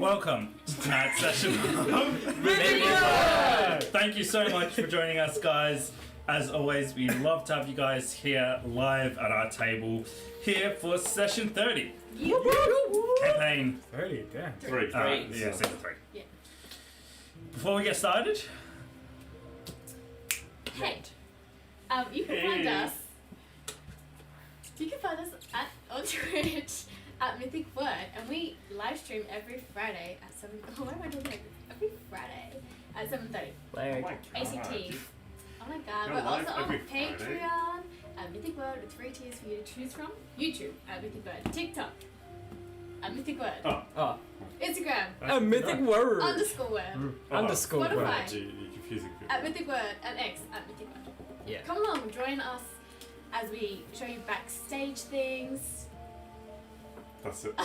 Welcome to tonight's session of Mythic Wyrd! Thank you so much for joining us, guys. As always, we love to have you guys here live at our table here for session 30. Campaign 30, damn. Three. yeah, season 3. Yeah. Before we get started, Hey, you can find us. You can find us on Twitch at Mythic Wyrd, and we live stream every Friday at 7. Oh, why am I doing like this? Every Friday at 7:30. Oh my ACT. God. Oh my god, You're we're live also on every Friday? Patreon at Mythic Wyrd with 3 tiers for you to choose from. YouTube at Mythic Wyrd. TikTok at Mythic Wyrd. Oh, Instagram a Mythic Wyrd. underscore Wyrd. Underscore Spotify. Wyrd. You're confusing people. At Mythic Wyrd and X at Mythic Wyrd. Yeah. Come along, join us as we show you backstage things. That's it. Oh,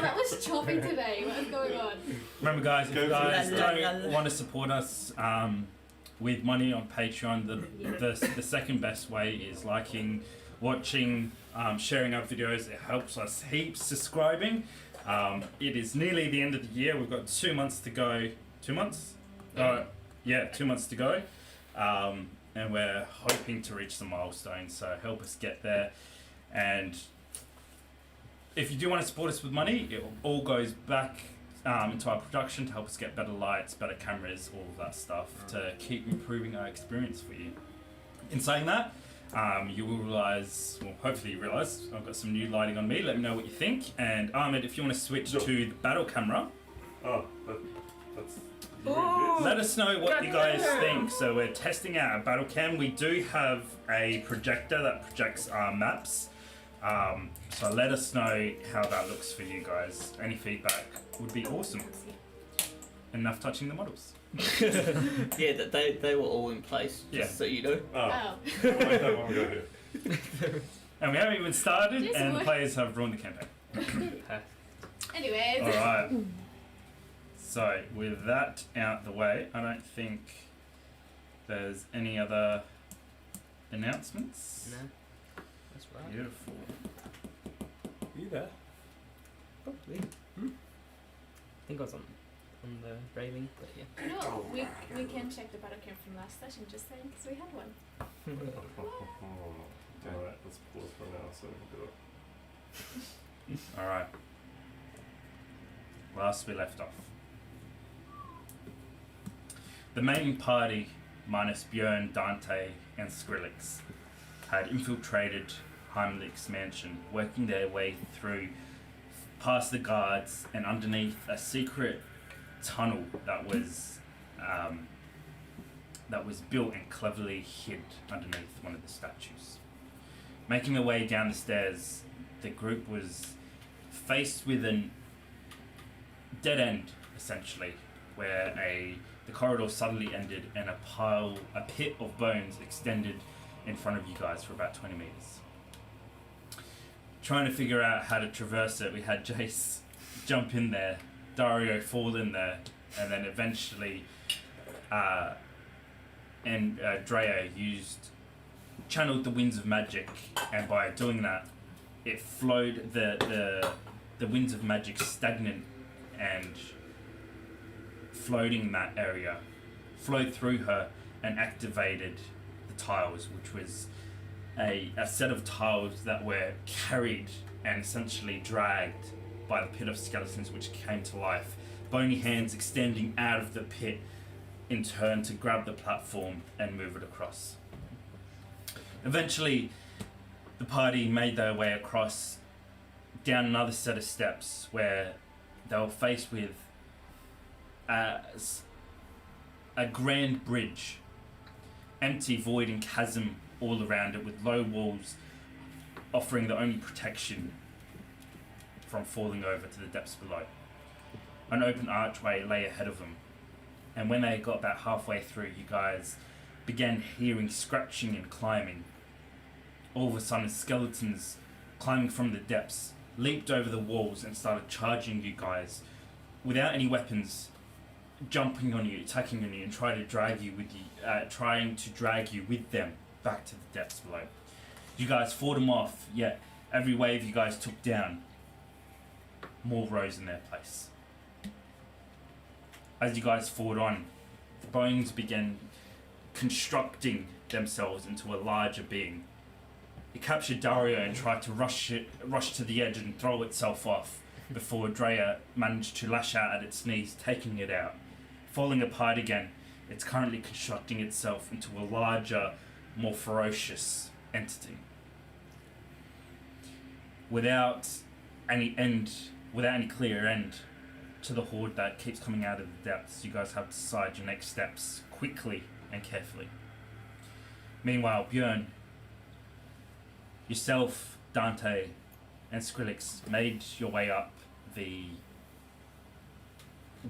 that was chopping today. What is going on? remember, guys, if Go you for guys it. don't want to support us with money on Patreon, the second best way is liking, watching, sharing our videos. It helps us heaps. Subscribing. It is nearly the end of the year. We've got 2 months to go. 2 months? 2 months to go. And we're hoping to reach some milestones, so help us get there. And if you do want to support us with money, it all goes back into our production to help us get better lights, better cameras, all of that stuff to keep improving our experience for you. In saying that, you will hopefully you realise, I've got some new lighting on me. Let me know what you think. And Ahmed, if you want to switch to the battle camera, That's. let us know what you guys think. So we're testing out a battle cam. We do have a projector that projects our maps. So let us know how that looks for you guys. Any feedback would be awesome. Enough touching the models. Yeah, that they were all in place, just so you know. Oh. Oh. I don't want to go here. And we haven't even started, Yes, and boy. the players have ruined the campaign. Anyways. Alright. So, with that out the way, I don't think there's any other announcements. No, that's right. Beautiful. You there? Probably. I think I was on the railing, but yeah. No, we can check the battle cam from last session, just saying, because we had one. Alright, let's pause for now so we can do it. Alright. Last we left off. The main party, minus Bjorn, Dante and Skrillicks, had infiltrated Heimlich's mansion, working their way through past the guards and underneath a secret tunnel that was built and cleverly hid underneath one of the statues. Making their way down the stairs, the group was faced with a dead end, essentially, where the corridor suddenly ended and a pit of bones extended in front of you guys for about 20 meters. Trying to figure out how to traverse it, we had Jayce jump in there, Daario fall in there, and then eventually Drea channeled the winds of magic, and by doing that, it flowed the winds of magic stagnant and floating in that area, flowed through her and activated the tiles, which was a set of tiles that were carried and essentially dragged by the pit of skeletons, which came to life. Bony hands extending out of the pit in turn to grab the platform and move it across. Eventually, the party made their way across down another set of steps where they were faced with a grand bridge, empty, void and chasm all around it, with low walls offering the only protection from falling over to the depths below. An open archway lay ahead of them, and when they got about halfway through, you guys began hearing scratching and climbing. All of a sudden, skeletons climbing from the depths leaped over the walls and started charging you guys without any weapons, jumping on you, attacking on you, and trying to drag you with them back to the depths below. You guys fought them off, yet every wave you guys took down more rose in their place. As you guys fought on, the bones began constructing themselves into a larger being. It captured Daario and tried to rush to the edge and throw itself off before Drea managed to lash out at its knees, taking it out. Falling apart again, it's currently constructing itself into a larger, more ferocious entity. Without any clear end to the horde that keeps coming out of the depths, you guys have to decide your next steps quickly and carefully. Meanwhile, Bjorn, yourself, Dante, and Skrillicks made your way up the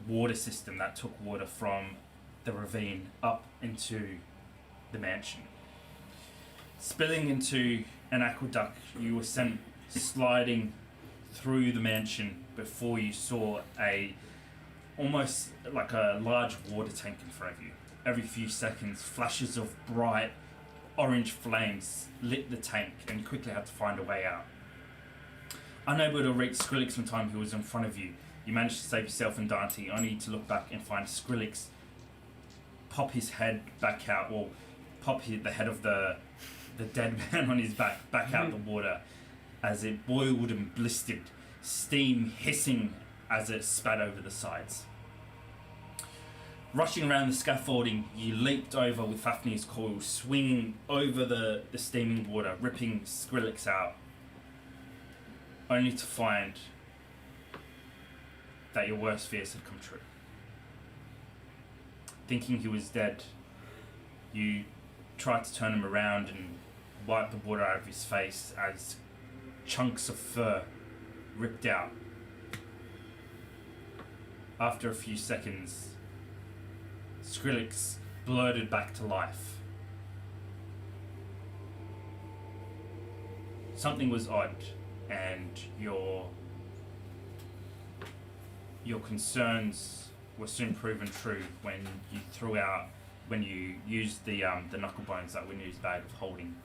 water system that took water from the ravine up into the mansion. Spilling into an aqueduct, you were sent sliding through the mansion before you saw almost like a large water tank in front of you. Every few seconds, flashes of bright orange flames lit the tank, and you quickly had to find a way out. Unable to reach Skrillicks in time, who was in front of you, you managed to save yourself and Dante, only to look back and find Skrillicks pop his head back out, or pop the head of the dead man on his back out the water as it boiled and blistered, steam hissing as it spat over the sides. Rushing around the scaffolding, you leaped over with Fafnir's coil, swinging over the steaming water, ripping Skrillicks out, only to find that your worst fears had come true. Thinking he was dead, you tried to turn him around and wipe the water out of his face as chunks of fur ripped out. After a few seconds, Skrillicks blurted back to life. Something was odd, and your concerns were soon proven true when you used the knuckle bones that were in his bag of holding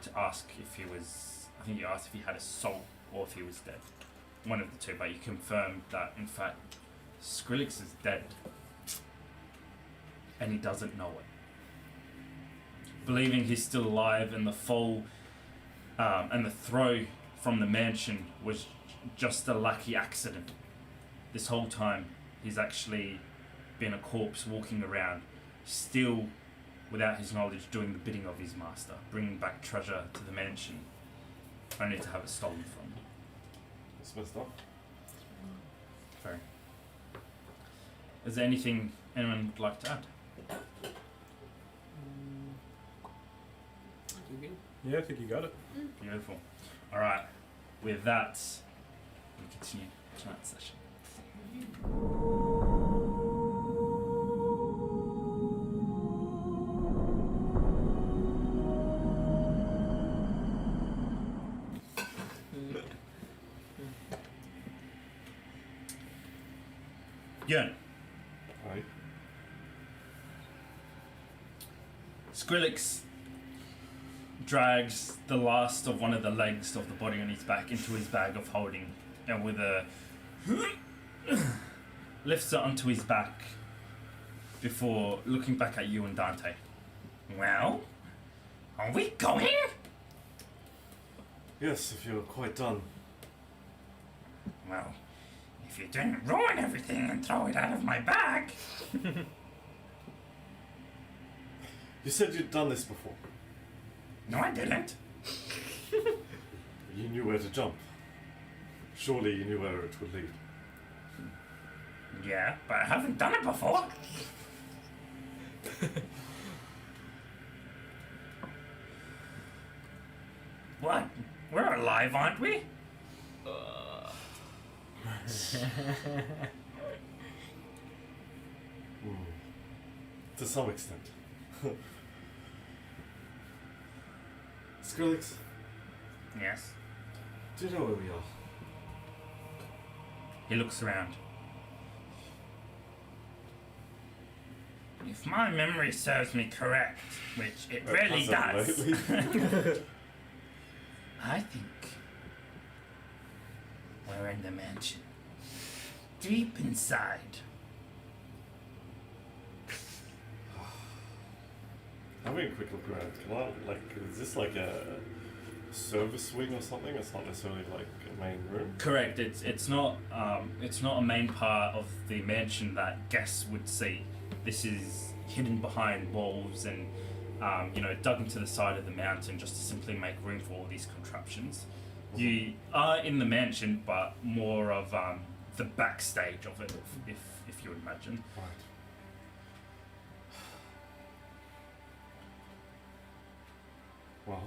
to ask if he was. I think you asked if he had a soul or if he was dead. One of the two, but you confirmed that in fact Skrillicks is dead. And he doesn't know it. Believing he's still alive, and the fall and the throw from the mansion was just a lucky accident. This whole time, he's actually been a corpse walking around, still, without his knowledge, doing the bidding of his master, bringing back treasure to the mansion, only to have it stolen from him. It's messed up. Very. Is there anything anyone would like to add? Yeah, I think you got it. Beautiful. Alright, with that, we continue tonight's session. Bjorn, Aye. Skrillicks drags the last of one of the legs of the body on his back into his bag of holding, and with a lifts it onto his back before looking back at you and Dante. Well, are we going? Yes, if you're quite done. Well, if you didn't ruin everything and throw it out of my bag. You said you'd done this before. No, I didn't. You knew where to jump. Surely you knew where it would lead. Yeah, but I haven't done it before. What? We're alive, aren't we? To some extent. Skrillicks, Yes. do you know where we are? He looks around. If my memory serves me correct, which it really does, Lately. I think we're in the mansion. deep inside. Having a quick look around, can I, like, is this like a service wing or something? It's not necessarily like a main room? Correct. It's not a main part of the mansion that guests would see. This is hidden behind walls and dug into the side of the mountain just to simply make room for all these contraptions. You are in the mansion, but more of the backstage of it, if you would imagine. Right. Well,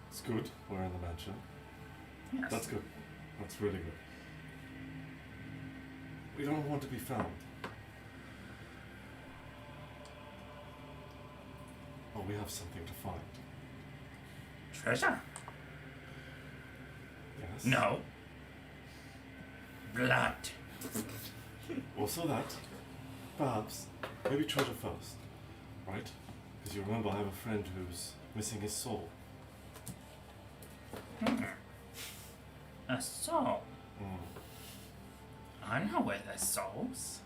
it's good. We're in the mansion. Yes. That's good. That's really good. We don't want to be found. But we have something to find. Treasure? Yes? No. Blood. Also that. Perhaps. Maybe treasure first. Right? Because you remember I have a friend who's missing his soul. A soul? Mm. I know where there's souls.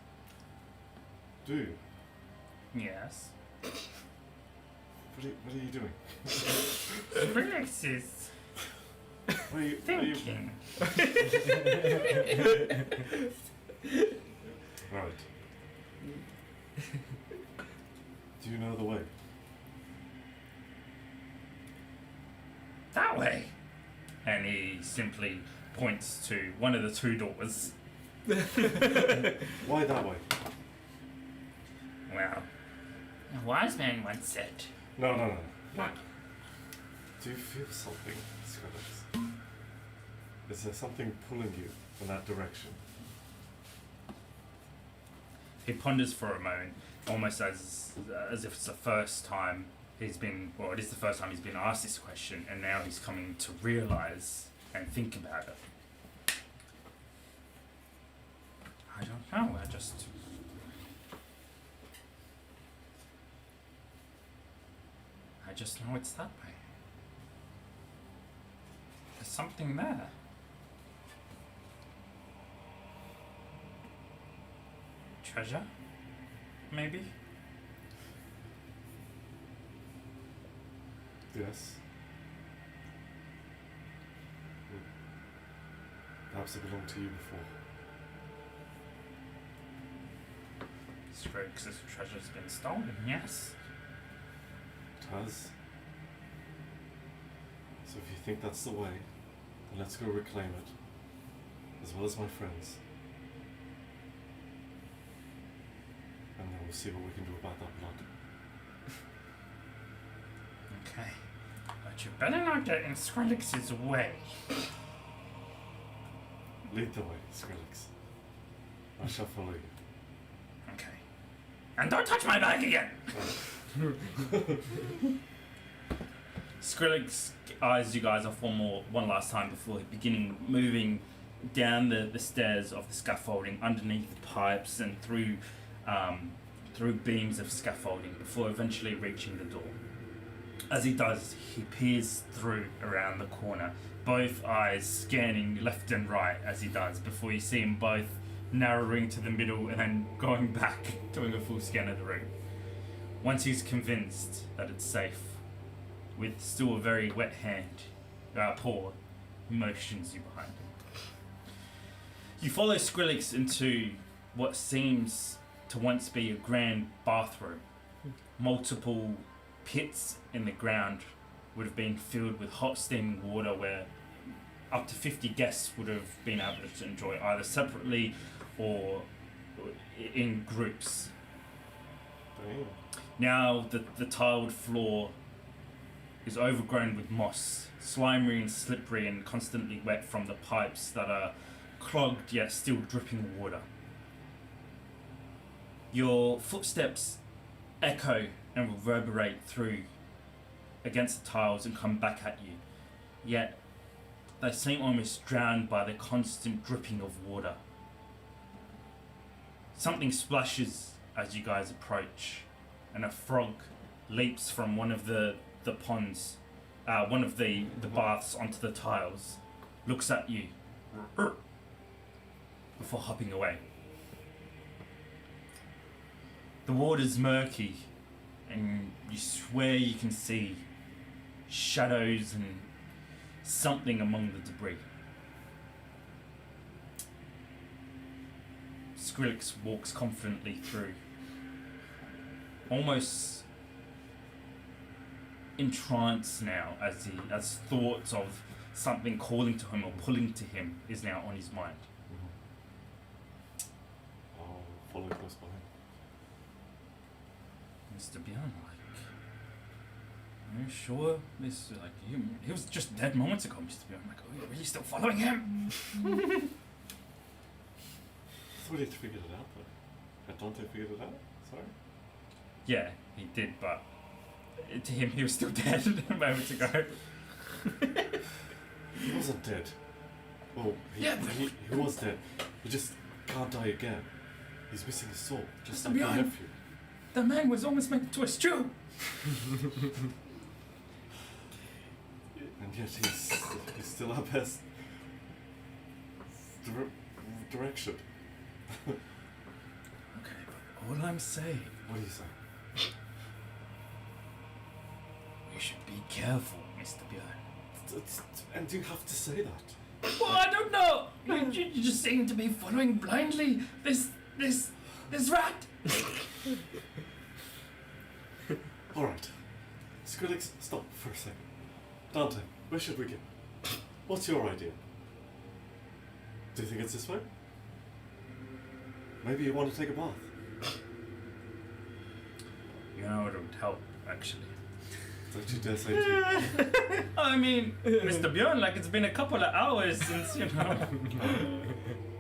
Do you? Yes. What are you doing? Skrillicks is What are you thinking. Right. Do you know the way? That way. And he simply points to one of the two doors. Why that way? Well, a wise man once said, No. Do you feel something, Skrillicks? Is there something pulling you in that direction? he ponders for a moment, almost as if it's the first time it is the first time he's been asked this question, and now he's coming to realise and think about it. I don't know, I just know it's that way. There's something there. Treasure? Maybe? Yes. Perhaps it belonged to you before. Skrillicks' treasure's been stolen, yes. It has. So if you think that's the way, then let's go reclaim it, as well as my friends. And then we'll see what we can do about that blood. Okay. But you better not get in Skrillicks' way. Lead the way, Skrillicks. I shall follow you. Okay. And don't touch my bag again! Skrillicks eyes you guys off one last time before beginning moving down the stairs of the scaffolding underneath the pipes and through beams of scaffolding before eventually reaching the door. As he does, he peers through around the corner, both eyes scanning left and right as he does, before you see him both narrowing to the middle and then going back, doing a full scan of the room. Once he's convinced that it's safe, with still a very wet paw, he motions you behind him. You follow Skrillicks into what seems to once be a grand bathroom. Multiple pits in the ground would have been filled with hot steaming water where up to 50 guests would have been able to enjoy either separately or in groups. Damn. Now the tiled floor is overgrown with moss, slimy and slippery and constantly wet from the pipes that are clogged yet still dripping water. Your footsteps echo and reverberate through against the tiles and come back at you, yet they seem almost drowned by the constant dripping of water. Something splashes as you guys approach, and a frog leaps from one of the ponds, one of the baths onto the tiles, looks at you, before hopping away. The water's murky, and you swear you can see shadows and something among the debris. Skrillicks walks confidently through, almost entranced now as thoughts of something calling to him or pulling to him is now on his mind. I'll follow close behind. Mr. Bjorn, are you sure this, he was just dead moments ago, Mr. Bjorn. Are you really still following him? I thought he'd figured it out, though. Had Dante figured it out? Sorry? Yeah, he did, but to him, he was still dead a moment ago. He wasn't dead. Well, he was dead. He just can't die again. He's missing his soul, just like your nephew. The man was almost made into a stew. And yet he's still our best direction. Okay, but all I'm saying, What do you say? you should be careful, Mr. Bjorn. And you have to say that. Well, I don't know. You just seem to be following blindly this rat. Alright. Skrillicks, stop for a second. Dante, where should we go? What's your idea? Do you think it's this way? Maybe you want to take a bath. You know, it would help, actually. Don't you dare say to I mean, Mr. Bjorn, it's been a couple of hours since,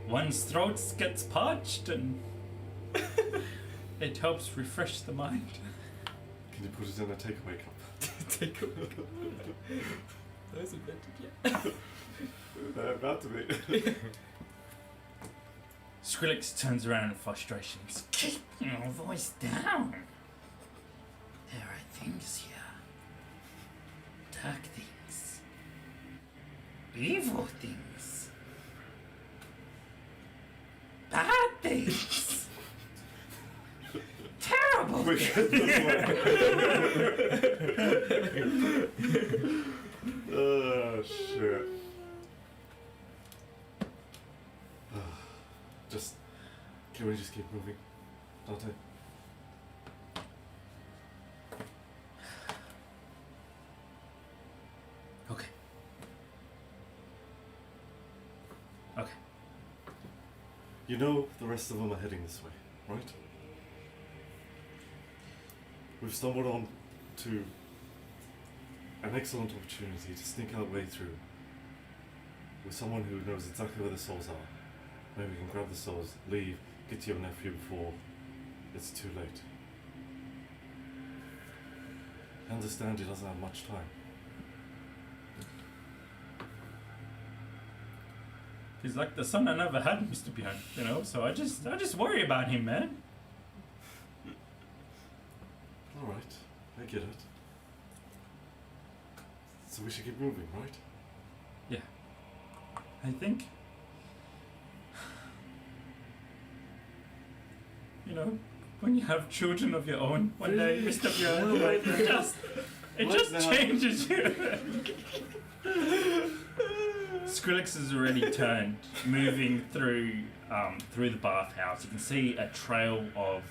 one's throat gets parched and it helps refresh the mind. Can you put it in a takeaway cup? Takeaway cup. That was invented yet. They're about to be. Skrillicks turns around in frustration. Keep your voice down. There are things here. Dark things. Evil things. Bad things. Terrible Oh, shit. Can we just keep moving? Dante? Okay. Okay. You know the rest of them are heading this way, right? We've stumbled on to an excellent opportunity to sneak our way through with someone who knows exactly where the souls are. Maybe we can grab the souls, leave, get to your nephew before it's too late. I understand he doesn't have much time. He's like the son I never had, Mr. Bjorn, so I just worry about him, man. Alright, I get it. So we should keep moving, right? Yeah. I think. When you have children of your own one day, Mr. Bjorn, it just changes you. Skrillicks has already turned, moving through the bathhouse. You can see a trail of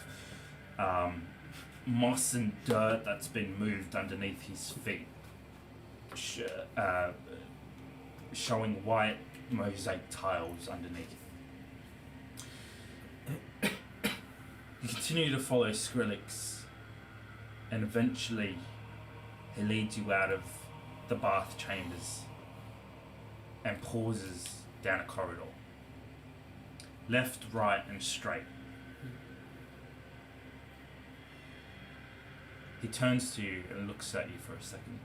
moss and dirt that's been moved underneath his feet, showing white mosaic tiles underneath. You continue to follow Skrillicks, and eventually he leads you out of the bath chambers and pauses down a corridor. Left, right, and straight. He turns to you and looks at you for a second.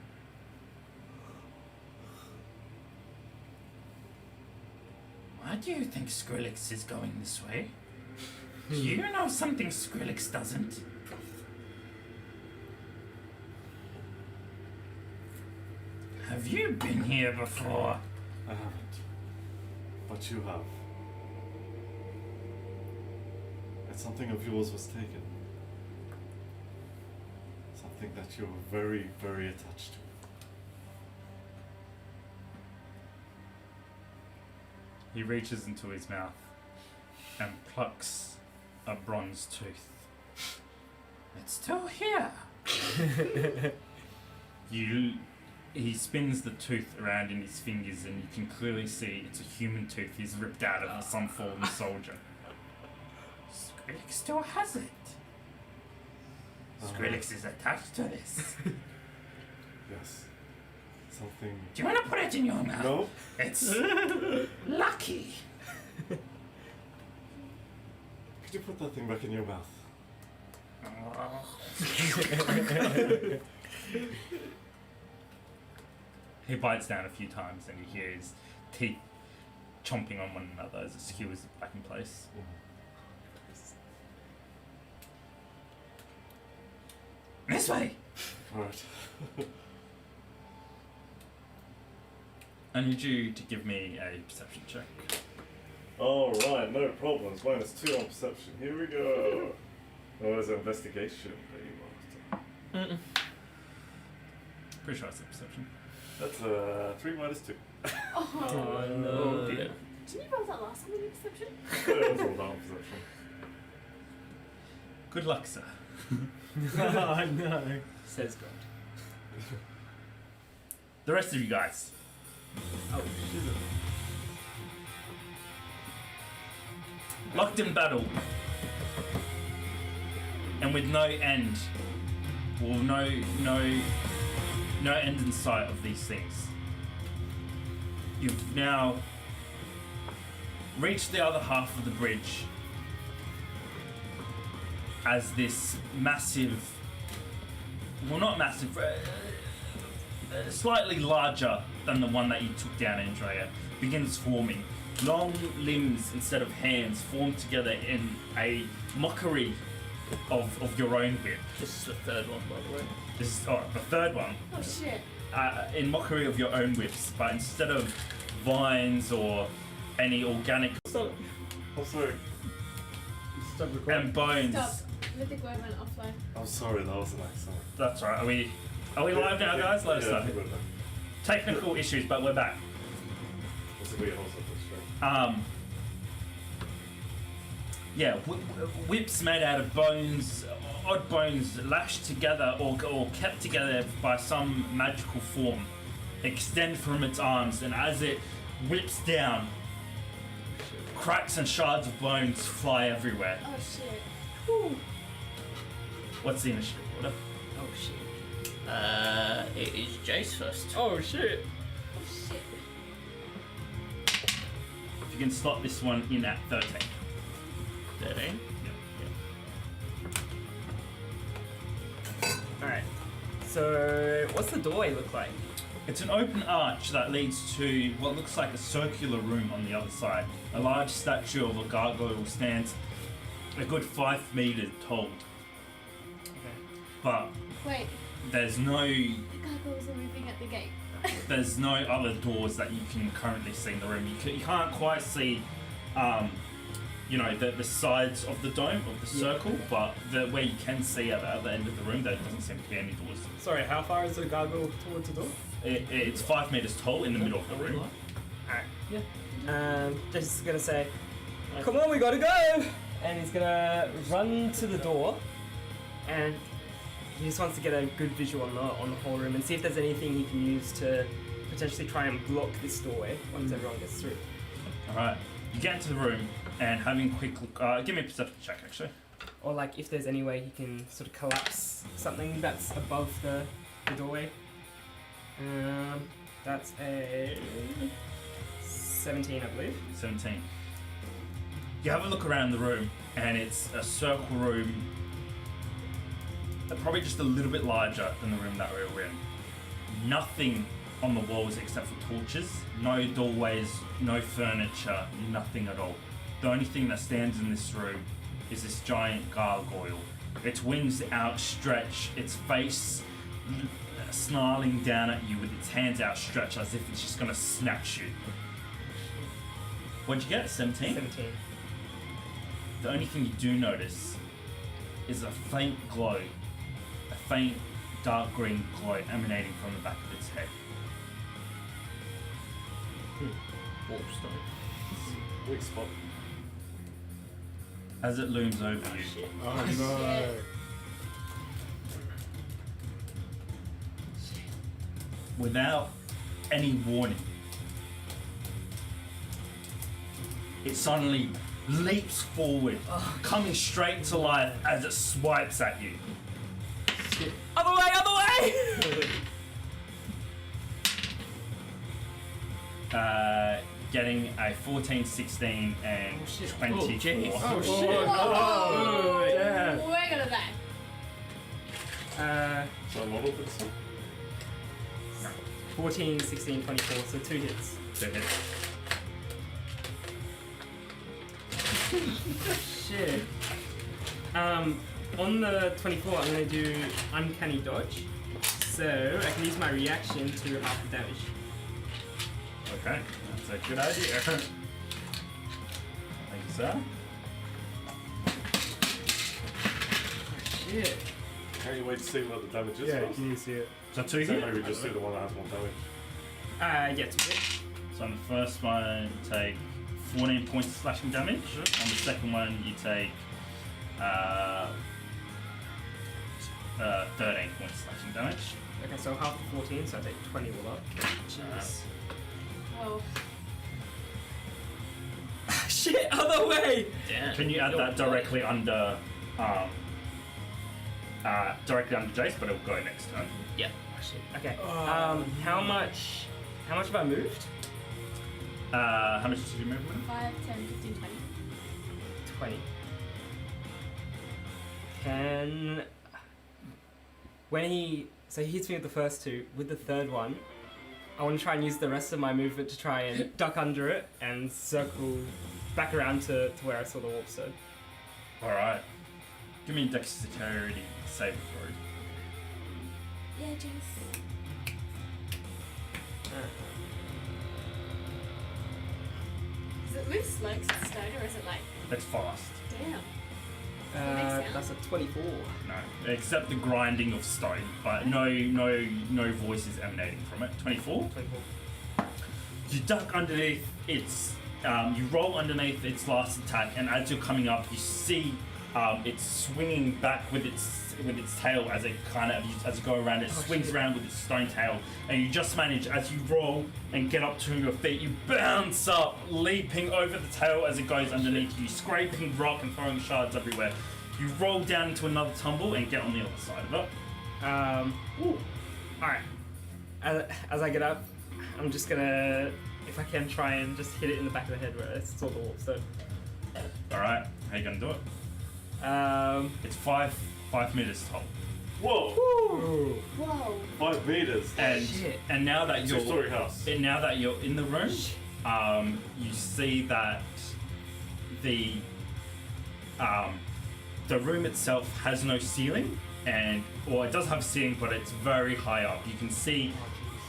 Why do you think Skrillicks is going this way? Do you know something Skrillicks doesn't? Have you been here before? I haven't. But you have. that something of yours was taken. Something that you're very, very attached to. He reaches into his mouth and plucks a bronze tooth. It's still here. He spins the tooth around in his fingers, and you can clearly see it's a human tooth he's ripped out of some fallen soldier. Skrillicks still has it. Skrillicks is attached to this. Yes. Something. Do you want to put it in your mouth? No. It's lucky. Could you put that thing back in your mouth? He bites down a few times, and you hear his teeth chomping on one another as it skewers back in place. This way! Alright. I need you to give me a perception check. Alright, no problems. -2 on perception. Here we go. Oh, there's an investigation that you master. Pretty sure it's a perception. That's 3 minus 2. Oh, no. Didn't you roll that last one in perception? That was all down perception. Good luck, sir. Oh no. Says God. The rest of you guys. Oh, shit. Locked in battle. And with no end. Well, no end in sight of these things. You've now reached the other half of the bridge as this massive, well, not massive, slightly larger than the one that you took down, Andrea, begins forming. Long limbs instead of hands form together in a mockery of your own whip. This is the third one, by the way. This is the third one. Oh shit. In mockery of your own whips, but instead of vines or any organic Oh, sorry. Stop recording. and bones. Stop. Mythic Wyrd went offline. I'm sorry, that was an accident. That's right. Are we live now, guys? Let us Yeah, I know. think we're done. Technical issues, but we're back. That's a weird also straight. Yeah, whips made out of bones, odd bones lashed together or kept together by some magical form, extend from its arms, and as it whips down, cracks and shards of bones fly everywhere. Oh shit. What's the initiative order? Oh shit. It is Jayce first. Oh shit. Oh shit. If you can slot this one in at 13. 13. Alright. So, what's the doorway look like? It's an open arch that leads to what looks like a circular room on the other side. A large statue of a gargoyle stands a good 5 meters tall. Okay. But Wait, there's no the gargoyles are moving at the gate. there's no other doors that you can currently see in the room. You can't quite see the sides of the dome of the circle, but where you can see at the other end of the room, there doesn't seem to be any doors. Sorry, how far is the gargoyle towards the door? It's 5 meters tall in the middle of the room. Alright. Yeah. Jayce is gonna say, "Come on, we gotta go!" And he's gonna run to the door, and he just wants to get a good visual on the whole room and see if there's anything he can use to potentially try and block this doorway once everyone gets through. Alright, you get into the room and having a quick look. Give me a perception check, actually. Or like if there's any way he can sort of collapse something that's above the doorway. That's a 17, I believe. 17. You have a look around the room, and it's a circle room, probably just a little bit larger than the room that we were in. Nothing on the walls except for torches, no doorways, no furniture, nothing at all. The only thing that stands in this room is this giant gargoyle. Its wings outstretched, its face snarling down at you with its hands outstretched as if it's just gonna snatch you. What'd you get? 17? 17. the only thing you do notice is a faint glow, a faint dark green glow emanating from the back of its head. Warp stone. Weak spot. As it looms over you, Shit. Oh no. without any warning, it suddenly leaps forward, coming straight to life as it swipes at you. Other way, other way! Getting a 14, 16, and Oh, shit. 24. jeez. Oh shit. Whoa. Oh, yeah. We're gonna die. So I'm model this one. 14, 16, 24, so 2 hits. So hits. Shit. On the 24, I'm gonna do Uncanny Dodge. So I can use my reaction to half the damage. Okay, that's a good idea. Thank you, sir. Shit. Can't you wait to see what the damage is Yeah, first? can you see it? So 2 So hits. maybe just do the one that has more damage. Yeah, 2 hits. So on the first one, you take 14 points of slashing damage. On the second one, you take 13 points of slashing damage. Okay, so half the 14, so I take 20 all up. Jeez. Whoa. Shit, other way! Damn. Can you add that directly under Jayce, but it'll go next turn. Yeah. Shit. Okay. How much have I moved? How much did you move with? 5, 10, 15, 20. 20. Can when he hits me with the first 2, with the third one, I want to try and use the rest of my movement to try and duck under it and circle back around to where I saw the warp stone. Alright. Give me a dexterity save throw. Yeah, Jayce. Does it move slow 'cause it's stone, or is it like, That's fast. damn? Makes That's a 24. No. Except the grinding of stone, but no voices emanating from it. 24? 24. You duck underneath its, you roll underneath its last attack, and as you're coming up, you see it's swinging back with its tail as it as you go around. It swings around with its stone tail, and you just manage as you roll and get up to your feet. You bounce up, leaping over the tail as it goes underneath you, scraping rock and throwing shards everywhere. You roll down into another tumble and get on the other side of it. Alright. As I get up, I'm just gonna, if I can, try and just hit it in the back of the head where I saw the warp stone. All right, how you gonna do it? It's 5 meters tall, Whoa! Ooh. Whoa. 5 meters. Shit. and now that you're 2-story house. And now that you're in the room, you see that the room itself has no ceiling, or it does have a ceiling, but it's very high up. You can see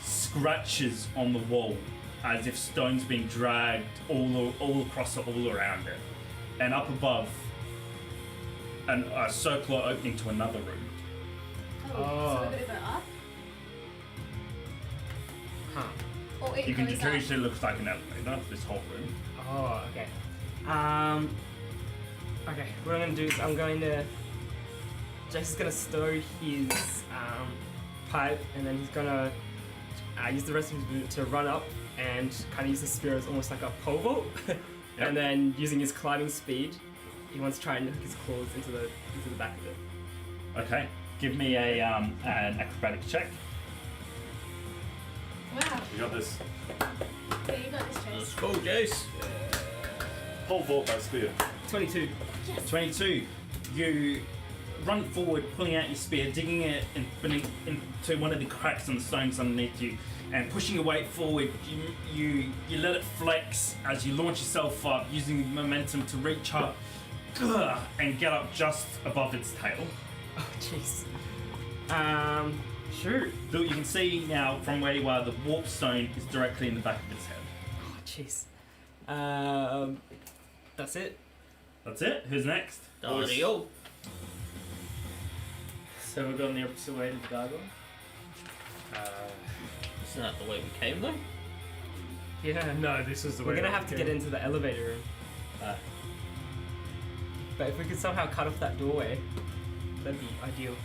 scratches on the wall, as if stone's being dragged all across it, all around it, and up above, a circular opening to another room. Oh, Oh. so we're gonna go up? Huh. Or it You can goes determine up? it looks like an elevator. This whole room. Oh, okay. Okay, what I'm gonna do is I'm going to. Jayce is gonna stow his pipe, and then he's gonna use the rest of his boot to run up and kind of use the spear as almost like a pole vault. Yep. And then using his climbing speed, he wants to try and hook his claws into the back of it. Okay, give me an acrobatic check. Wow. You got this. Yeah, you got this, Let's Jayce. go, Jayce. Whole vault that spear. 22. Yes. 22. You run forward, pulling out your spear, digging it into one of the cracks in the stones underneath you, and pushing your weight forward. You let it flex as you launch yourself up, using momentum to reach up and get up just above its tail. Oh, jeez. Shoot. So you can see now from where you are, the warp stone is directly in the back of its head. Oh, jeez. That's it. That's it. Who's next? Daario. So we're going the opposite way to the gargoyle. Isn't that the way we came though? Yeah, no, this is the way. We're gonna that have to we get came. into the elevator room. But if we could somehow cut off that doorway, that'd be ideal.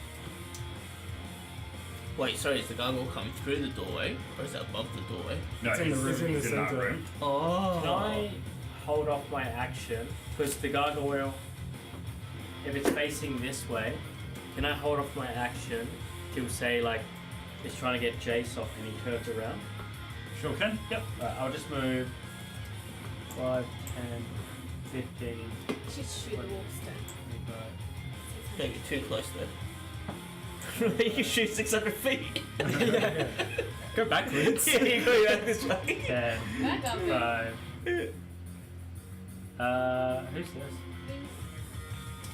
Wait, sorry, is the gargoyle coming through the doorway? Or is it above the doorway? No, It's in the he's, room. It's in the he's in that center. room. Oh. Can I hold off my action? Because the gargoyle, if it's facing this way, can I hold off my action till say like it's trying to get Jayce off and he turns around? Sure can. Yep. I'll just move 5, 10, 15, Just shoot the wallstone. 25. Don't get too close though. You can shoot 600 feet. Yeah. Go backwards. Yeah, you go back this way. 10, Back up. 5. Who's this?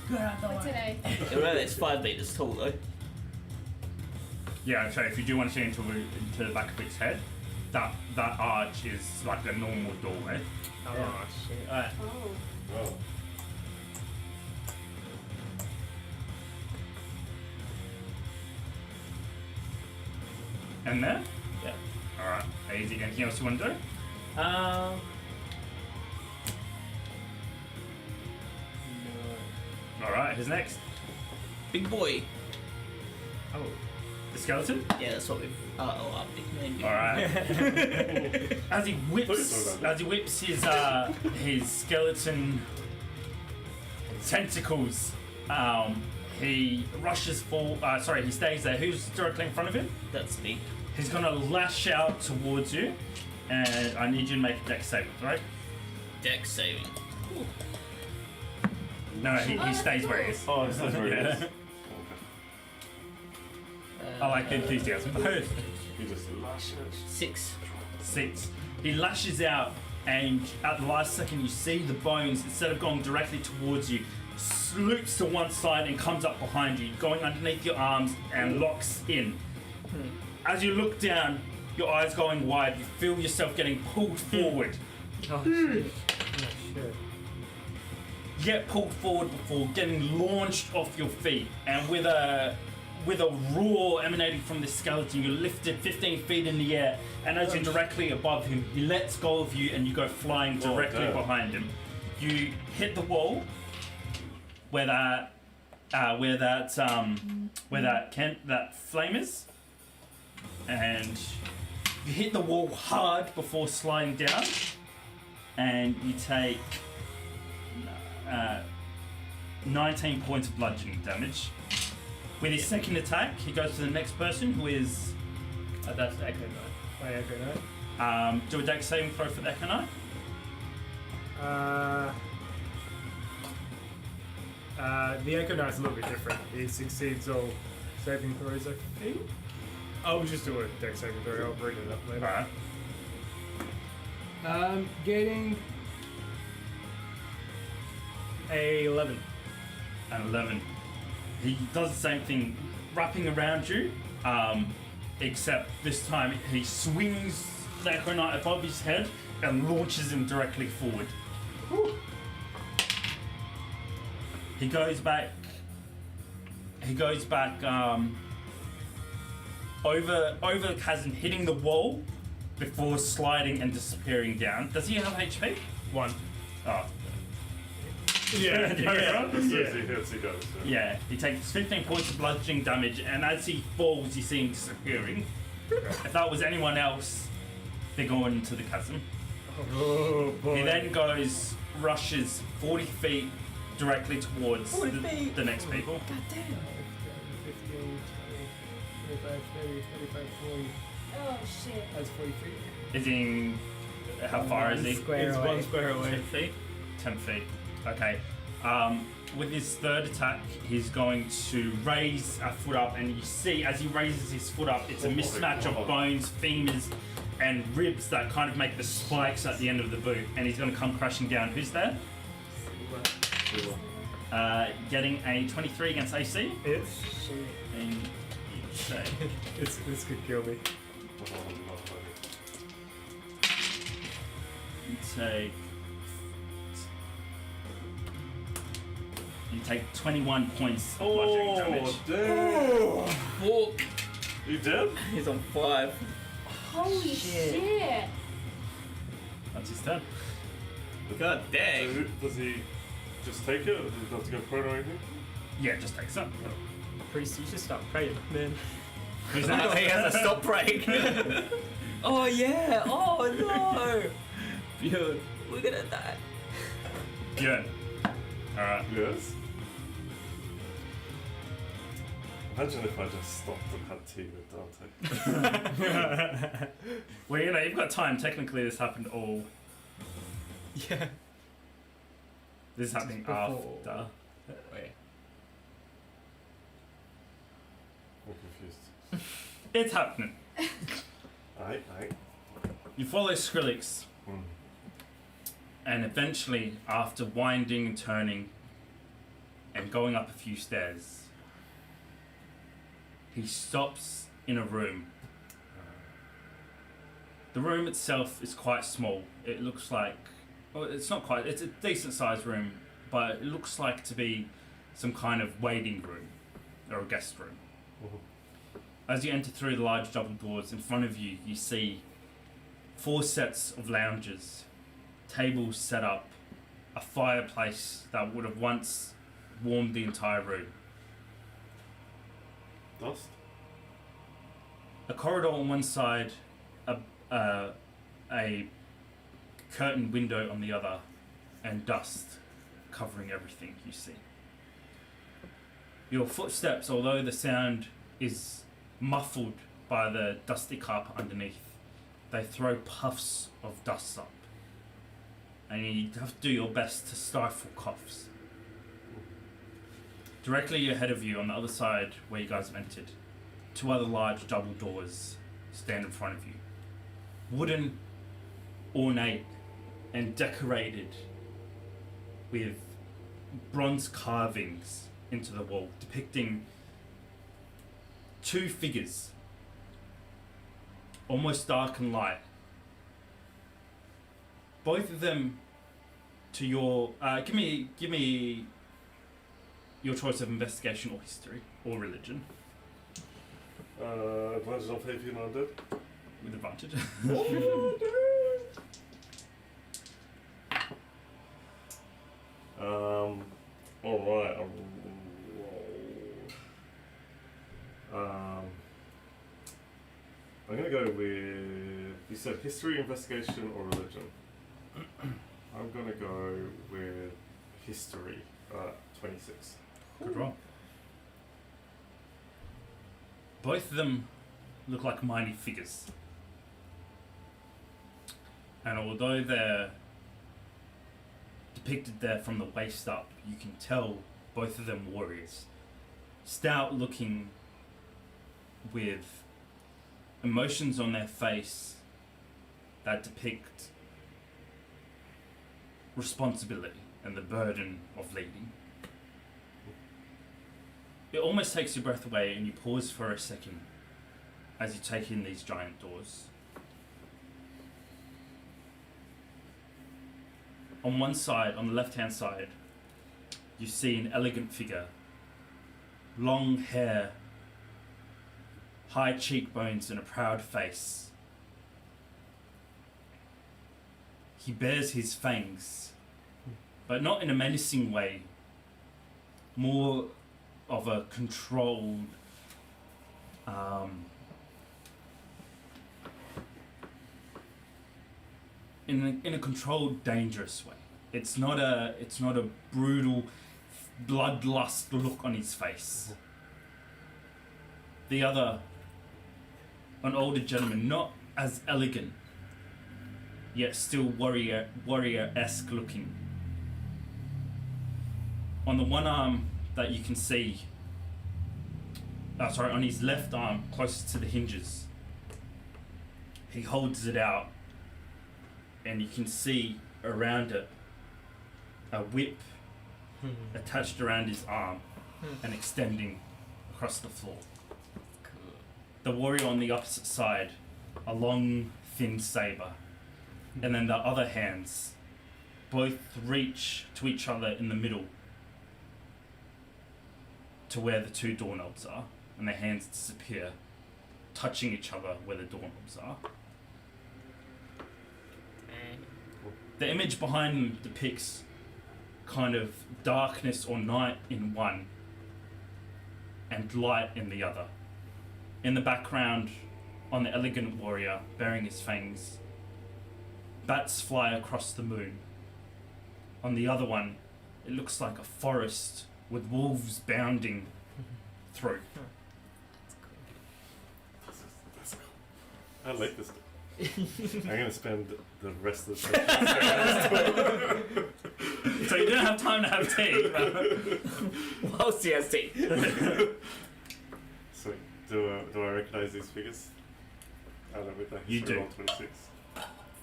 For today. Remember, it's 5 meters tall though. Yeah. So if you do want to see into the back of its head, that arch is like a normal doorway. Oh, shit. Alright. Oh. Oh. And there. Yeah. All right. Easy. Anything else you want to do? No. All right. Who's next? Big boy. Oh. The skeleton. Yeah, that's what we've. I nicknamed All him. right. As he whips his skeleton tentacles, he rushes for. He stays there. Who's directly in front of him? That's me. He's gonna lash out towards you, and I need you to make a dex save, right? Dex saving. No, he stays where he is. Oh, that's where it is. Yeah. Okay. I like the enthusiasm. He just lashes. 6. 6. He lashes out, and at the last second, you see the bones, instead of going directly towards you, sloops to one side and comes up behind you, going underneath your arms and locks in. As you look down, your eyes going wide, you feel yourself getting pulled forward. Oh, shit. Oh, shit. You get pulled forward before getting launched off your feet, and with a roar emanating from the skeleton, you're lifted 15 feet in the air, and as you're directly above him, he lets go of you and you go flying directly damn. behind him. You hit the wall where that flame is, and you hit the wall hard before sliding down, and you take 19 points of bludgeoning damage. With his second attack, he goes to the next person, who is That's Echo Knight. My Echo Knight. do a dex saving throw for the Echo Knight. The Echo Knight's a little bit different. He succeeds all saving throws, I think. I'll just do a deck saving throw. I'll bring it up later. Alright. Getting a 11. And 11. He does the same thing, wrapping around you, except this time he swings the Echo Knight above his head and launches him directly forward. Whew. He goes back over the chasm, hitting the wall before sliding and disappearing down. Does he have HP? 1. Oh. Yeah, Yeah. As soon as he hits, he goes. Yeah, he takes 15 points of bludgeoning damage, and as he falls, you see him disappearing. If that was anyone else, they're going into the chasm. Oh boy. He then rushes 40 feet directly towards 40 feet. the next people. God damn. 15, 20, 25, 30, 35, 40. Oh shit. That's 40 feet. Is he? How far is he? Square It's away. 1 square away. 10 feet. 10 feet. Okay. With his third attack, he's going to raise a foot up, and you see as he raises his foot up, it's a mismatch of bones, femurs, and ribs that kind of make the spikes at the end of the boot, and he's going to come crashing down. Who's there? Getting a 23 against AC. It's And you say, this could kill me. you take You take 21 points of bludgeoning damage. damn! Fuck. You dead? He's on 5. Holy shit. That's his turn. God dang. Does he just take it, or does he have to go prone or anything? Yeah, just takes it. Priest, you should start praying, man. Who's He has to stop praying. Oh yeah! Oh no! Bjorn. We're gonna die. Bjorn. Alright. Yes. Imagine if I just stopped and had tea with Dante. Well, you know, you've got time. Technically, this happened all. Yeah. This is happening Before. after. Wait. I'm confused. It's happening. Aye. You follow Skrillicks, Hmm. and eventually, after winding and turning and going up a few stairs, he stops in a room. The room itself is quite small. It looks like, well, it's not quite, it's a decent sized room, but it looks like to be some kind of waiting room or a guest room. Mhm. As you enter through the large double doors in front of you, you see 4 sets of lounges, tables set up, a fireplace that would have once warmed the entire room. Dust? A corridor on one side, a curtained window on the other, and dust covering everything you see. Your footsteps, although the sound is muffled by the dusty carpet underneath, they throw puffs of dust up, and you have to do your best to stifle coughs. Directly ahead of you, on the other side where you guys have entered, 2 other large double doors stand in front of you. Wooden, ornate, and decorated with bronze carvings into the wall, depicting 2 figures, almost dark and light. Both of them to your... give me your choice of investigation or history or religion Advantage on faith and undead. with advantage. Alright, I'm gonna go with, you said history, investigation, or religion. I'm gonna go with history, 26. Good roll. Both of them look like mighty figures. And although they're depicted there from the waist up, you can tell both of them warriors. Stout looking, with emotions on their face that depict responsibility and the burden of leading. It almost takes your breath away, and you pause for a second as you take in these giant doors. On one side, on the left-hand side, you see an elegant figure. Long hair, high cheekbones, and a proud face. He bares his fangs, but not in a menacing way. More of a controlled, in a controlled, dangerous way. It's not a brutal, bloodlust look on his face. The other, an older gentleman, not as elegant, yet still warrior-esque looking. On the one arm that you can see, on his left arm, closest to the hinges, he holds it out, and you can see around it a whip attached around his arm and extending across the floor. The warrior on the opposite side, a long, thin saber, and then the other hands both reach to each other in the middle to where the two doorknobs are, and their hands disappear, touching each other where the doorknobs are. The image behind them depicts kind of darkness or night in one and light in the other. In the background, on the elegant warrior bearing his fangs, bats fly across the moon. On the other one, it looks like a forest with wolves bounding through. That's cool. I like this. I'm gonna spend the rest of the session. So you don't have time to have tea. Whilst he has tea. So do I recognize these figures? I don't know, with that You history do. roll 26.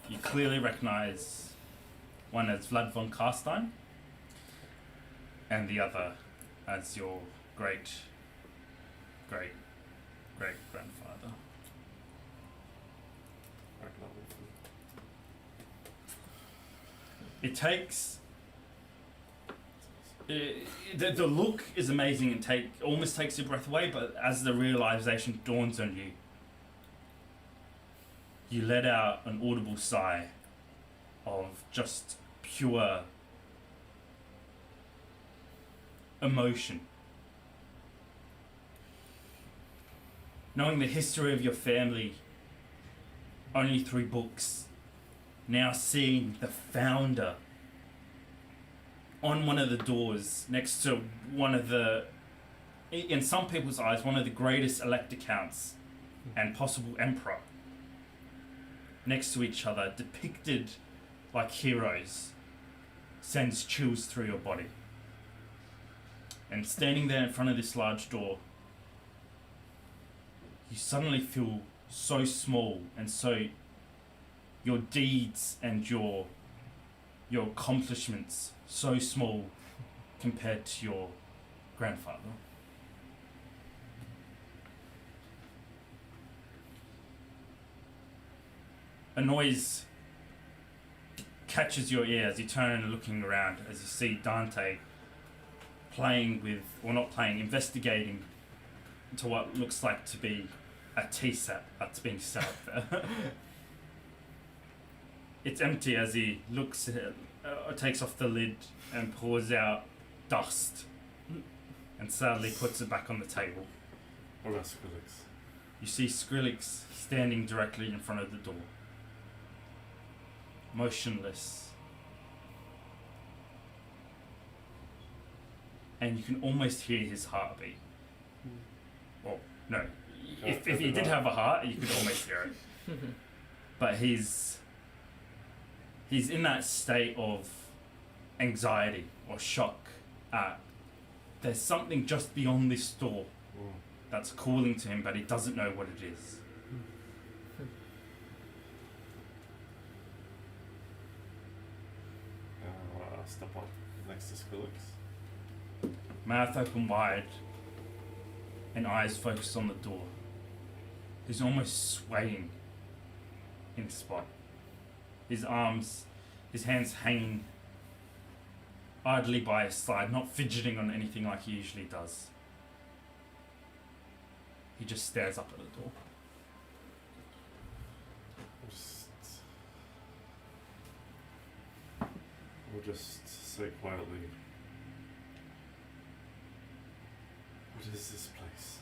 You clearly recognise one as Vlad von Karstein and the other as your great grandfather. I reckon that one. It takes. The look is amazing and almost takes your breath away, but as the realization dawns on you, you let out an audible sigh of just pure emotion. Knowing the history of your family only through books, now seeing the founder on one of the doors next to one of the, in some people's eyes, one of the greatest elector counts and possible emperor, next to each other, depicted like heroes, sends chills through your body. And standing there in front of this large door, you suddenly feel so small, and so your deeds and your accomplishments so small compared to your grandfather. A noise catches your ear as you turn and looking around, as you see Dante playing with, or not playing, investigating to what looks like to be a tea set that's being set up there. It's empty as he looks at it, takes off the lid and pours out dust and sadly puts it back on the table. What about Skrillicks? You see Skrillicks standing directly in front of the door, motionless. And you can almost hear his heartbeat. Well, no. If he did have a heart, you could almost hear it. But he's in that state of anxiety or shock at there's something just beyond this door that's calling to him, but he doesn't know what it is. I'll step up next to Skrillicks. Mouth open wide and eyes focused on the door. He's almost swaying in spot. His arms, his hands hanging idly by his side, not fidgeting on anything like he usually does. He just stares up at the door. We'll just say quietly, what is this place?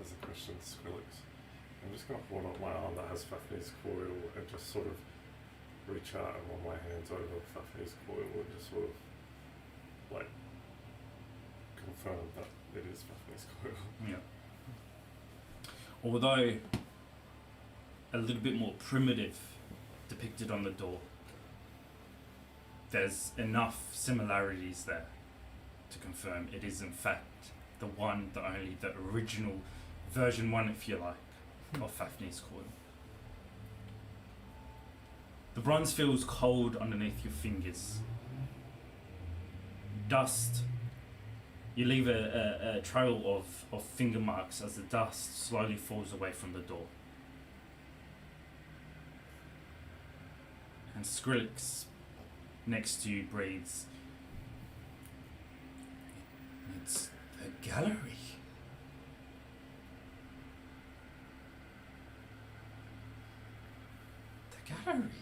As a question to Skrillicks. I'm just going to hold up my arm that has Fafnir's coil and just sort of reach out and run my hands over Fafnir's coil and just sort of like confirm that it is Fafnir's coil. Yeah. Although a little bit more primitive depicted on the door, there's enough similarities there to confirm it is in fact the one, the only, the original version 1, if you like, of Fafnir's coil. The bronze feels cold underneath your fingers. Dust. You leave a trail of finger marks as the dust slowly falls away from the door. And Skrillicks next to you breathes. It's the gallery. The gallery.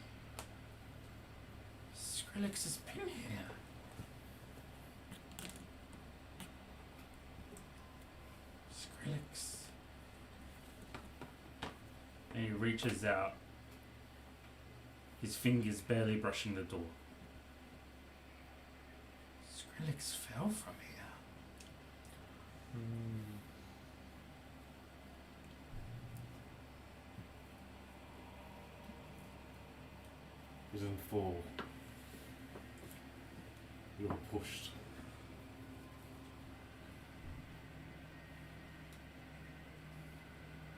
Skrillicks has been here. Skrillicks. And he reaches out, his fingers barely brushing the door. Skrillicks fell from here. You didn't fall. You were pushed.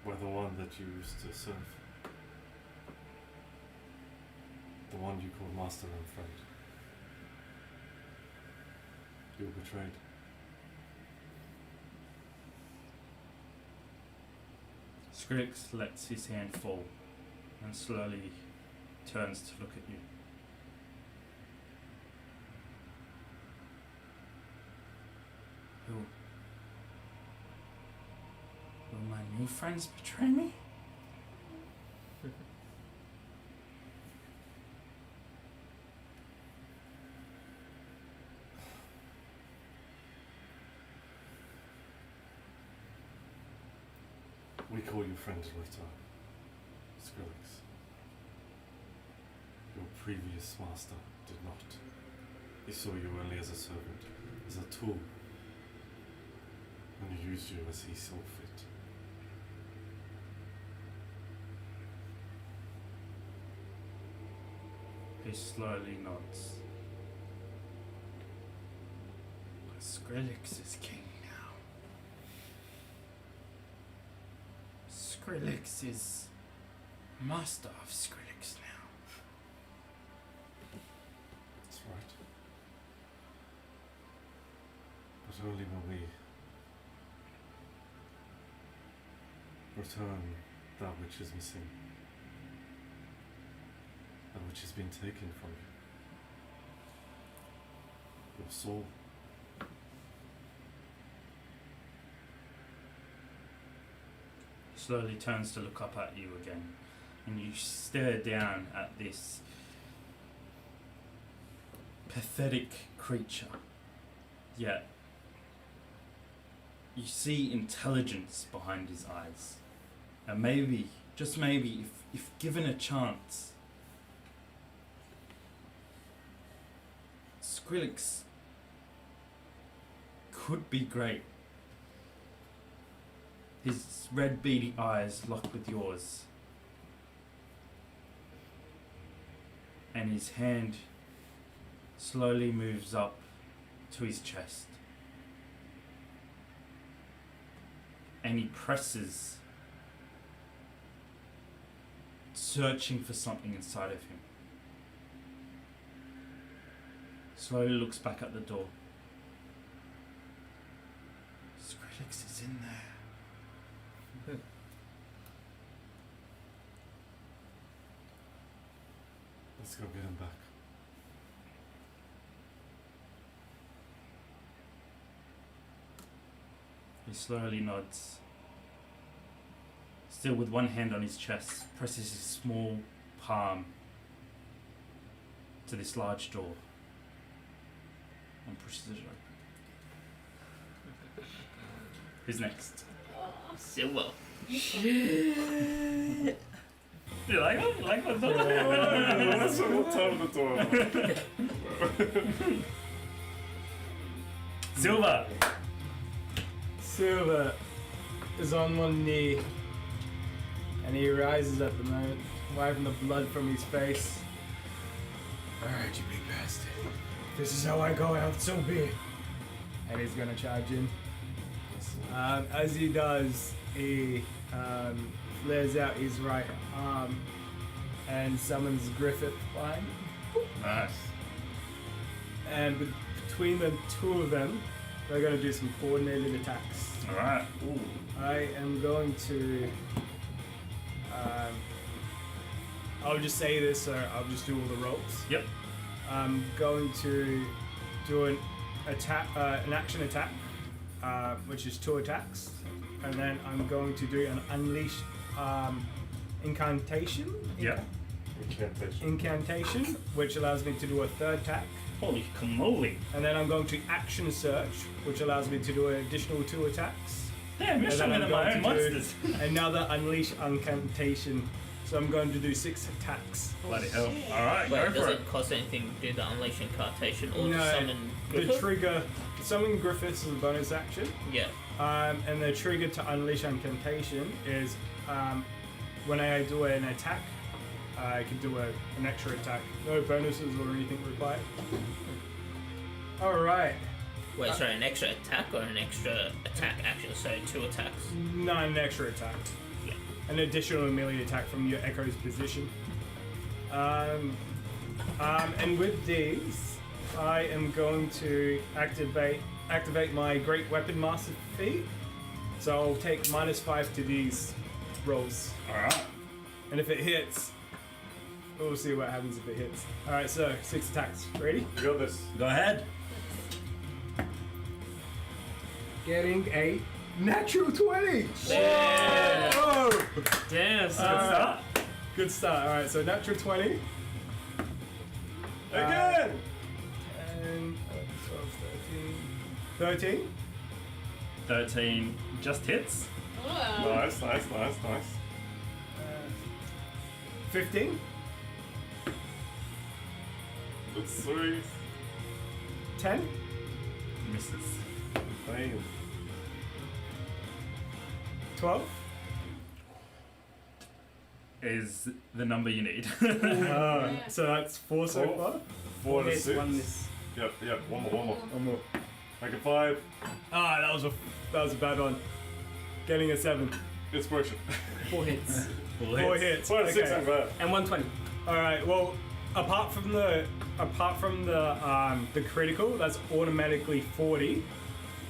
By the one that you used to serve. The one you called Master, I'm afraid. You were betrayed. Skrillicks lets his hand fall and slowly turns to look at you. Will my new friends betray me? We call you friends in return, Skrillicks. Your previous master did not. He saw you only as a servant, as a tool, and he used you as he saw fit. He slowly nods. Skrillicks is king now. Skrillicks is master of Skrillicks now. That's right. But only when we return that which is missing, that which has been taken from you. Your soul. Slowly turns to look up at you again, and you stare down at this pathetic creature. Yet, you see intelligence behind his eyes. And maybe, just maybe, if given a chance, Skrillicks could be great. His red beady eyes lock with yours. And his hand slowly moves up to his chest. And he presses, searching for something inside of him. Slowly looks back at the door. Skrillicks is in there. Let's go get him back. He slowly nods. Still with one hand on his chest, presses his small palm to this large door and pushes it open. Who's next? Silver. Shit. You like it? You like that? Let's turn the door. Silver! Silver is on one knee, and he rises at the moment, wiping the blood from his face. Alright, you big bastard. This is how I go out, so be it. And he's gonna charge in. As he does, he flares out his right arm and summons Griffith behind him. Nice. And between the two of them, they're going to do some coordinated attacks. Alright. I am going to... I'll just say this, so I'll just do all the rolls. Yep. I'm going to do an attack, an action attack which is 2 attacks, and then I'm going to do an unleash incantation. Yeah. Incantation. Which allows me to do a 3rd attack, Holy camoli. and then I'm going to action search, which allows me to do an additional 2 attacks. Damn, you're And then stronger I'm than my going own to do monsters. another unleash incantation. So I'm going to do 6 attacks. Bloody hell. Alright, Wait, go does for it cost anything to do the unleash incantation or No, summon The Griffith? trigger, summon Griffiths is a bonus action, Yeah. and the trigger to unleash incantation is when I do an attack, I can do an extra attack. No bonuses or anything required. Alright, Wait, sorry, an extra attack or an extra attack action? So 2 attacks. no, an extra attack. Yeah. An additional melee attack from your Echo's position. And with these, I am going to activate my Great Weapon Master feat. So I'll take -5 to these rolls. Alright. And if it hits, we'll see what happens if it hits. Alright, so 6 attacks. Ready? You got this. Go ahead. Getting a natural 20! Yeah. Whoa! Damn, Good son. start. Good start. Alright, so natural 20. Again! 10, 12, 13. 13 just hits. Whoa. Nice. 15. That's 3. 10. Misses. Damn. 12. Is the number you need. So that's 4 so Four. far. 4 and a Miss, 6. 1 miss. Yep. One more. One more. Make it 5. Ah, that was a bad one. Getting a 7. Inspiration. 4 hits. 4 hits. 4 and 6 Okay. ain't bad. And 120. All right. Well, apart from the critical, that's automatically 40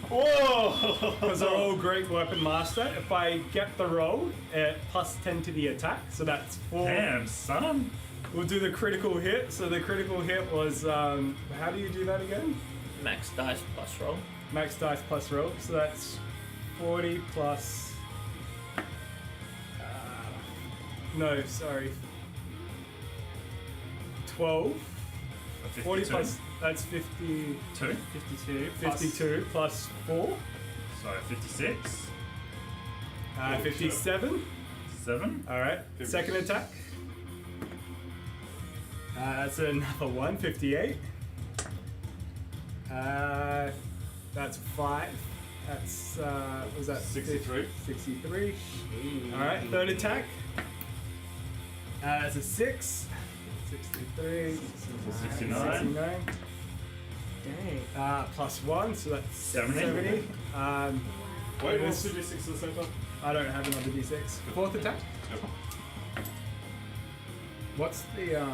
Whoa! because they're all Great Weapon Master. If I get the roll, plus 10 to the attack, so that's 4. Damn, son. We'll do the critical hit. So the critical hit was how do you do that again? Max dice plus roll. Max dice plus roll. So that's 40 plus. No, sorry. 12. 40 52. plus. That's 50. 2. 52. 52 plus 4. So 56. 57. 7. Alright. Second attack. That's another one. 58. That's 5. That's, was that 63. 63. Alright, third attack. That's a 6. 63. 69. 69. Dang. Plus 1, so that's 70. 70. Wait, This- what's 2d6 at the same time? I don't have another d6. Fourth attack. Yep. What's the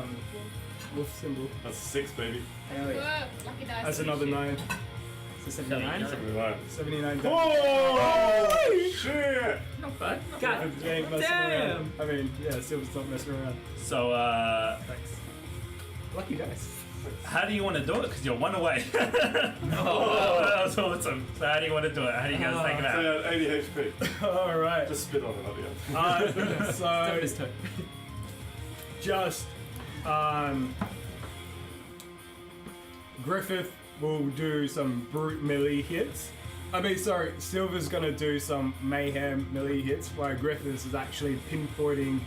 wolf symbol? That's 6, baby. Hell yeah. Whoa. Lucky dice. That's another 9. So 79. 79. 79 damage. Oh, shit! Not bad. God. They ain't messing Damn. around. I mean, yeah, Silver's not messing around. So, Thanks. Lucky dice. how do you want to do it? Because you're 1 away. Oh, that was awesome. So, how do you want to do it? How do you guys take it So out? 80 HP. Alright. Just spit on it, not yet. So, His turn. just, Griffith will do some brute melee hits. I mean, sorry, Silver's gonna do some mayhem melee hits, while Griffith is actually pinpointing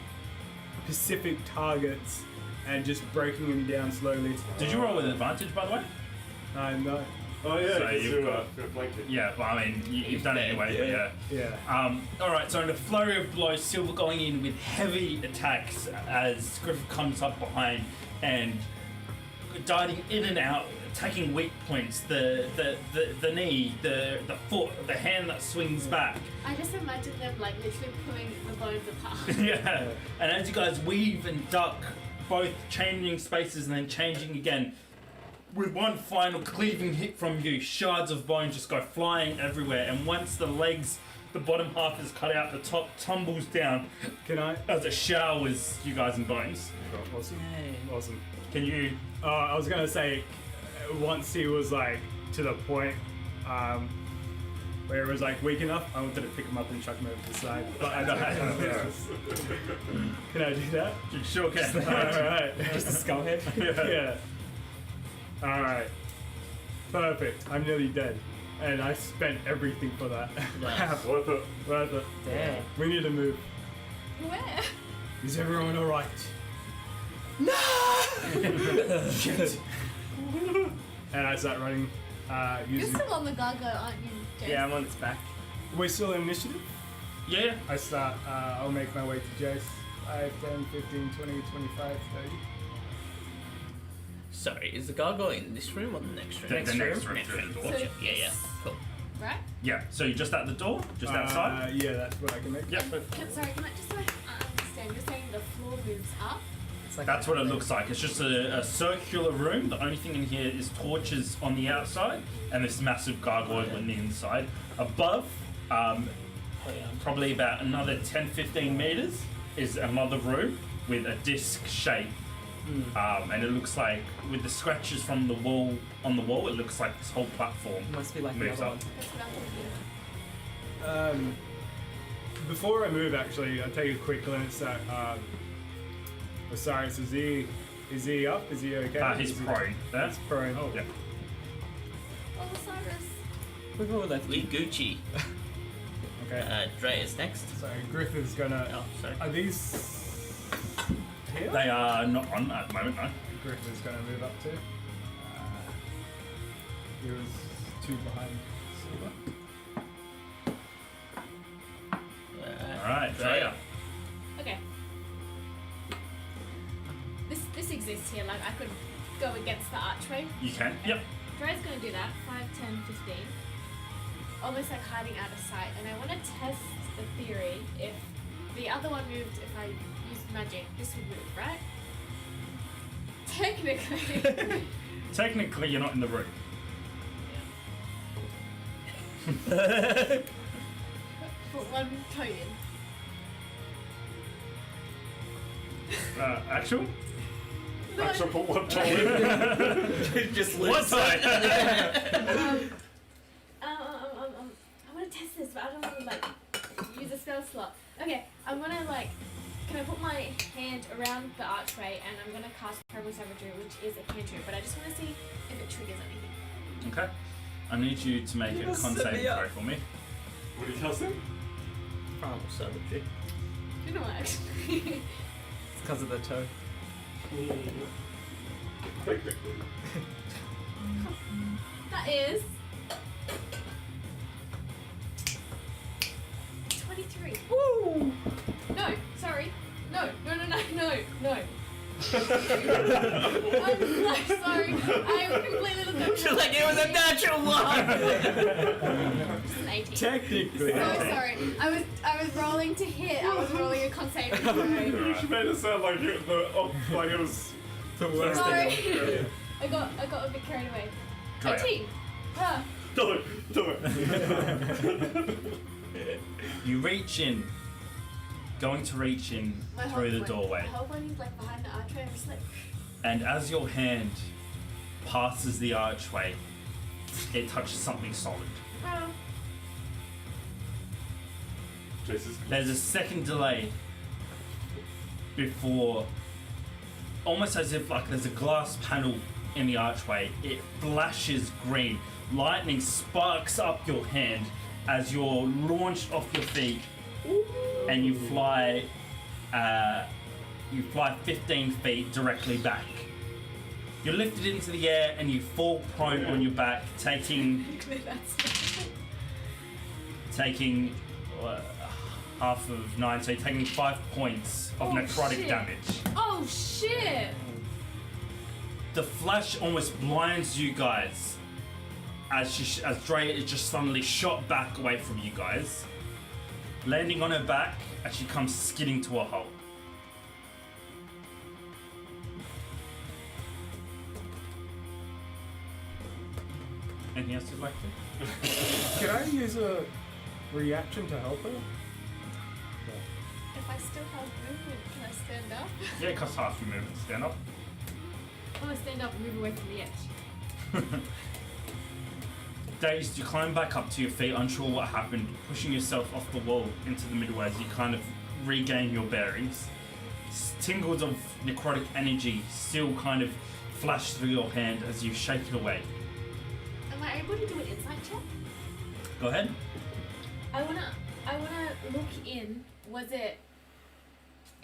specific targets and just breaking them down slowly. Did you roll with advantage, by the way? No. Oh, yeah, So because you've you're got- you're flanking. Yeah, but I mean, you've done it anyway, but yeah. Yeah. Alright, so in a flurry of blows, Silver going in with heavy attacks as Griffith comes up behind and darting in and out, attacking weak points, the knee, the foot, the hand that swings back. I just imagine them like literally pulling the bones apart. Yeah. And as you guys weave and duck, both changing spaces and then changing again, with one final cleaving hit from you, shards of bone just go flying everywhere, and once the legs, the bottom half is cut out, the top tumbles down Can I? as it showers you guys in bones. Awesome. Yay. Awesome. Can you... I was gonna say, once he was like to the point, where it was like weak enough, I wanted to pick him up and chuck him over to the side. But I don't have business. Can I do that? You sure can. Alright. Just a skull head. Yeah. Alright. Perfect. I'm nearly dead. And I spent everything for that. Nice. Worth it. Worth it. Damn. We need to move. Where? Is everyone alright? Shit. And I start running. You're Using. still on the gargoyle, aren't you, Jayce? Yeah, I'm on its back. We're still in initiative? Yeah. I start. I'll make my way to Jayce. 5, 10, 15, 20, 25, 30. Sorry, is the gargoyle in this room or the next room? The next room Next through room. the door. Gotcha. Yeah. Cool. Right? Yeah. So you're just at the door, just outside. Yeah, that's what I can make. Yep. Sorry, can I just so I understand? You're saying the floor moves up? It's like That's what it looks like. It's just a circular room. The only thing in here is torches on the outside and this massive gargoyle on the inside. Above, probably about another 10-15 meters, is another room with a disc shape. And it looks like, with the scratches from the wall on the wall, it looks like this whole platform Must be like moves another up. one. That's what I'm thinking. Before I move, actually, I'll take a quick glance at Osiris. Is he up? Is he okay? He's Is he- prone there. He's prone. Oh, Yeah. Oh, Osiris. We've all left. We Gucci. Okay. Dre is next. So Griff is gonna. Oh, sorry. Are these here? They are not on at the moment, no. Griff is gonna move up to. He was 2 behind Silver. Alright, Drea. Okay. This exists here. Like, I could go against the archway. You can. Yep. Dre's gonna do that. 5, 10, 15. Almost like hiding out of sight. And I want to test the theory. If the other one moved, if I used magic, this would move, right? Technically. Technically, you're not in the room. Put one toe in. Actual? No, Actually, put one toe in. Just What side? I want to test this, but I don't want to like use a spell slot. Okay, I'm gonna like. Can I put my hand around the archway and I'm gonna cast Terrible Savagery, which is a cantrip, but I just want to see if it triggers anything. Okay. I need you to make a must con set saving me up. throw for me. What are you casting? Primal savagery. You know what? Actually, It's because of the toe. Technically. that is 23. Woo! No, sorry. No. I'm so sorry. I completely looked at She's like, it was a natural one! It's an 18. Technically. So sorry. I was rolling to hit. I was rolling a con saving throw. She made it sound like it, like it was The worst Sorry. thing. I got a bit carried away. Drea. 18. Ah. Do it. You reach in, going to reach in My through the whole doorway, My whole body's like behind the archway. I'm just like. and as your hand passes the archway, it touches something solid. Oh. Jesus. There's a second delay before, almost as if like there's a glass panel in the archway. It flashes green. Lightning sparks up your hand as you're launched off your feet, and you fly 15 feet directly back. You're lifted into the air and you fall prone on your back, taking half of 9, so you're taking 5 points of Oh, necrotic shit. damage. Oh shit! The flash almost blinds you guys as Drea is just suddenly shot back away from you guys, landing on her back as she comes skidding to a halt. Anything else you'd like to? Can I use a reaction to help her? If I still have movement, can I stand up? Yeah, it costs half your movement to stand up. I want to stand up and move away from the edge. Dazed, you climb back up to your feet, unsure what happened, pushing yourself off the wall into the middle as you kind of regain your bearings. Tingles of necrotic energy still kind of flash through your hand as you shake it away. Am I able to do an insight check? Go ahead. I wanna look in.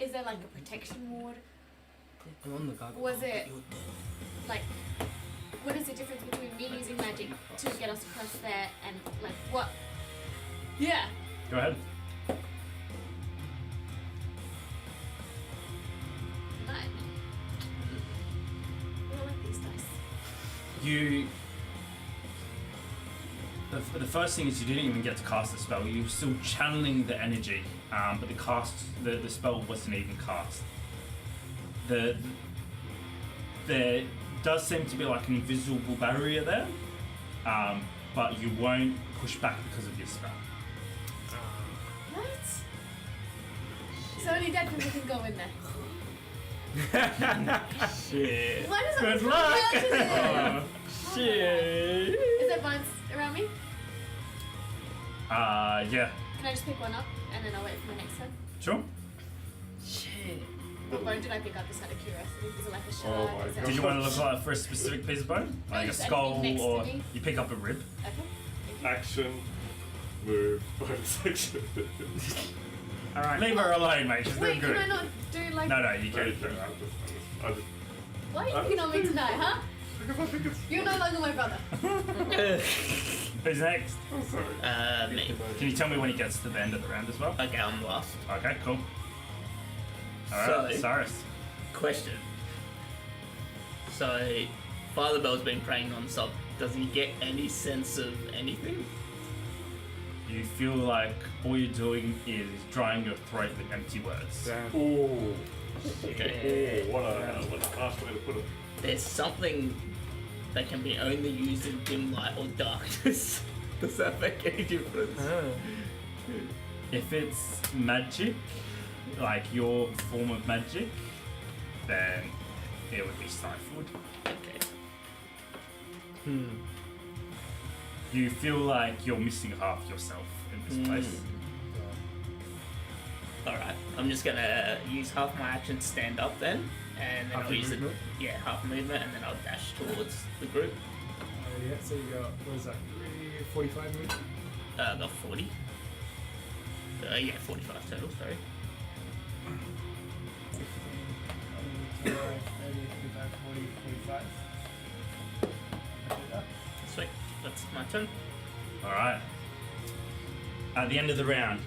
Is there like a protection ward? I'm on the gargoyle. Was it like, what is the difference between me using magic to get us across there and like what? Yeah. Go ahead. I don't like these dice. The first thing is you didn't even get to cast the spell. You're still channeling the energy, but the spell wasn't even cast. There does seem to be like an invisible barrier there, but you won't push back because of your spell. What? So only dead people can go in there. Shit. Why does Good it luck. Shit. Is there bones around me? Yeah. Can I just pick one up and then I'll wait for my next turn? Sure. Shit. What bone did I pick up just out of curiosity? Is it like a shard? Oh my Is it Did you want to look like for a specific piece of bone? Like a just skull, anything next to or me. you pick up a rib? Okay. Thank you. Action, move, bonus action. Alright. Leave her alone, mate. She's doing Wait, good. can I not do like... No, you Okay, can't. I just, Why are you picking on me tonight, huh? because I think it's. You're no longer my brother. Who's next? I'm sorry. Me. Can you tell me when he gets to the end of the round as well? Okay, I'm last. Okay, cool. Alright, So- Osiris. Question. So, Father Bell's been praying non-stop. Does he get any sense of anything? You feel like all you're doing is drying your throat with empty words. Ooh. Okay. What a harsh way to put it. There's something that can be only used in dim light or darkness. Does that make any difference? If it's magic, like your form of magic, then it would be stifled. Okay. You feel like you're missing half yourself in this place. Alright, I'm just gonna use half my action to stand up then, and then Half I'll your use movement? half movement, and then I'll dash towards the group. Yeah, so you got, what is that, 45 minutes? Got 40. 45 total, sorry. 45. Sweet, that's my turn. Alright. At the end of the round,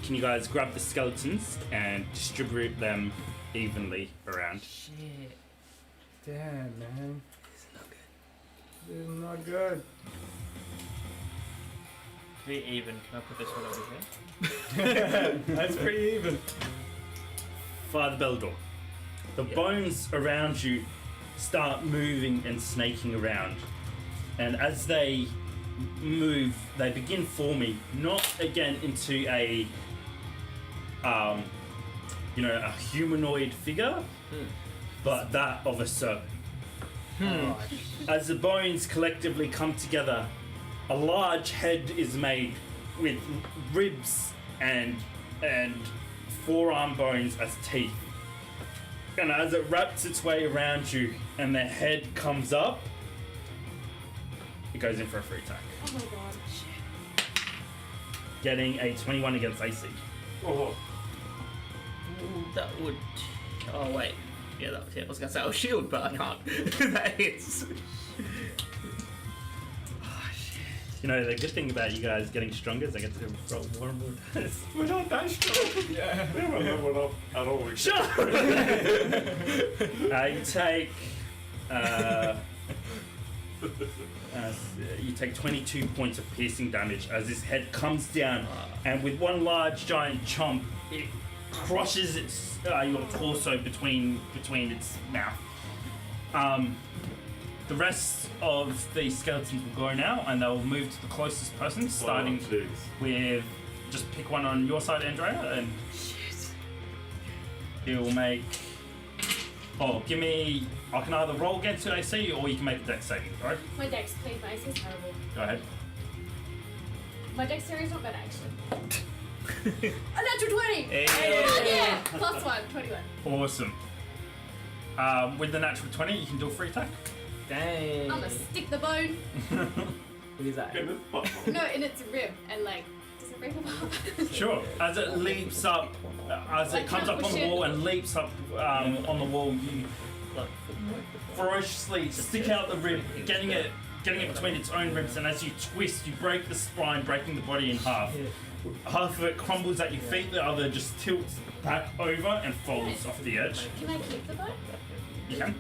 can you guys grab the skeletons and distribute them evenly around? Shit. Damn, man. This is not good. To be even, can I put this one over here? That's pretty even. Father Beldor, the bones around you start moving and snaking around. And as they move, they begin forming, not again into a a humanoid figure, but that of a serpent. As the bones collectively come together, a large head is made with ribs and forearm bones as teeth. And as it wraps its way around you and the head comes up, it goes in for a free attack. Oh my god. Getting a 21 against AC. Oh. That would. Oh, wait. Yeah, that would hit. I was gonna say, shield, but I can't. That hits. You know, the good thing about you guys getting stronger is I get to roll more and more dice. We're not that strong. Yeah. We haven't leveled up at all. Shut up! You take 22 points of piercing damage as this head comes down, and with one large giant chomp, it crushes its your torso between its mouth. The rest of the skeletons will go now, and they'll move to the closest person, starting jeez. with just pick one on your side, Andrea, and he'll make. Oh, give me I can either roll against your AC or you can make a dex saving throw. My dex, please. My AC is terrible. Go ahead. My dexterity is not bad, actually. A natural 20! Hey. Oh, yeah! Plus 1, 21. Awesome. With the natural 20, you can do a free attack. Dang. I'm gonna stick the bone. What is that? No, in its rib, and like, does it break apart? Sure. As it leaps up, as it Like, comes up on the push wall it. and leaps up on the wall, you ferociously stick out the rib, getting it between its own ribs, and as you twist, you break the spine, breaking the body in half. Half of it crumbles at your feet, the other just tilts back over and falls off the edge. Can I keep the bone? You can.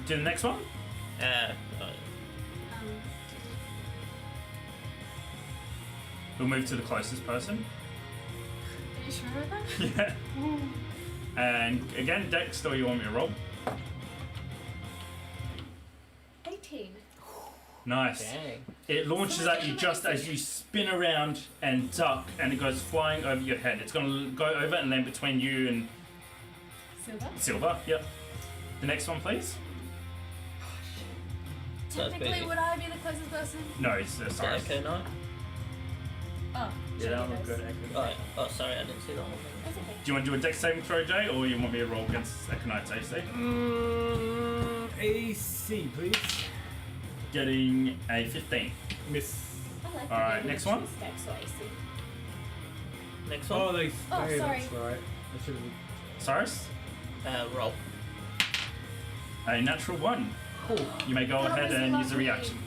Do the next one. We'll move to the closest person. Are you sure about that? Yeah. And again, Dex, or you want me to roll? 18. Nice. Dang. It launches at you just as you spin around and duck, and it goes flying over your head. It's going to go over and land between you and Silver? Silver. Yep. The next one, please. Technically, would I be the closest person? No, it's Osiris. Okay, no. Oh, Yeah, that one those. good. Oh, sorry, I didn't see that one. That's okay. Do you want to do a Dex saving throw, Jay, or you want me to roll against Econite's AC? AC, please. Getting a 15. Miss. I like Alright, the next one. Dex or AC. Next one. Oh, they. Oh, hey, sorry. That's right. I should have. Osiris? Roll. A natural 1. Cool. You may go That ahead was and use a lovely. reaction.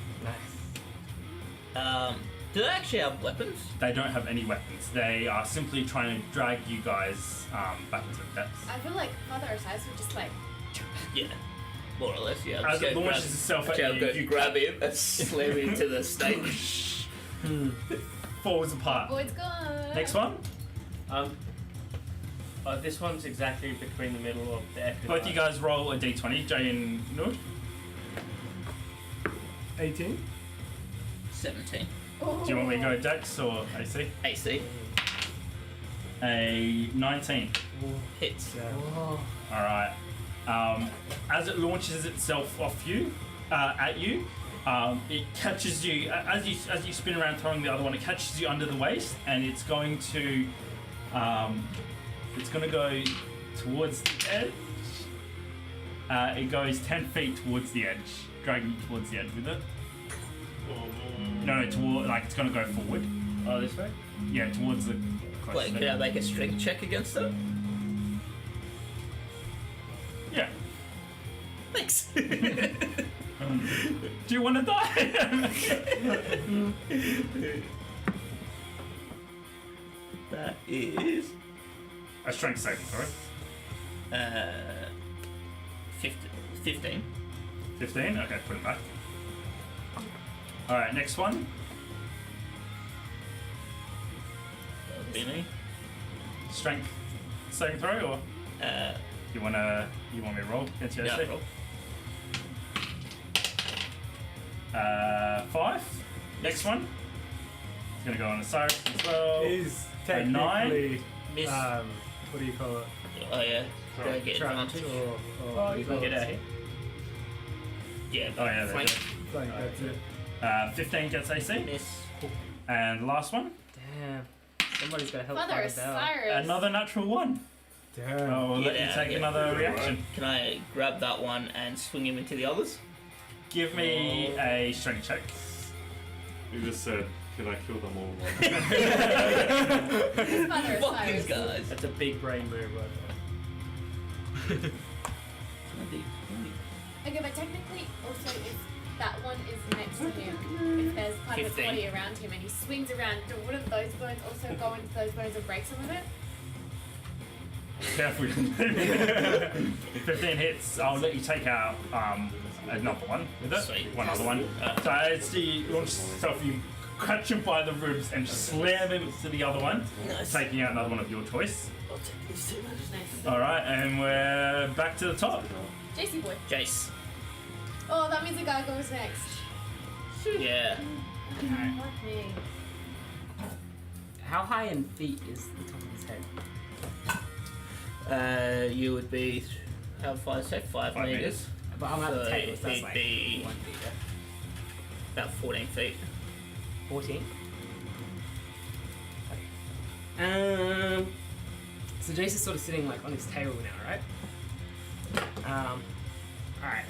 Nice. Do they actually have weapons? They don't have any weapons. They are simply trying to drag you guys back into the depths. I feel like Father Osiris would just like. Yeah. More or less, yeah. As it launches itself at Actually, you, you grab him and slam him into the stage. falls apart. Void's gone. Next one. This one's exactly between the middle of the echo. Both you guys roll a d20, Jay and Nud. 18. 17. Oh. Do you want me to go Dex or AC? AC. A 19. Hits. Yeah. Alright. As it launches itself off you, at you, it catches you as you spin around throwing the other one. It catches you under the waist, and it's going to go towards the edge. It goes 10 feet towards the edge, dragging you towards the edge with it. No, toward like it's going to go forward. Oh, this way? Yeah, towards the Wait, closest can I edge. make a strength check against it? Yeah. Thanks. Do you want to die? That is A strength saving, sorry. 15. 15? Okay, put it back. Alright, next one. That would be me. Strength saving throw, or you want me to roll against your Yeah, AC? roll. 5. Next one. It's gonna go on Osiris as well. Is A 9? technically. Miss. What do you call it? Oh yeah. Do I get Trapped advantage? or Oh, you can get out here. Yeah. Oh yeah, there flank. you Like, that's it. go. 15 gets AC. Miss. And the last one. Damn. Somebody's gotta help Father find a bell. Osiris. Another natural 1. Damn. Oh, we'll let Yeah, you take yeah. another reaction. Can I grab that one and swing him into the others? Give me a strength check. You just said, can I kill them all? It's Father Fuck these Osiris. guys. That's a big brain move right there. Okay, but technically, also, if that one is next to him, if there's part of his 15. body around him and he swings around, wouldn't those bones also go into those bones and break some of it? Careful. 15 hits. I'll let you take out another one with it. Sweet. One other one. So as he launches himself, you catch him by the ribs and slam him to the other one, Nice. taking out another one of your choice. I'll take these two. Nice. Alright, and we're back to the top. JC boy. Jayce. Oh, that means the guy goes next. Yeah. Fuck me. How high in feet is the top of his head? You would be How far is that? 5 5 meters. But I'm at the So table, so that's it'd like be 1 meter. about 14 feet. 14. So Jayce is sort of sitting like on his table now, right? Alright.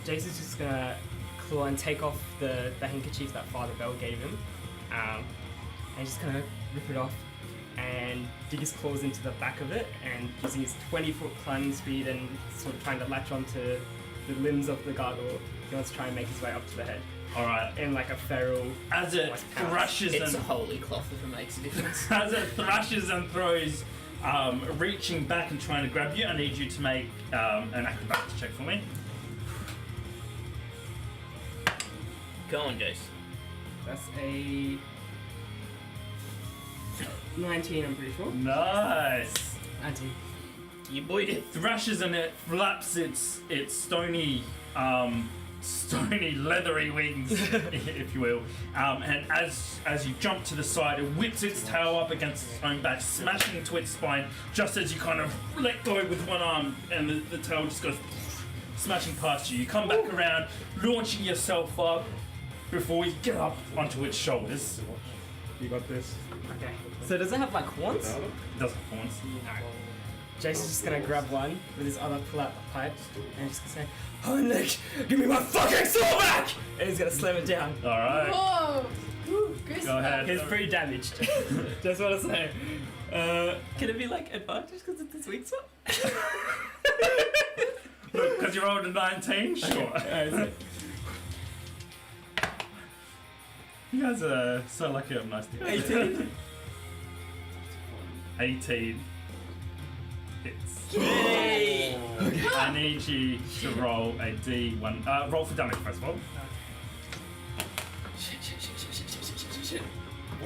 Jayce is just gonna claw and take off the handkerchief that Father Bell gave him. And he's just gonna rip it off and dig his claws into the back of it, and using his 20-foot climbing speed and sort of trying to latch onto the limbs of the gargoyle, he wants to try and make his way up to the head. Alright. In like a feral. As it Almost pounce. thrushes It's a and holy cloth if it makes a difference. as it thrushes and throws, reaching back and trying to grab you, I need you to make an acrobatics check for me. Go on, Jayce. That's a 19, I'm pretty sure. Nice. 19. You boyed it. It thrushes and it flaps its stony, stony leathery wings, if you will. And as you jump to the side, it whips its tail up against its own back, smashing into its spine. Just as you kind of let go with one arm, and the tail just goes smashing past you. You come back around, launching yourself up before you get up onto its shoulders. You got this. Okay. So does it have like horns? Without it? It doesn't have horns. Jayce is just gonna grab one with his other pull out the pipe and he's just gonna say, Heinrich, give me my fucking sword back! And he's gonna slam it down. Alright. Whoa! Ooh, good Go ahead. He's pretty damaged. Just wanna say. Can it be like advantage because it's his weak spot? Look, because you rolled a 19? Sure. You guys are so lucky I'm nice to you. 18. 18 hits. Yay! I need you to roll a D1. Roll for damage first of all.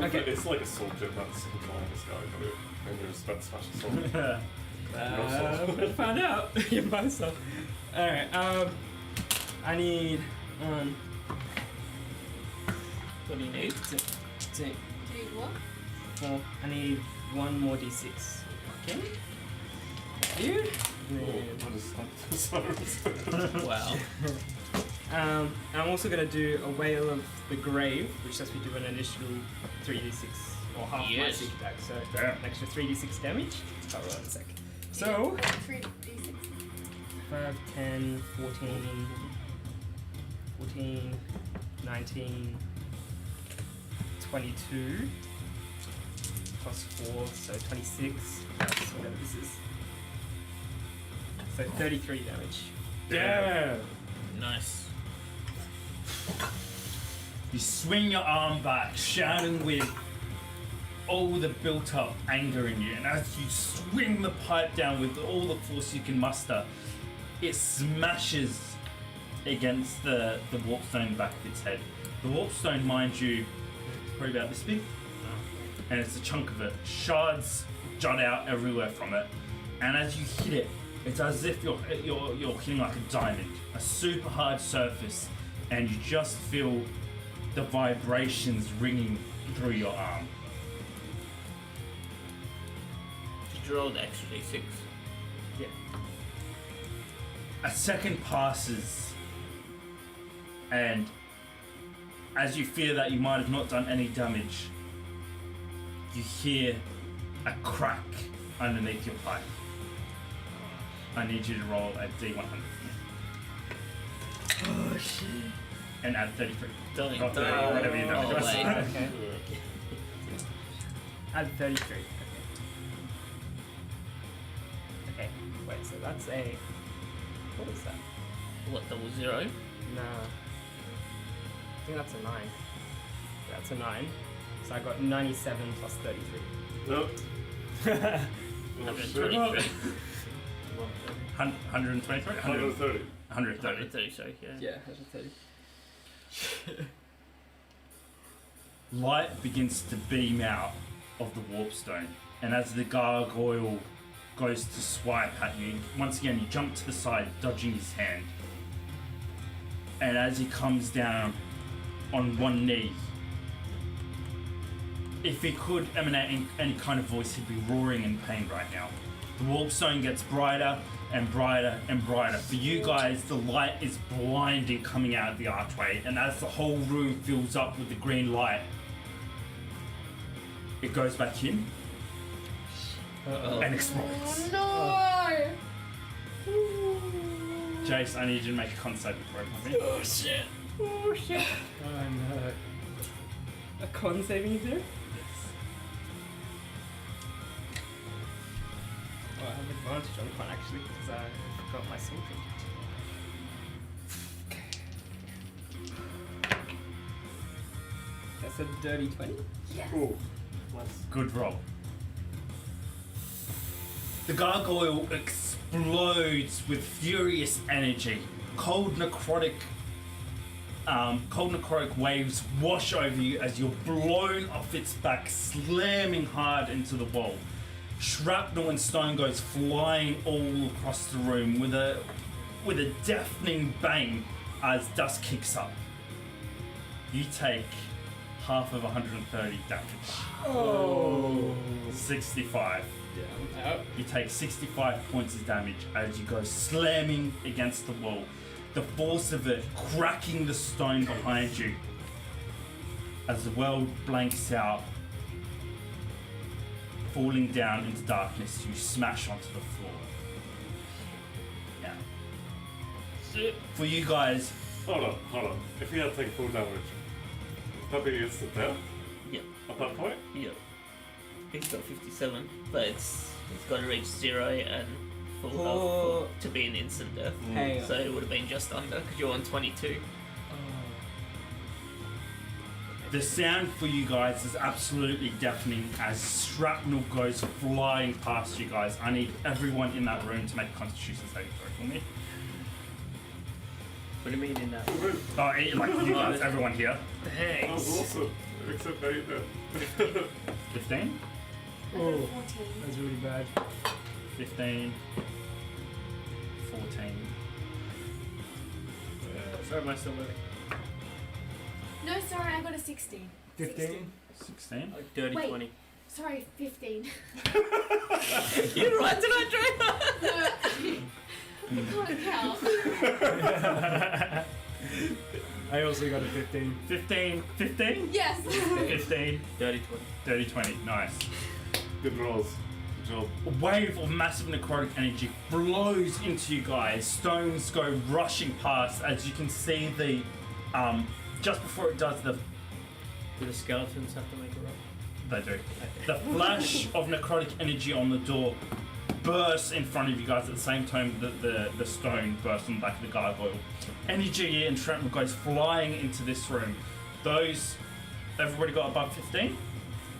Okay. It's like a sword gem that's controlling this guy, but and you're just about to smash a sword. Found out. You by yourself. Alright, I need What do you need? two, Dude, what? 4. I need one more d6. Okay. Dude. What is Osiris? Wow. And I'm also going to do a Whale of the Grave, which lets me do an additional 3d6 or half my Yes. sneak attack, so Damn. an extra 3d6 damage. I'll roll in a sec. So, 3d6. 5, 10, 14, 14, 19, 22, plus 4, so 26, plus whatever this is. So 33 damage. Yeah. Nice. You swing your arm back, shouting with all the built-up anger in you, and as you swing the pipe down with all the force you can muster, it smashes against the warpstone in the back of its head. The warpstone, mind you, is probably about this big, and it's a chunk of it. Shards jut out everywhere from it, and as you hit it, it's as if you're hitting like a diamond, a super hard surface, and you just feel the vibrations ringing through your arm. Did you roll the extra d6? Yeah. A second passes, and as you fear that you might have not done any damage, you hear a crack underneath your pipe. I need you to roll a D100 for me. Oh shit. And add 33. Don't. Or 30, whatever your damage was. wait. Okay. Add 33. Okay. Wait, so that's a. What is that? What, double zero? Nah. I think that's a 9. That's a 9. So I got 97 plus 33. Nope. Oh, shit. 123. 123? 130. 130. 130, sorry, yeah. Yeah, 130. Light begins to beam out of the warpstone, and as the gargoyle goes to swipe at you, once again you jump to the side, dodging his hand. And as he comes down on one knee, if he could emanate any kind of voice, he'd be roaring in pain right now. The warpstone gets brighter, and brighter and brighter. For you guys, the light is blinding coming out of the archway, and as the whole room fills up with the green light, it goes back in and explodes. Oh no! Jayce, I need you to make a con saving throw for me. Oh shit! Oh shit! Oh no! A con saving throw? Oh, I have advantage on con actually because I forgot my soul trinket. That's a dirty 20. Yes. Cool. Good roll. The gargoyle explodes with furious energy. Cold necrotic waves wash over you as you're blown off its back, slamming hard into the wall. Shrapnel and stone goes flying all across the room with a deafening bang as dust kicks up. You take half of 130 damage. Oh. 65. Yeah, I'm out. You take 65 points of damage as you go slamming against the wall. The force of it cracking the stone behind you. As the world blanks out, falling down into darkness, you smash onto the floor. Yeah. For you guys, Hold on. If he had taken full damage, would that be instant death Yeah. at that point? Yeah. He's got 57, but it's got to reach 0 and full health to be an instant death. Hang on. So it would have been just under because you're on 22. the sound for you guys is absolutely deafening as shrapnel goes flying past you guys. I need everyone in that room to make a constitution saving throw for me. What do you mean in that? Oh, like you guys, everyone here. That was awesome. Except they did. 15? I got Oh, 14. that's really bad. 15. 14. Sorry, am I still moving? No, sorry, I got a 16. 15. 16? Like dirty Wait. 20. Sorry, 15. You're right, did I, Drea? No, I can't count. I also got a 15. 15? 15? Yes. 15. Dirty 20. Dirty 20. Nice. Good rolls. Good job. A wave of massive necrotic energy flows into you guys. Stones go rushing past as you can see the, just before it does, Do the skeletons have to make a roll? they do. The flash of necrotic energy on the door bursts in front of you guys at the same time that the stone bursts on the back of the gargoyle. Energy and shrapnel goes flying into this room. Everybody got above 15?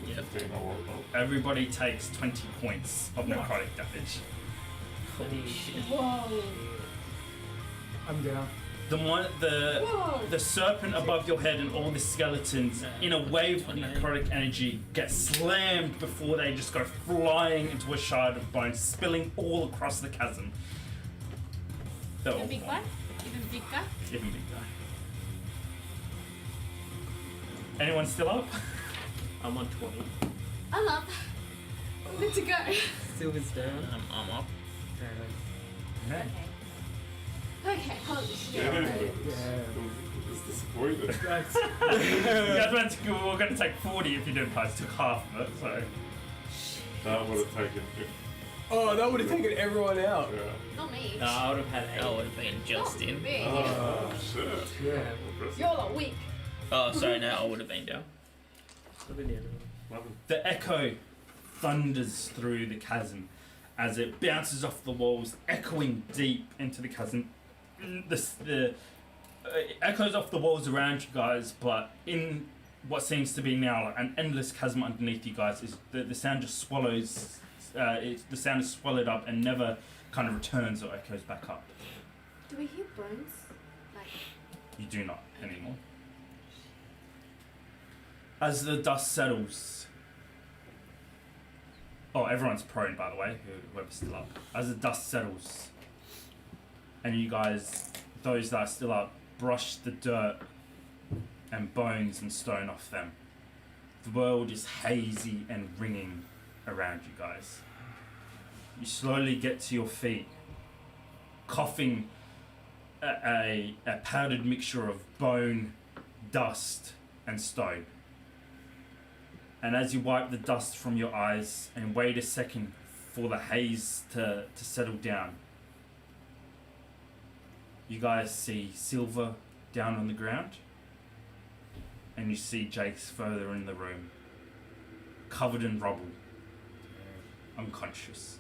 Yeah. 15, I rolled well. Everybody takes 20 points of necrotic damage. Holy shit. Whoa. I'm down. Whoa. The serpent above your head and all the skeletons in a wave of necrotic energy get slammed before they just go flying into a shard of bone, spilling all across the chasm. They're all Even big gone. guy? Even big guy? Even big guy. Anyone still up? I'm on 20. I'm up. Good to go. Silver's down. I'm up. Okay. Okay, holy shit. Yeah. It's disappointed. That's We're going to take 40 if you didn't pass. Took half of it, so. That would have taken. oh, that would have taken everyone out. Yeah. Not me. No, I would have had 8. That would have been just Not in. me. Oh, shit. Yeah. Impressive. You're a weak. Oh, sorry, no, I would have been down. Still in the end. 11. The echo thunders through the chasm as it bounces off the walls, echoing deep into the chasm. The echoes off the walls around you guys, but in what seems to be now like an endless chasm underneath you guys, is the sound just swallows. The sound is swallowed up and never kind of returns or echoes back up. Do we hear bones? Like, You do not anymore. As the dust settles. Oh, everyone's prone, by the way, whoever's still up. As the dust settles, and you guys, those that are still up, brush the dirt and bones and stone off them. The world is hazy and ringing around you guys. You slowly get to your feet coughing a powdered mixture of bone, dust, and stone. And as you wipe the dust from your eyes and wait a second for the haze to settle down, you guys see Silver down on the ground, and you see Jayce further in the room, covered in rubble, unconscious.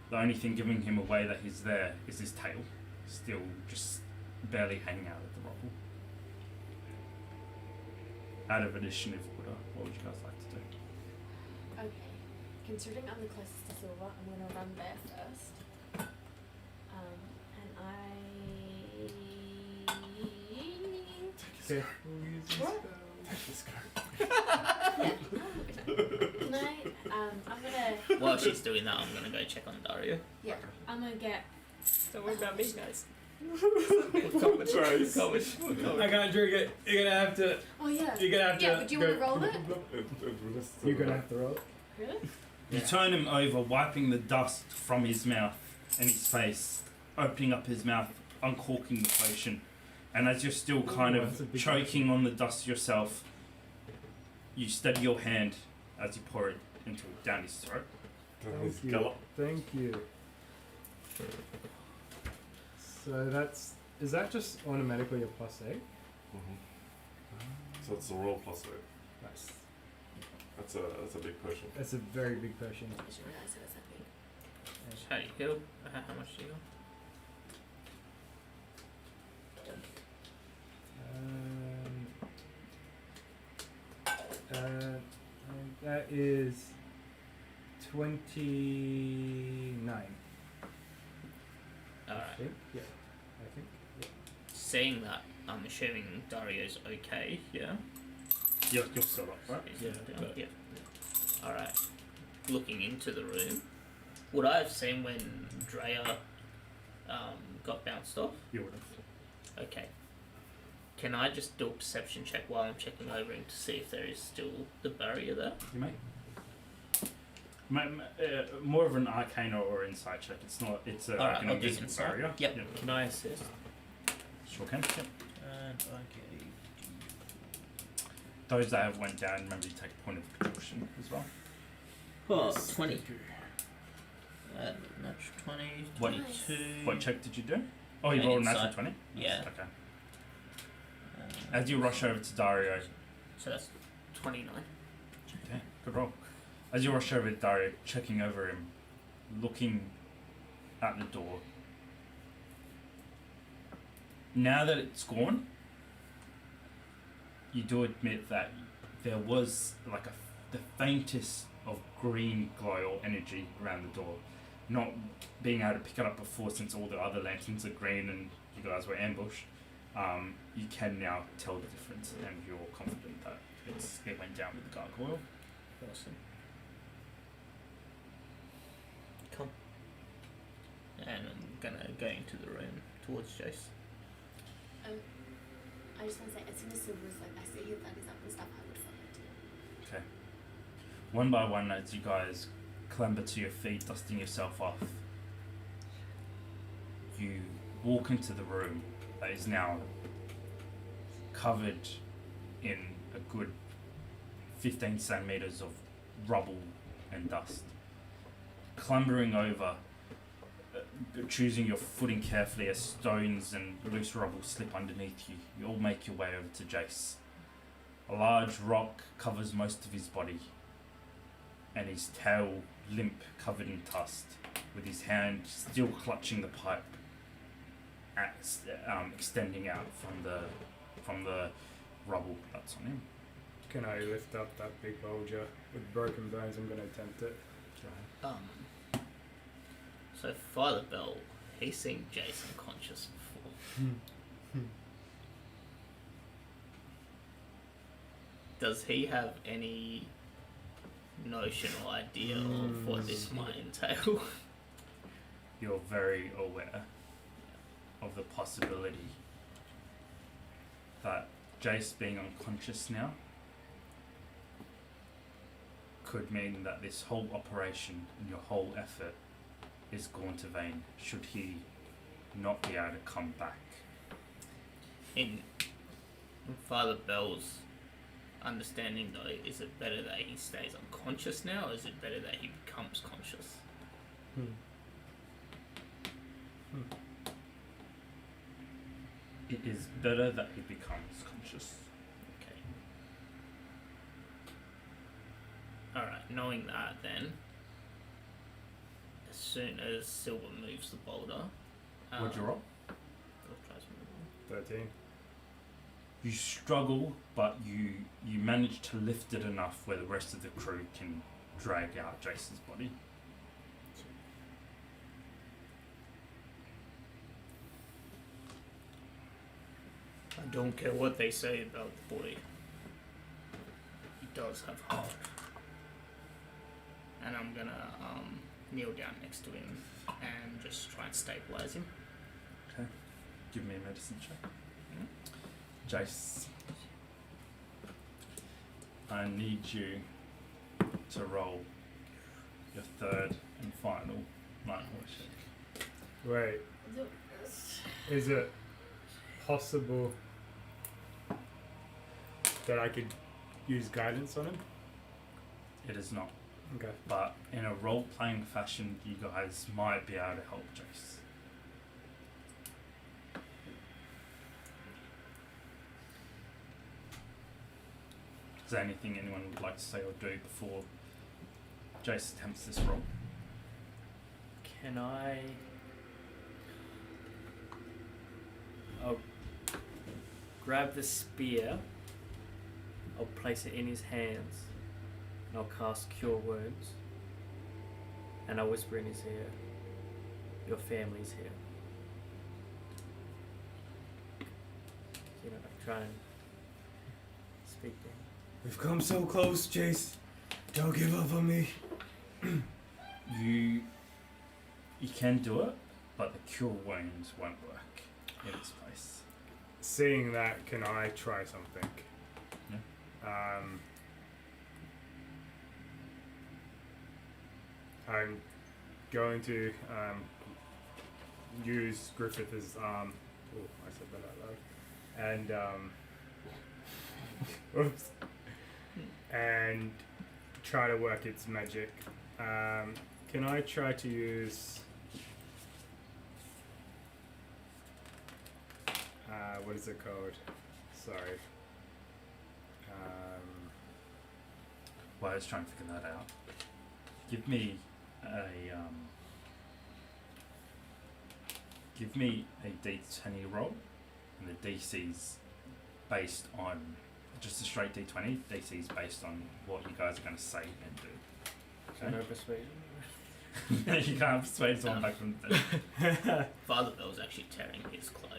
The only thing giving him away that he's there is his tail, still just barely hanging out of the rubble. Out of initiative order, what would you guys like to do? Okay. Considering I'm the closest to Silver, I'm gonna run there first. And Careful using What? Can I? I'm gonna. While she's doing that, I'm gonna go check on Daario. Yeah. I'm gonna get. Don't worry about me, guys. Jayce. I can't drink it. You're gonna have to. Oh yeah. You're gonna have to. Yeah, but do you want to roll it? You're gonna have to roll it. Really? You turn him over, wiping the dust from his mouth and his face, opening up his mouth, uncorking the potion. And as you're still kind that's a of big choking on the dust yourself, you steady your hand as you pour it down his throat. Thank you. Thank you. So is that just automatically a +8? Mm-hmm. So it's a roll +8. Nice. That's a big potion. That's a very big potion. I didn't realize it was that big. How do you heal? How much do you heal? That is 29. I Alright. think. Yeah. I think. Yeah. Saying that, I'm assuming Daario's okay, yeah? You're still up, right? He's down, yeah. Alright. Looking into the room, would I have seen when Drea got bounced off? You would have. Okay. Can I just do a perception check while I'm checking over him to see if there is still the barrier there? You may. More of an arcana or insight check. It's not. It's a Alright, like an I'll do invisible insight. barrier. Yep. Can I assist? Sure can. Yep. And okay. Those that have went down, remember you take a point of precaution as well. Oh, 20. That's 20, What- 22. What check did you do? Oh, you Yeah, rolled a natural inside. 20? Yeah. Okay. As you rush over to Daario, So that's 29. okay, good roll. As you rush over to Daario, checking over him, looking at the door. Now that it's gone, you do admit that there was like the faintest of green glow or energy around the door. Not being able to pick it up before, since all the other lanterns are green and you guys were ambushed, you can now tell the difference, and you're confident that it went down with the gargoyle. Awesome. Cool. And I'm gonna go into the room towards Jayce. I just want to say, as soon as Silver's like, I see that is up and stuff, I would follow too. Okay. One by one, as you guys clamber to your feet, dusting yourself off, you walk into the room that is now covered in a good 15 centimeters of rubble and dust. Clambering over, choosing your footing carefully as stones and loose rubble slip underneath you, you all make your way over to Jayce. A large rock covers most of his body, and his tail limp, covered in dust, with his hand still clutching the pipe, extending out from the rubble that's on him. Can I lift up that big bulger with broken bones? I'm going to attempt it. So Father Bell, he's seen Jayce unconscious before. Does he have any notion or idea of what this might entail? You're very aware of the possibility that Jayce being unconscious now could mean that this whole operation and your whole effort is gone to vain should he not be able to come back. In Father Bell's understanding, though, is it better that he stays unconscious now, or is it better that he becomes conscious? It is better that he becomes conscious. Okay. Alright, knowing that then, as soon as Silver moves the boulder... What'd you roll? I'll try some- 13. You struggle, but you manage to lift it enough where the rest of the crew can drag out Jayce's body. I don't care what they say about the boy. He does have heart. And I'm gonna kneel down next to him and just try and stabilize him. Okay. Give me a medicine check. Jayce, I need you to roll your third and final night horse check. Wait, is it possible that I could use guidance on him? It is not, Okay. but in a role-playing fashion, you guys might be able to help Jayce. Is there anything anyone would like to say or do before Jayce attempts this roll? Can I? I'll grab the spear. I'll place it in his hands, and I'll cast Cure Wounds. And I'll whisper in his ear, "Your family's here." You know, like try and speak to him. We've come so close, Jayce. Don't give up on me. You can do it, but the cure wounds won't work in this place. Seeing that, can I try something? I'm going to use Griffith as I said that out loud. And oops. And try to work its magic. Can I try to use what is it called? Sorry. Well, I was trying to figure that out. Give me a D20 roll, and the DC's based on just a straight D20. DC's based on what you guys are going to say and do. So no persuasion. You can't persuade someone back from the dead. Father Bell's actually tearing his cloak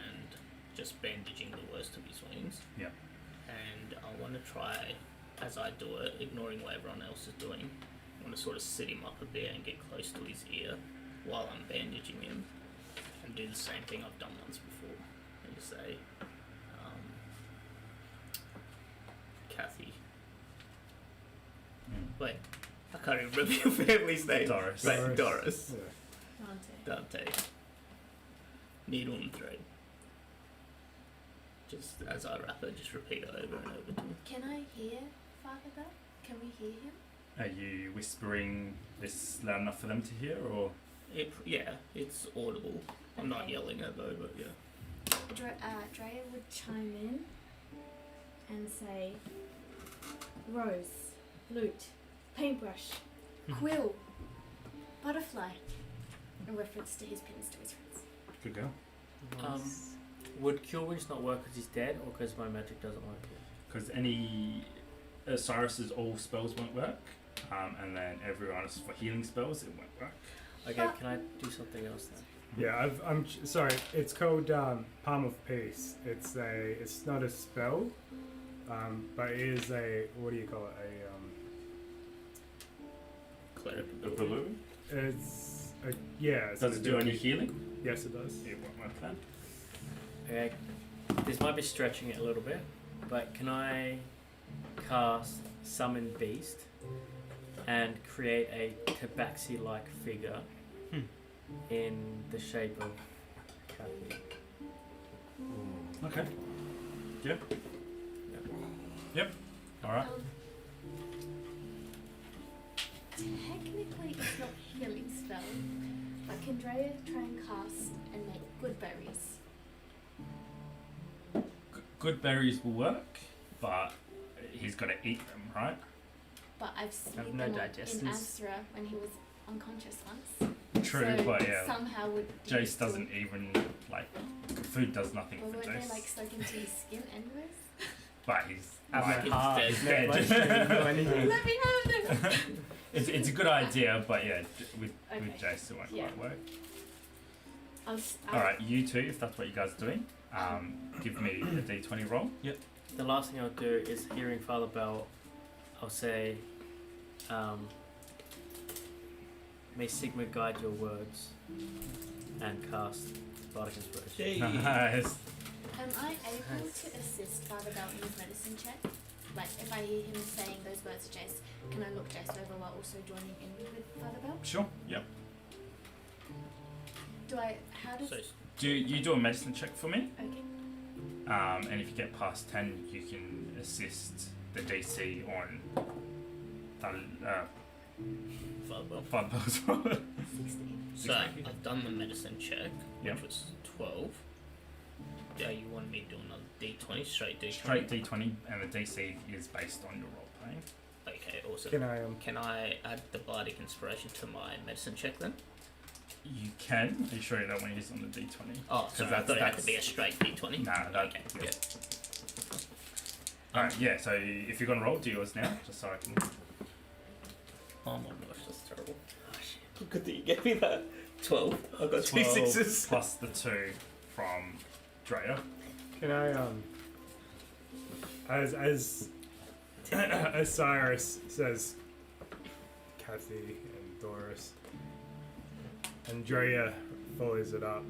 and just bandaging the worst of his wounds. Yeah. And I want to try, as I do it, ignoring what everyone else is doing, I want to sort of sit him up a bit and get close to his ear while I'm bandaging him and do the same thing I've done once before. And just say, Kathy. Wait, I can't even remember your family's name. Doris. Right, Doris. Yeah. Dante. Dante. Needle and thread. Just as I wrap it, just repeat it over and over to him. Can I hear Father Bell? Can we hear him? Are you whispering this loud enough for them to hear, or? Yeah, it's audible. I'm not Okay. yelling it though, but yeah. Drea would chime in and say, "Rose, lute, paintbrush, quill, butterfly," in reference to his pins to his friends. Good girl. Would Cure Wounds not work because he's dead, or because my magic doesn't work yet? Because any Osiris's all spells won't work, and then everyone else for healing spells it won't work. Okay, can I do something else then? Yeah, sorry. It's called Palm of Peace. It's not a spell, but it is a, what do you call it? Cleric A ability. balloon? It's a, yeah. It's Does an it do any ability. healing? Yes, it does. It won't work then. Okay, this might be stretching it a little bit, but can I cast Summon Beast and create a tabaxi-like figure in the shape of Kathy. Okay. Yep. Yep. All right. Technically, it's not healing spell, but can Drea try and cast and make good berries? Good berries will work, but he's got to eat them, right? But I've seen Have them no in digesters. Astra when he was unconscious once. True, so but yeah, somehow would Jayce doesn't even like food does nothing Well, for weren't they Jayce. like stuck into his skin anyways? But he's Have like, no heart, he's no dead. bloodstream, no anything. Let me have them. it's a good idea, but yeah, with Okay. Jayce it won't Yeah. quite work. I'll All right, you two, if that's what you guys are doing, give me a d20 roll. The last thing I'll do is hearing Father Bell. I'll say, may Sigma guide your words and cast Bardic Inspiration. Nice. Am I able to assist Father Bell in his medicine check? Like, if I hear him saying those words to Jayce, can I look Jayce over while also joining in with Father Bell? Sure. Yep. How does... So Do you do a medicine check for me? Okay. And if you get past 10, you can assist the DC on Father Bell. 5 16. So I've done the medicine check, Yep. which was 12. Yeah, you want me to do another D20, straight D20? Straight D20, and the DC is based on your role playing. Okay, awesome. Can I Can I add the Bardic Inspiration to my medicine check then? You can. Are you sure you don't want to use it on the D20? Oh, sorry, I thought it had to be a straight D20. Nah, that. Okay, Yeah. good. Alright, yeah, so if you're going to roll, do yours now, just so I can. Oh my gosh, that's terrible. Oh, shit. Good that you gave me that. 12. I've got 2 12 sixes. plus the 2 from Drea. Can I as Osiris says, Kathy and Doris, and Drea follows it up.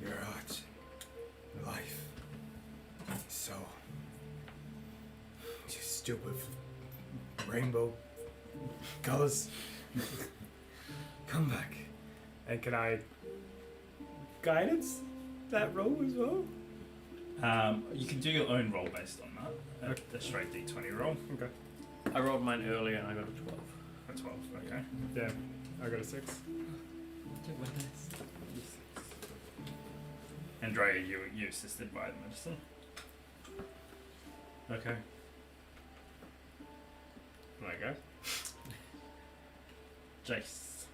Your art, life, so stupid rainbow colors. Come back. And can I guidance that roll as well? You can do your own roll based on that. A straight D20 roll. Okay. I rolled mine earlier and I got a 12. A 12, okay. Yeah, I got a 6. And Drea, you assisted by the medicine. Okay. There you go. Jayce.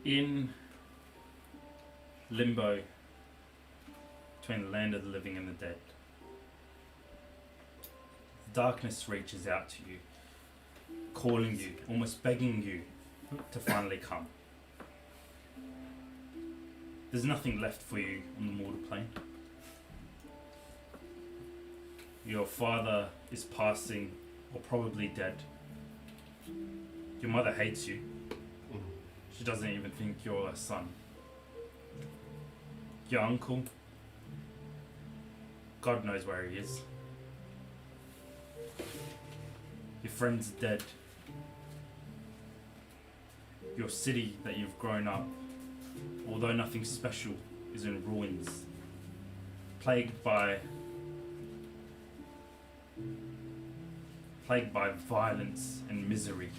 In limbo between the land of the living and the dead, the darkness reaches out to you, calling you, almost begging you to finally come. There's nothing left for you on the mortal plane. Your father is passing, or probably dead. Your mother hates you. She doesn't even think you're a son. Your uncle, God knows where he is. Your friend's dead. Your city that you've grown up, although nothing special, is in ruins, plagued by violence and misery.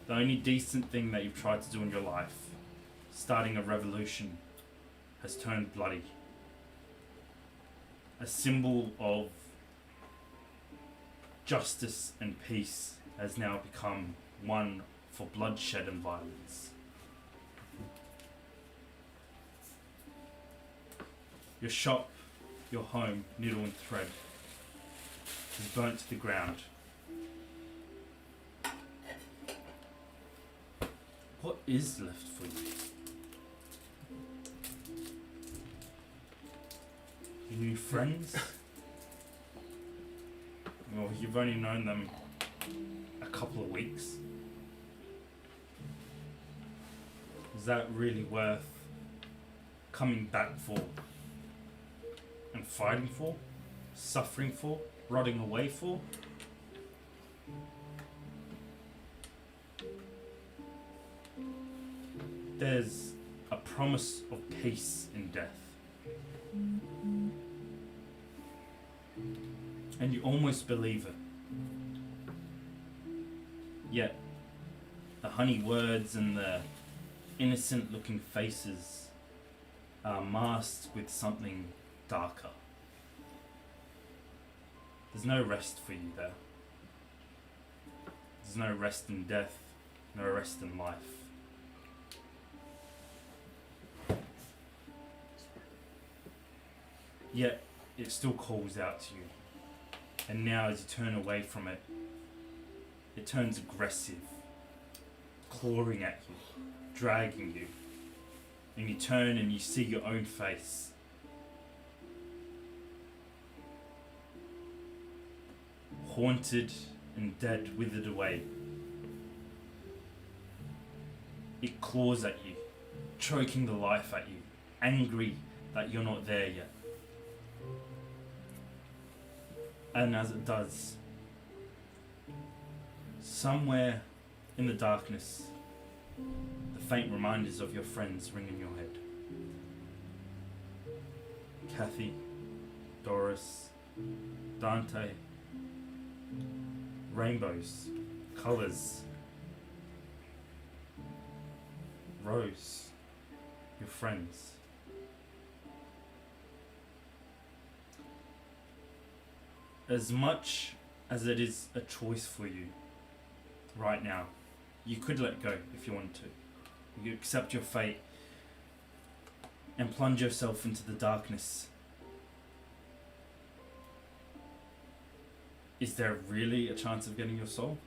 The only decent thing that you've tried to do in your life, starting a revolution, has turned bloody. A symbol of justice and peace has now become one for bloodshed and violence. Your shop, your home, needle and thread, is burnt to the ground. What is left for you? Your new friends? Well, you've only known them a couple of weeks. Is that really worth coming back for and fighting for, suffering for, rotting away for? there's a promise of peace in death. And you almost believe it. Yet, the honey words and the innocent looking faces are masked with something darker. There's no rest for you there. There's no rest in death, no rest in life. Yet, it still calls out to you. And now as you turn away from it, it turns aggressive, clawing at you, dragging you. And you turn and you see your own face. Haunted and dead, withered away. It claws at you, choking the life at you, angry that you're not there yet. And as it does, somewhere in the darkness, the faint reminders of your friends ring in your head. Kathy, Doris, Dante, rainbows, colours, Rose, your friends. As much as it is a choice for you right now, you could let go if you wanted to. You accept your fate and plunge yourself into the darkness. Is there really a chance of getting your soul?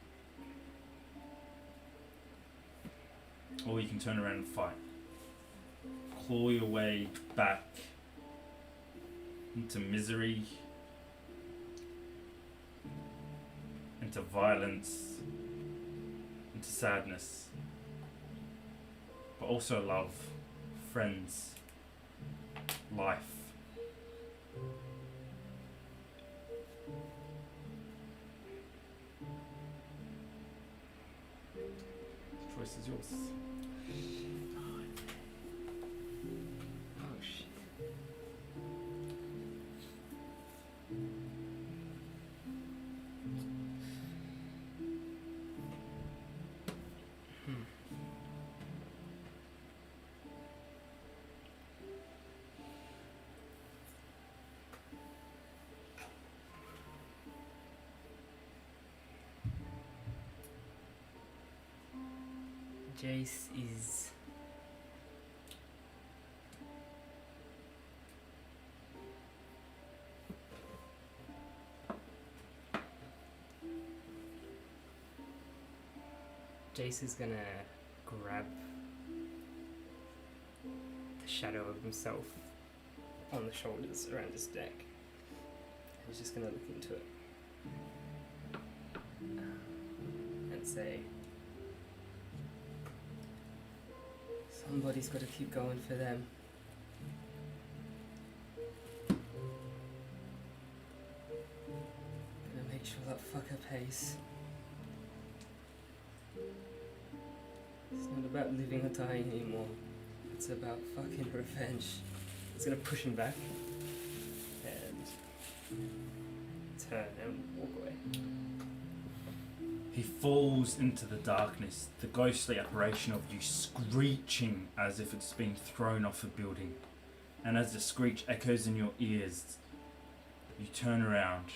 Or you can turn around and fight. Claw your way back into misery, into violence, into sadness, but also love, friends, life. The choice is yours. Oh shit. Jayce is gonna grab the shadow of himself on the shoulders around his neck. He's just gonna look into it and say, somebody's got to keep going for them. Gonna make sure that fucker pays. It's not about living or dying anymore. It's about fucking revenge. It's gonna push him back and turn and walk away. He falls into the darkness, the ghostly apparition of you screeching as if it's been thrown off a building. And as the screech echoes in your ears, you turn around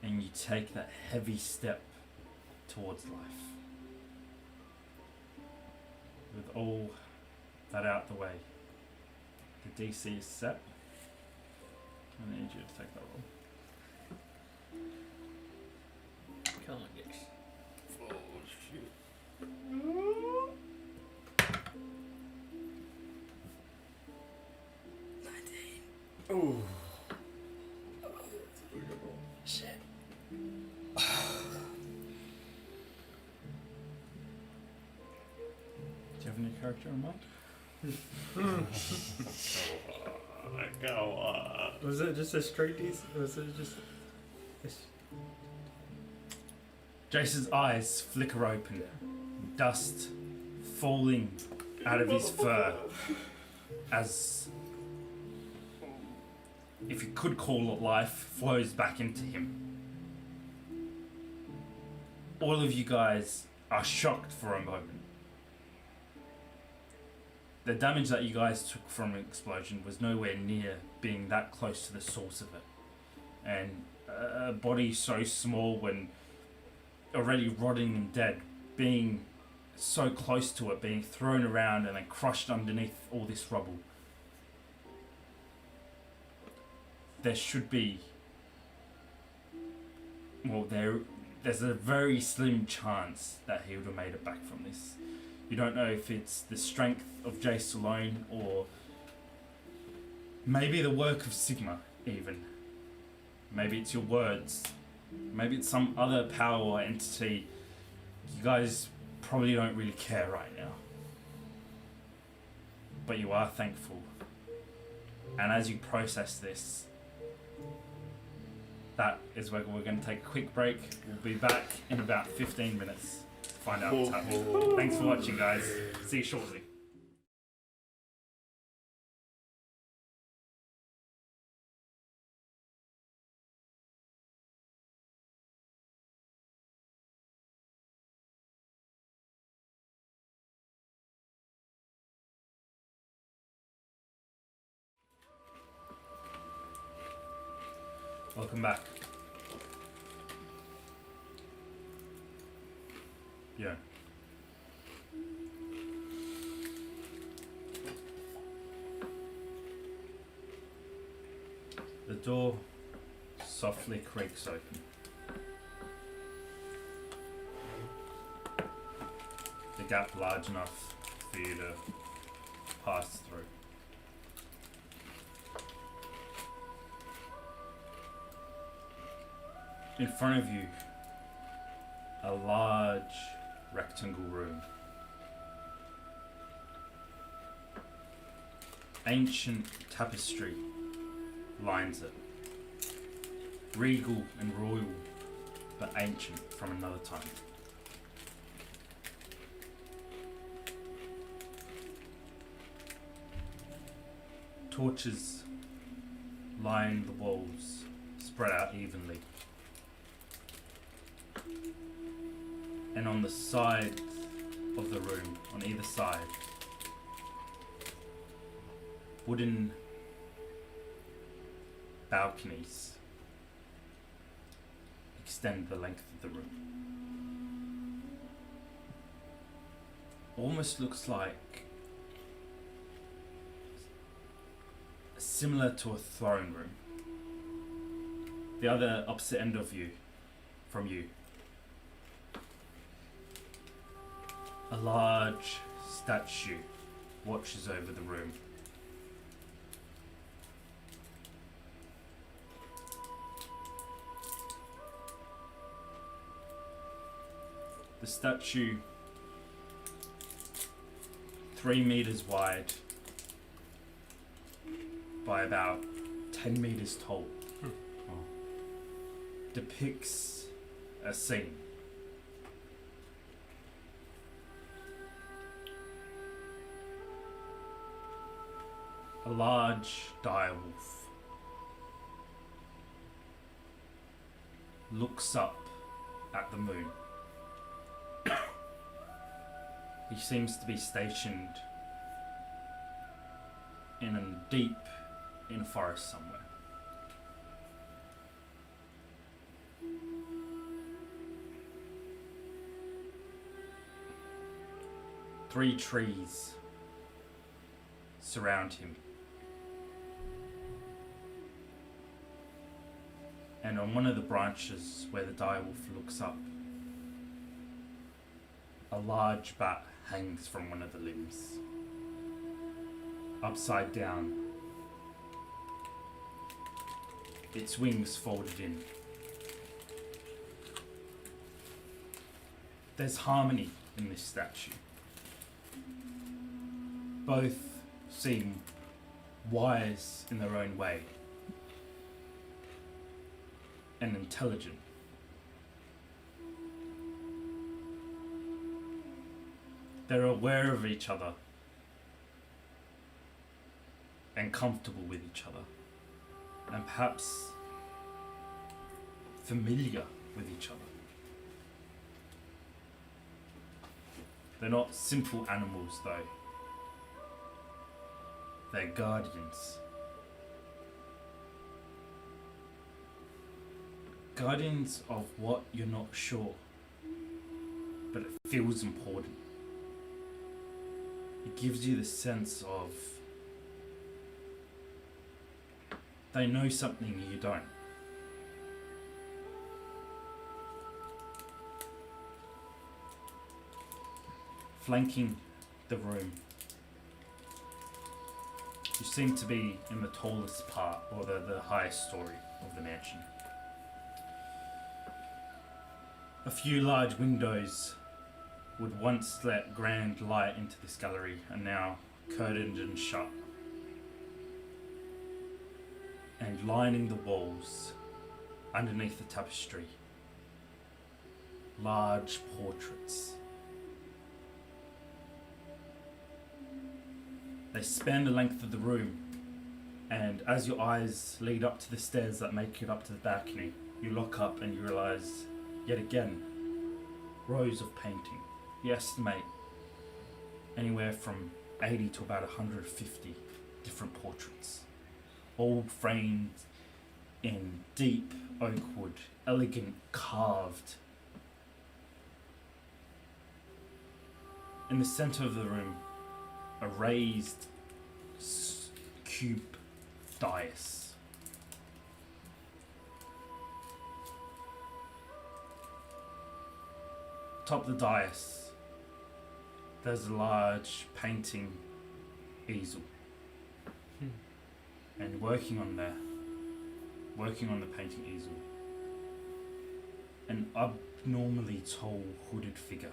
and you take that heavy step towards life. With all that out the way, the DC is set. I need you to take that roll. Come on, Jayce. Oh shoot. 19. Oh. Shit. Do you have any character in mind? Go on. Was it just a straight DC? Was it just... Jayce's eyes flicker open. Dust falling out of his fur as, if you could call it life, flows back into him. All of you guys are shocked for a moment. The damage that you guys took from an explosion was nowhere near being that close to the source of it. And a body so small and already rotting and dead, being so close to it, being thrown around and then crushed underneath all this rubble. There should be, well, there's a very slim chance that he would have made it back from this. You don't know if it's the strength of Jayce alone, or maybe the work of Sigma even. Maybe it's your words. Maybe it's some other power or entity. You guys probably don't really care right now. But you are thankful. And as you process this, that is where we're going to take a quick break. We'll be back in about 15 minutes to find out what's happening. Thanks for watching, guys. See you shortly. Welcome back. Yeah. The door softly creaks open. The gap large enough for you to pass through. In front of you, a large rectangle room. Ancient tapestry lines it. Regal and royal, but ancient from another time. Torches line the walls, spread out evenly. And on the side of the room, on either side, wooden balconies extend the length of the room. Almost looks like similar to a throne room. The other opposite end of you, from you, a large statue watches over the room. The statue, 3 meters wide by about 10 meters tall, depicts a scene. A large direwolf looks up at the moon. He seems to be stationed in a forest somewhere. Three trees surround him. And on one of the branches where the direwolf looks up, a large bat hangs from one of the limbs, upside down, its wings folded in. There's harmony in this statue. Both seem wise in their own way and intelligent. They're aware of each other and comfortable with each other, and perhaps familiar with each other. They're not simple animals, though. They're guardians. Guardians of what you're not sure, but it feels important. It gives you the sense of they know something you don't. Flanking the room, you seem to be in the tallest part, or the highest story of the mansion. A few large windows would once let grand light into this gallery are now curtained and shut. And lining the walls, underneath the tapestry, large portraits. They span the length of the room, and as your eyes lead up to the stairs that make it up to the balcony, you look up and you realise, yet again, rows of painting. You estimate anywhere from 80 to about 150 different portraits, all framed in deep oak wood, elegant, carved. In the centre of the room, a raised cube dais. Atop the dais, there's a large painting easel. And working on the painting easel, an abnormally tall hooded figure.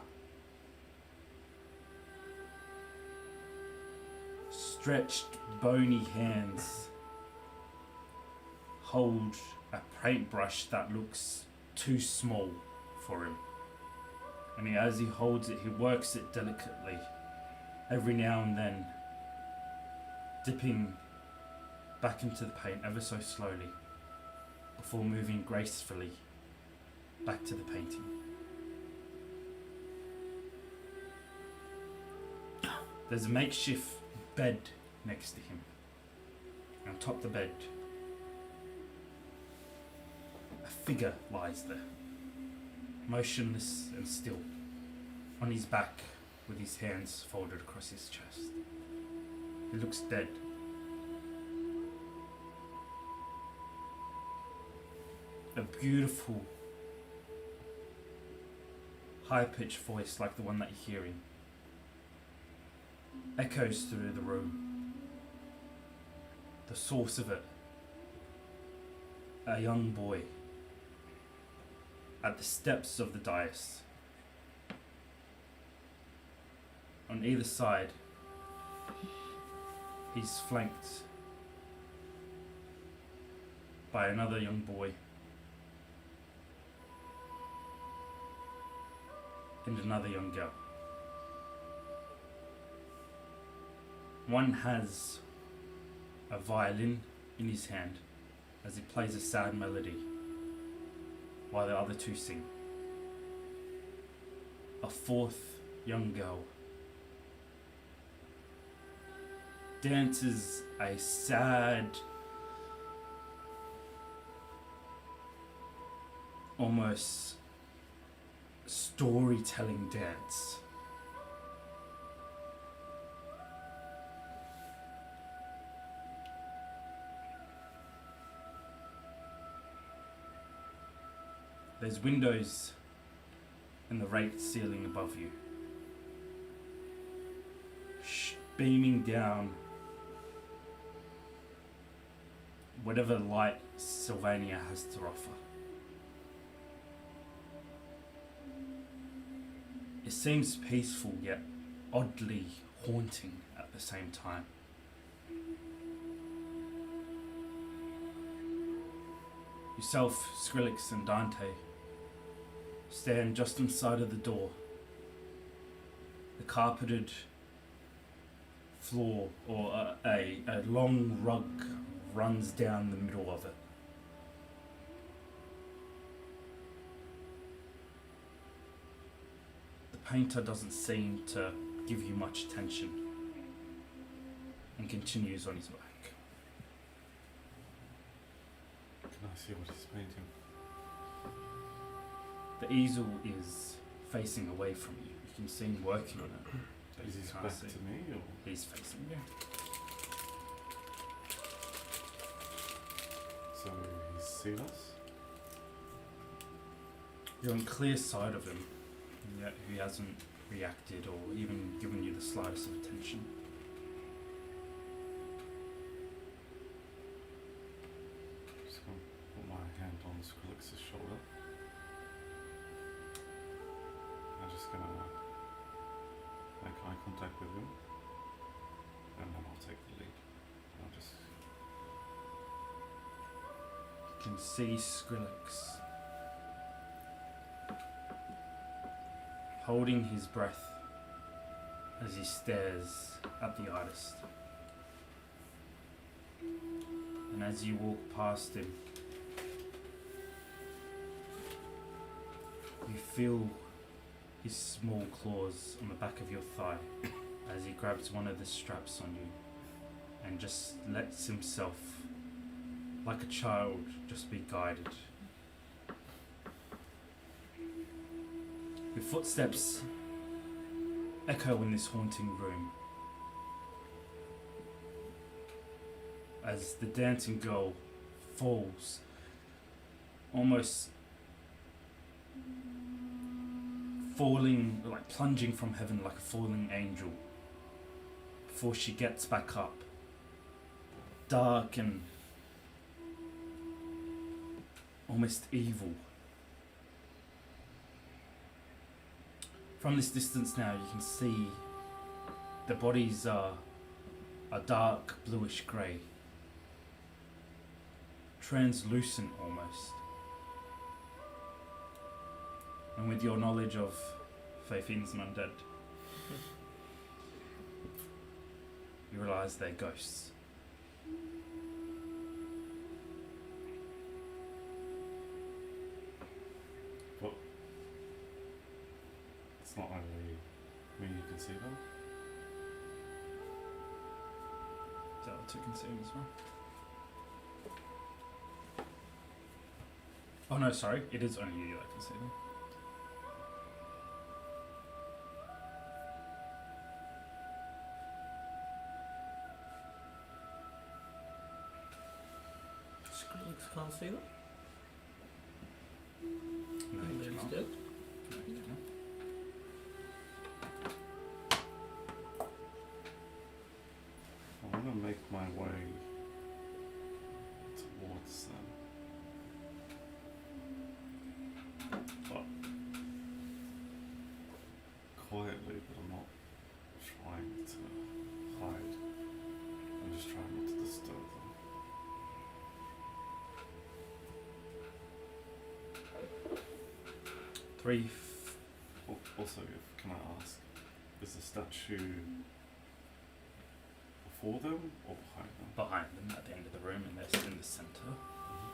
Stretched, bony hands hold a paintbrush that looks too small for him. And as he holds it, he works it delicately, every now and then dipping back into the paint ever so slowly, before moving gracefully back to the painting. There's a makeshift bed next to him. And on top of the bed, a figure lies there, motionless and still, on his back with his hands folded across his chest. He looks dead. A beautiful, high-pitched voice like the one that you're hearing echoes through the room. The source of it, a young boy at the steps of the dais. On either side, he's flanked by another young boy and another young girl. One has a violin in his hand as he plays a sad melody, while the other two sing. A fourth young girl dances a sad, almost storytelling dance. There's windows in the raked ceiling above you, beaming down whatever light Sylvania has to offer. It seems peaceful yet oddly haunting at the same time. Yourself, Skrillicks and Dante stand just inside of the door, the carpeted floor, or a long rug runs down the middle of it. The painter doesn't seem to give you much attention and continues on his way. Can I see what he's painting? The easel is facing away from you. You can see him working on it. but Is you his can't back see. to me, or? He's facing you. So he's seen us? You're on clear sight of him, and yet he hasn't reacted or even given you the slightest of attention. Just gonna put my hand on Skrillicks's shoulder. I'm just gonna make eye contact with him, and then I'll take the lead. I'll just You can see Skrillicks holding his breath as he stares at the artist. And as you walk past him, you feel his small claws on the back of your thigh as he grabs one of the straps on you and just lets himself, like a child, just be guided. Your footsteps echo in this haunting room as the dancing girl falls, almost falling, like plunging from heaven like a falling angel, before she gets back up, dark and almost evil. From this distance now, you can see the bodies are a dark bluish grey, translucent almost. And with your knowledge of Fae Fiends and Undead, you realise they're ghosts. But it's not only me who can see them. Is that what you can see as well? Oh no, sorry, it is only you that can see them. Skrillicks can't see them. No, you He's cannot. dead. No, you cannot. I want to make my way towards them. But quietly, but I'm not trying to hide. I'm just trying not to disturb them. Also, can I ask, is the statue before them or behind them? Behind them at the end of the room, and they're in the centre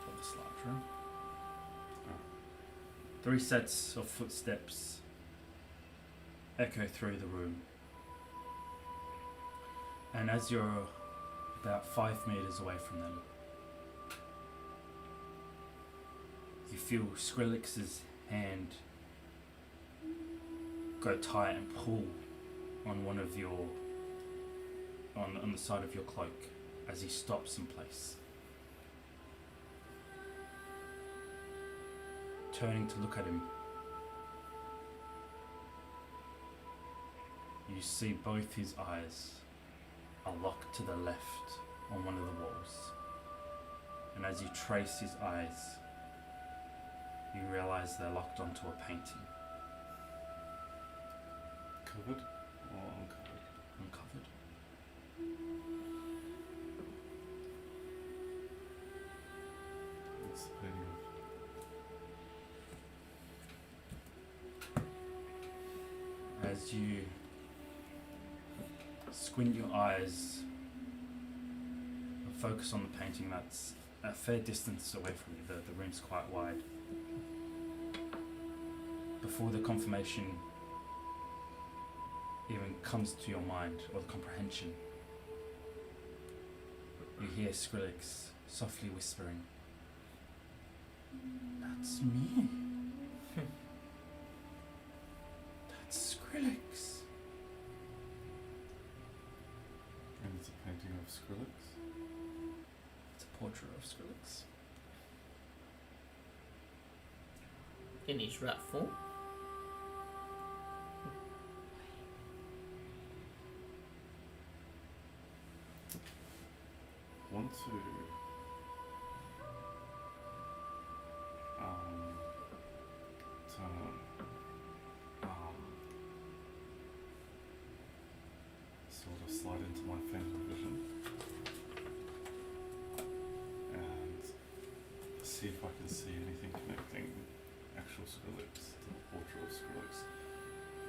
of this large room. Oh. 3 sets of footsteps echo through the room. And as you're about 5 meters away from them, you feel Skrillix's hand go tight and pull on one of your on the side of your cloak as he stops in place. Turning to look at him, you see both his eyes are locked to the left on one of the walls. And as you trace his eyes, you realise they're locked onto a painting. Covered or uncovered? Uncovered. What's the painting of? As you squint your eyes and focus on the painting that's a fair distance away from you. The room's quite wide. Before the confirmation even comes to your mind, or the comprehension, you hear Skrillicks softly whispering, "That's me. That's Skrillicks." And it's a painting of Skrillicks. It's a portrait of Skrillicks. In his rat form. Want to turn sort of slide into my phantom vision and see if I can see anything connecting actual Skrillicks to the portrait of Skrillicks.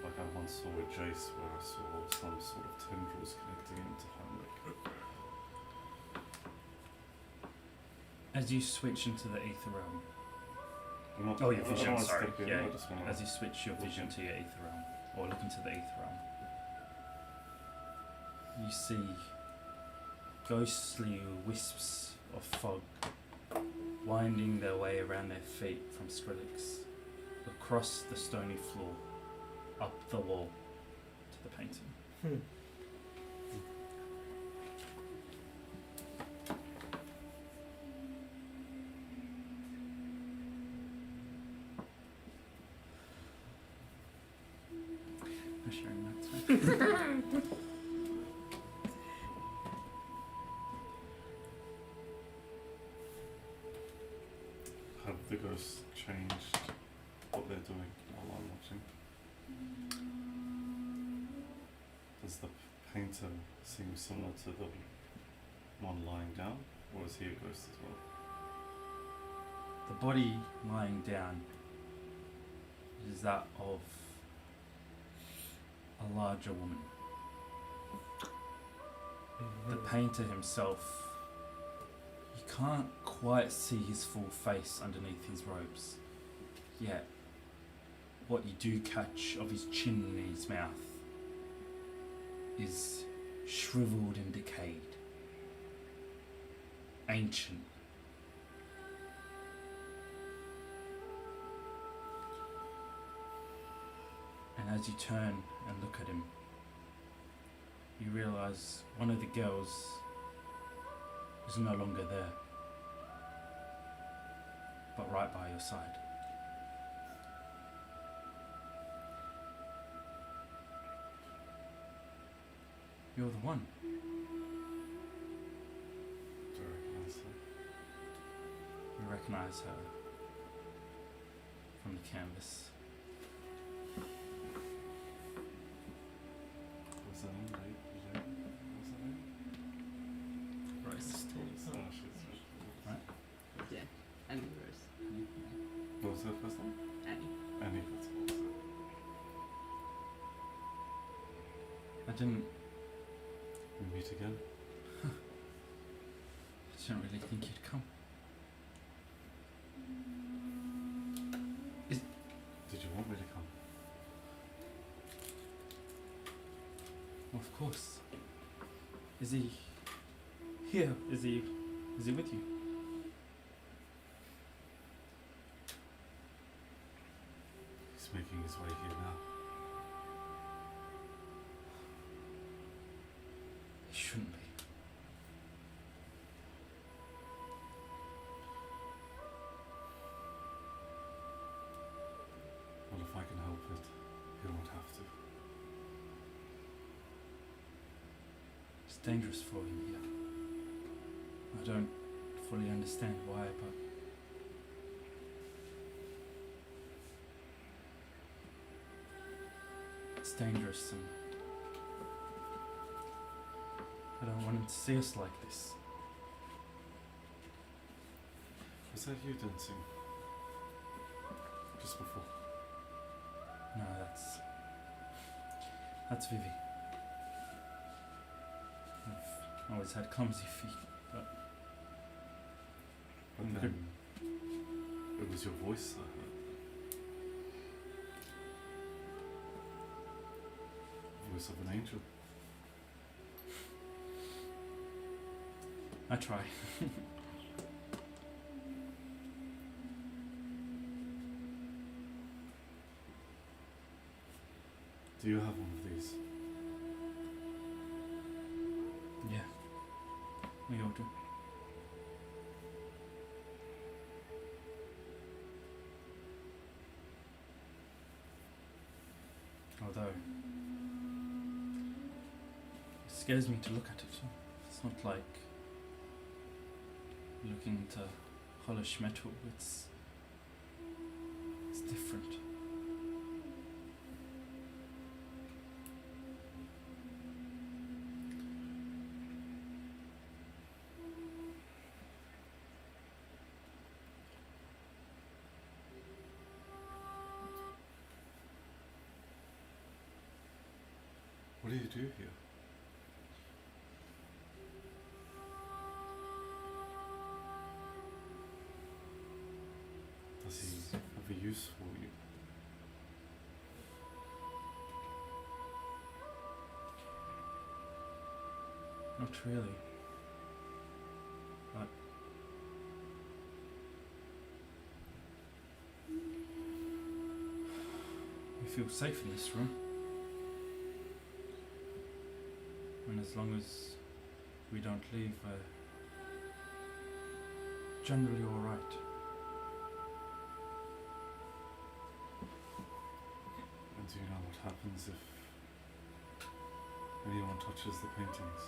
Like I once saw with Jayce, where I saw some sort of tendrils connecting into Heimlich. As you switch into the ether realm, I'm not- oh, your I don't vision, wanna sorry, step in, yeah. I just wanna- As you switch your vision to your ether realm, or look into the ether realm, you see ghostly wisps of fog winding their way around their feet from Skrillicks, across the stony floor, up the wall to the painting. I'm sharing that. Have the ghosts changed what they're doing while I'm watching? Does the painter seem similar to the one lying down, or is he a ghost as well? The body lying down is that of a larger woman. The painter himself, you can't quite see his full face underneath his robes, yet what you do catch of his chin and his mouth is shriveled and decayed, ancient. And as you turn and look at him, you realise one of the girls is no longer there, but right by your side. You're the one. Do I recognise her? You recognise her from the canvas. What's her name? What's her name? Rose. Oh, she's Right. Yeah, Annie Rose. What was her first name? Annie. Annie, that's what it was. I didn't We meet again. really think you'd come. Did you want me to come? Of course. Is he here? Is he with you? He's making his way here now. He shouldn't be. Well, if I can help it, he won't have to. It's dangerous for him here. I don't fully understand why, but it's dangerous, and I don't want him to see us like this. Was that you dancing? Just before? No, that's Vivi. Always had clumsy feet, but But Mm. then it was your voice I heard. Voice of an angel. I try. Do you have one of these? Yeah, we all do. Although it scares me to look at it. It's not like looking into polished metal. It's different. What do you do here? Does he have a use for you? Not really. But we feel safe in this room. And as long as we don't leave, we're generally alright. And do you know what happens if anyone touches the paintings?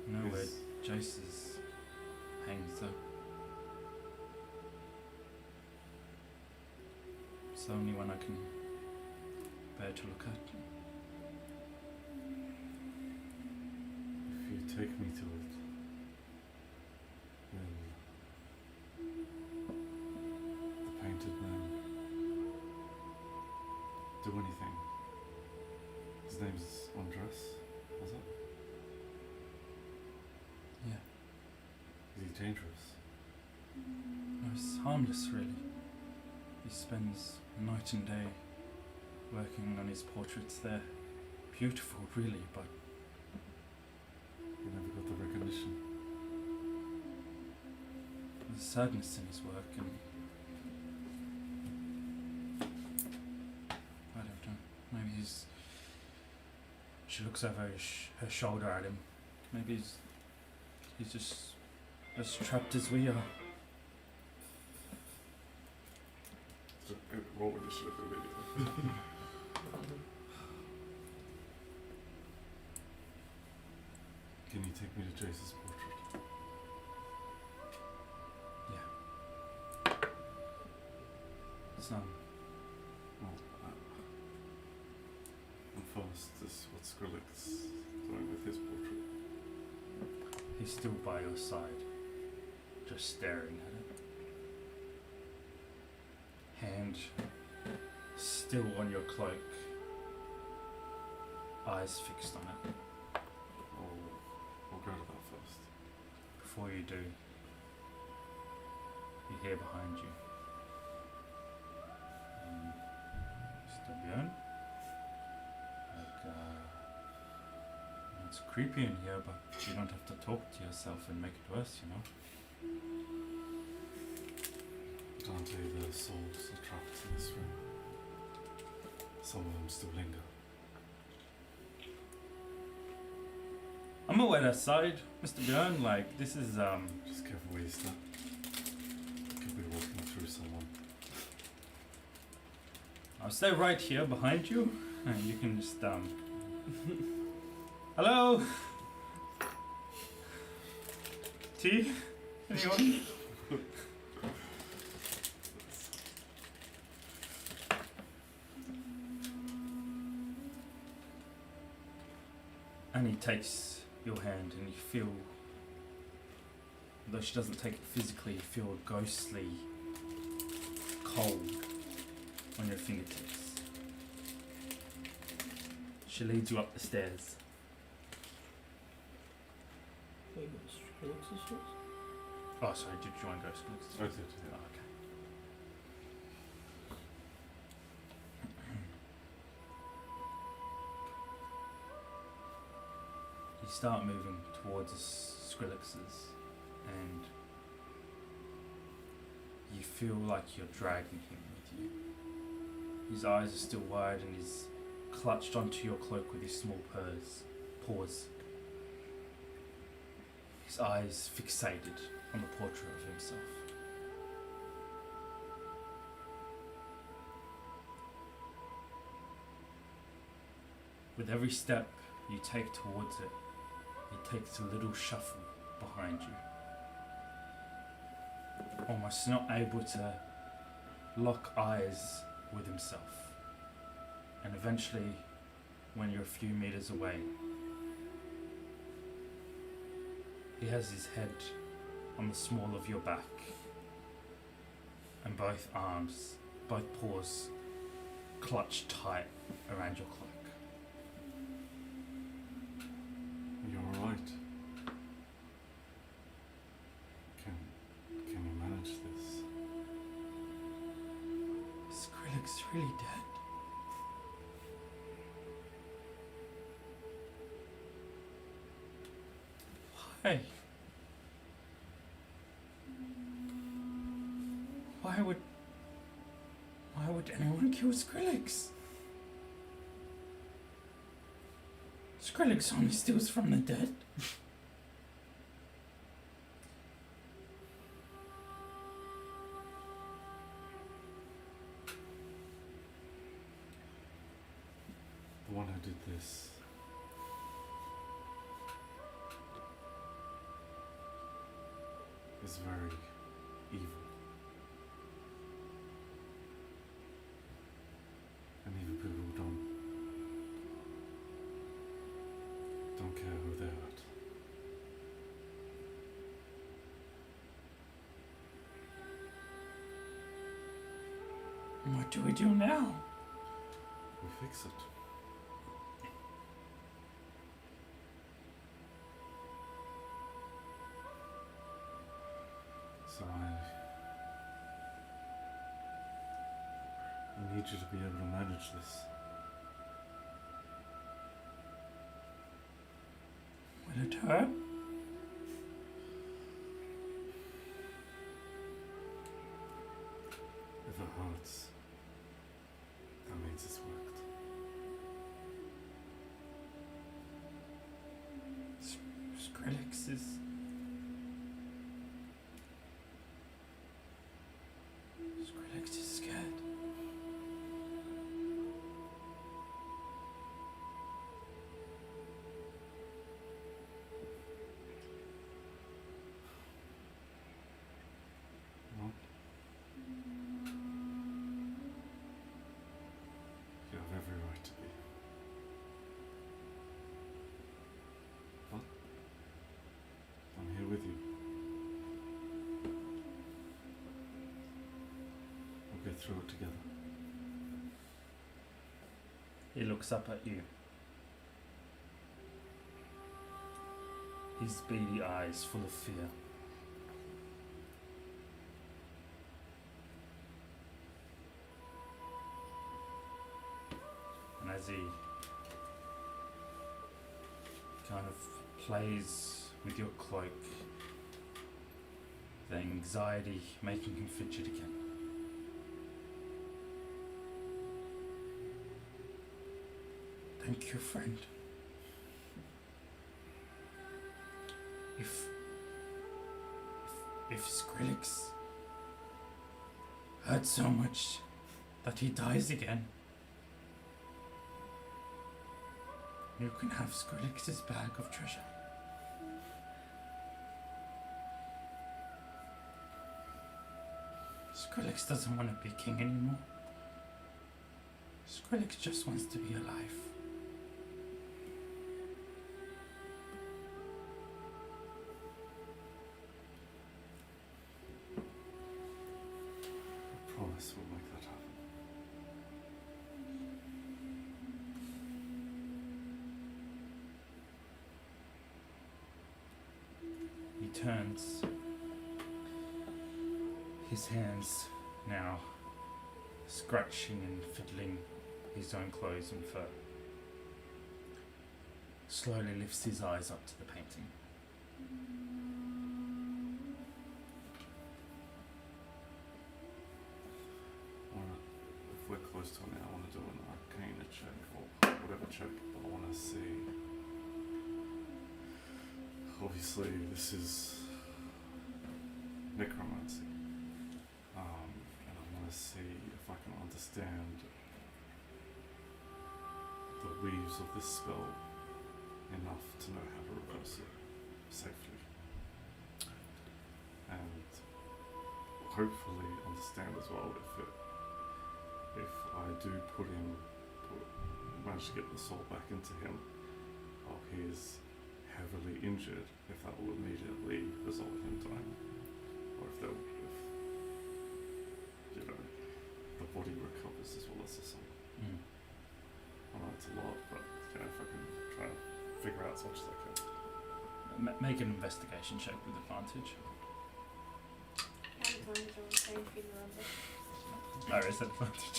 You know where Yes. Jayce's hangs though. It's the only one I can bear to look at. If you take me to it, then the painted man do anything. His name's Andres, was it? Yeah. Is he dangerous? No, it's harmless really. He spends night and day working on his portraits. They're beautiful really, but He never got the recognition. there's sadness in his work and I don't know. Maybe she looks over her shoulder at him. Maybe he's just as trapped as we are. Roll initiative immediately. Can you take me to Jayce's portrait? Yeah. It's Well, and first is what Skrillicks doing with his portrait. he's still by your side, just staring at it. Hand still on your cloak, eyes fixed on it. We'll go to that first. Before you do, you hear behind you. Mr. Bjorn? Like, it's creepy in here, but you don't have to talk to yourself and make it worse, you know? Dante, the souls are trapped in this room. Some of them still linger. I'm aware that side, Mr. Bjorn. Like, this is, Just careful where you step. Could be walking through someone. I'll stay right here behind you, and you can just, hello? Tea? Anyone? And he takes your hand and you feel Although she doesn't take it physically, you feel a ghostly cold on your fingertips. She leads you up the stairs. Oh, sorry, did you want to go Skrillicks? I did, yeah. Oh, okay. You start moving towards the Skrillixes, and you feel like you're dragging him with you. His eyes are still wide, and he's clutched onto your cloak with his small paws. His eyes fixated on the portrait of himself. With every step you take towards it, he takes a little shuffle behind you. Almost not able to lock eyes with himself. And eventually, when you're a few meters away, he has his head on the small of your back, and both arms, both paws, clutched tight around your cloak. You're alright. Can you manage this? Is Skrillicks really dead? Why? Why would anyone kill Skrillicks? Skrillicks only steals from the dead. The one who did this is very evil. And even people who don't care who they hurt. What do we do now? We fix it. So I need you to be able to manage this. Will it hurt? If it hurts, that means it's worked. Skrillicks is... Skrillicks is scared. Well, you have every right to be. But I'm here with you. We'll get through it together. He looks up at you. His beady eyes full of fear. And as he kind of plays with your cloak, the anxiety making him fidget again. Thank you, friend. If Skrillicks hurt so much that he dies again, you can have Skrillix's bag of treasure. Skrillicks doesn't want to be king anymore. Skrillicks just wants to be alive. turns, his hands now scratching and fiddling his own clothes and fur. Slowly lifts his eyes up to the painting. If we're close to it now, I want to do an arcana check or whatever check, but I want to see. Obviously, this is necromancy. And I want to see if I can understand the weaves of this spell enough to know how to reverse it safely. And hopefully understand as well if I do manage to get the soul back into him while he is heavily injured, if that will immediately result in him dying, or if you know, the body recovers as well as the soul. I know it's a lot, but if I can try to figure out as much as I can. Make an investigation check with advantage. Advantage on save if you remember. There is advantage.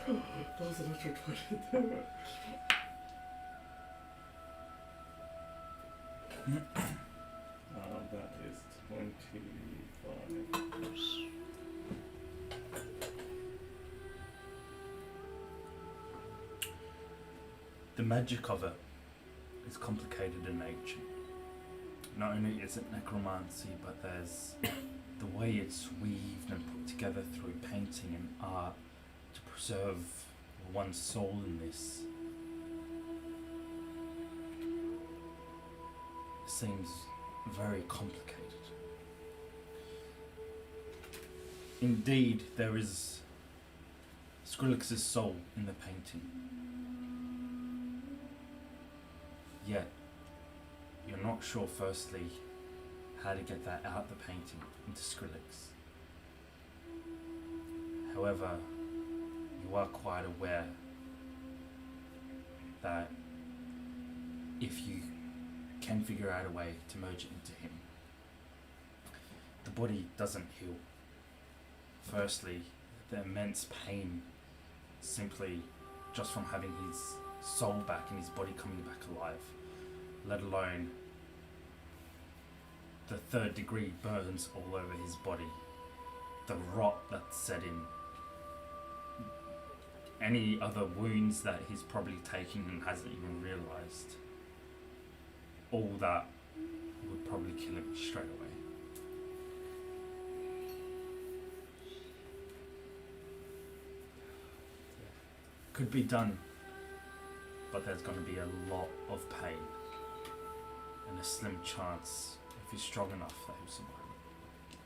That was a natural 20. That is 25. The magic of it is complicated in nature. Not only is it necromancy, but there's the way it's weaved and put together through painting and art to preserve one's soul in this. Seems very complicated. Indeed, there is Skrillicks' soul in the painting. Yet, you're not sure, firstly, how to get that out the painting into Skrillicks. However, you are quite aware that if you can figure out a way to merge it into him, the body doesn't heal. Firstly, the immense pain simply just from having his soul back and his body coming back alive, let alone the 3rd degree burns all over his body, the rot that's set in, any other wounds that he's probably taking and hasn't even realised. All that would probably kill him straight away. Could be done, but there's going to be a lot of pain and a slim chance, if he's strong enough, that he'll survive it.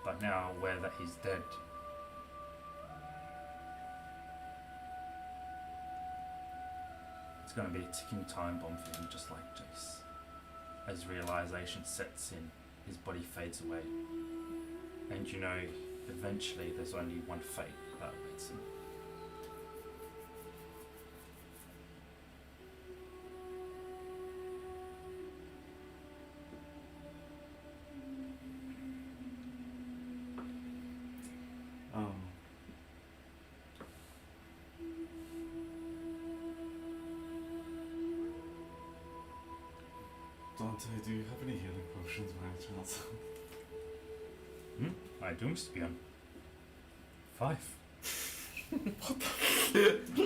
But now aware that he's dead, it's going to be a ticking time bomb for him, just like Jayce. As realization sets in, his body fades away. And you know, eventually there's only one fate that awaits him. Dante, do you have any healing potions by any chance? I do, Mr. Bjorn. 5.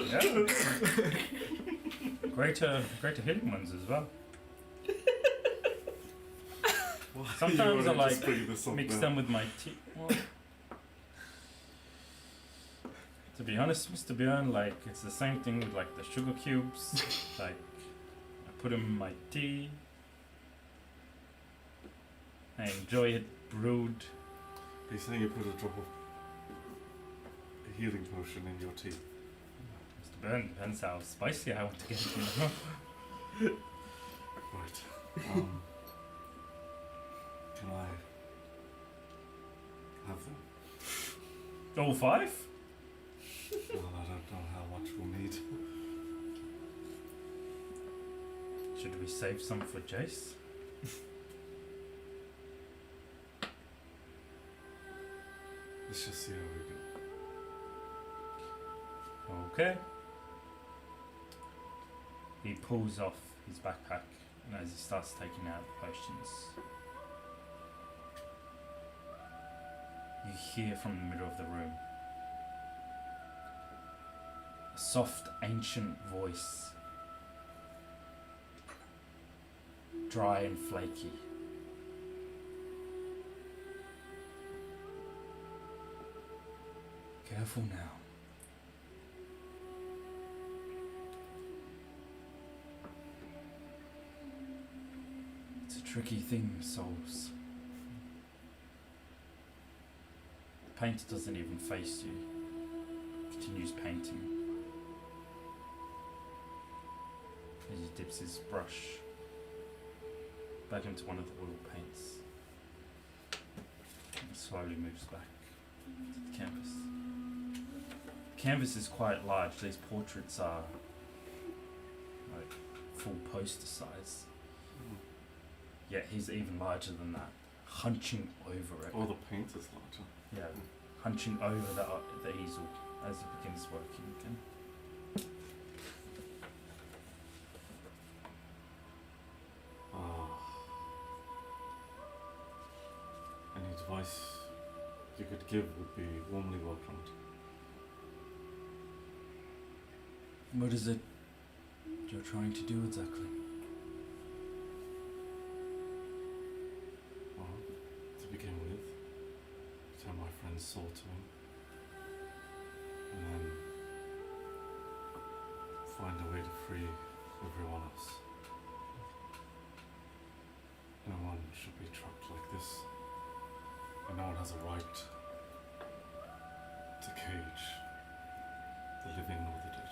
Yeah. Greater healing ones as well. Sometimes I like mix them with my tea. Well, to be honest, Mr. Bjorn, like it's the same thing with like the sugar cubes. Like I put them in my tea. I enjoy it brewed. Are you saying you put a drop of a healing potion in your tea? Mr. Bjorn, depends how spicy I want to get it. You know? Right. Can I have them? All 5? Well, I don't know how much we'll need. Should we save some for Jayce? Let's just see how we go. Okay. He pulls off his backpack, and as he starts taking out the potions, you hear from the middle of the room a soft, ancient voice, dry and flaky. Careful now. It's a tricky thing, souls. The painter doesn't even face you. Continues painting. As he dips his brush back into one of the oil paints. And slowly moves back to the canvas. The canvas is quite large. These portraits are like full poster size. Yet he's even larger than that, hunching over it. Oh, the paint is larger. Yeah, hunching over the easel as it begins working again. Any advice you could give would be warmly welcomed. What is it you're trying to do exactly? Well, to begin with, turn my friend's soul to him. And then find a way to free everyone else. No one should be trapped like this. And no one has a right to cage the living or the dead.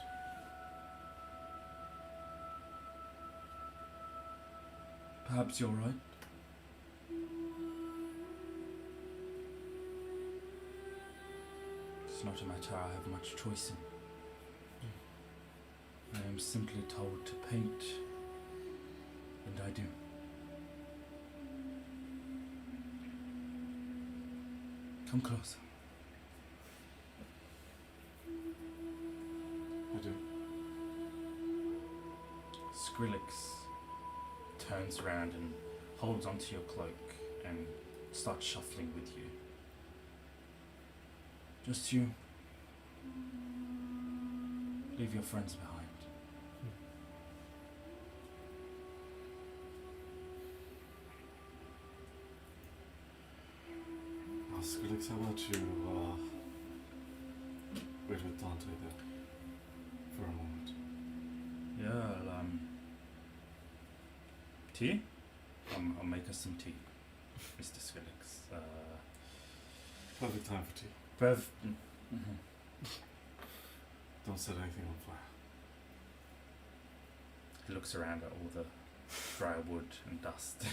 Perhaps you're right. It's not a matter I have much choice in. I am simply told to paint, and I do. Come closer. I do. Skrillicks turns around and holds onto your cloak and starts shuffling with you. Just you. Leave your friends behind. Skrillicks, how about you wait with Dante there for a moment? Yeah, tea? I'll make us some tea, Mr. Skrillicks. Perfect time for tea. Don't set anything on fire. He looks around at all the dry wood and dust.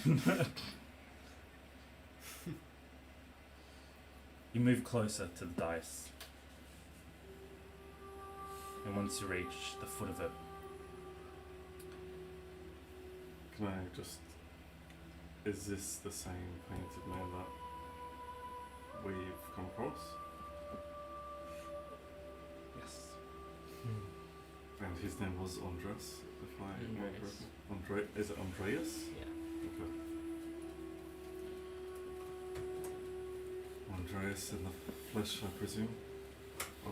You move closer to the dais. And once you reach the foot of it, Can I just... Is this the same painted man that we've come across? yes. And his name was Andres, if I remember Andreas. correctly. Is it Andreas? Yeah. Okay. Andreas in the flesh, I presume? Oh,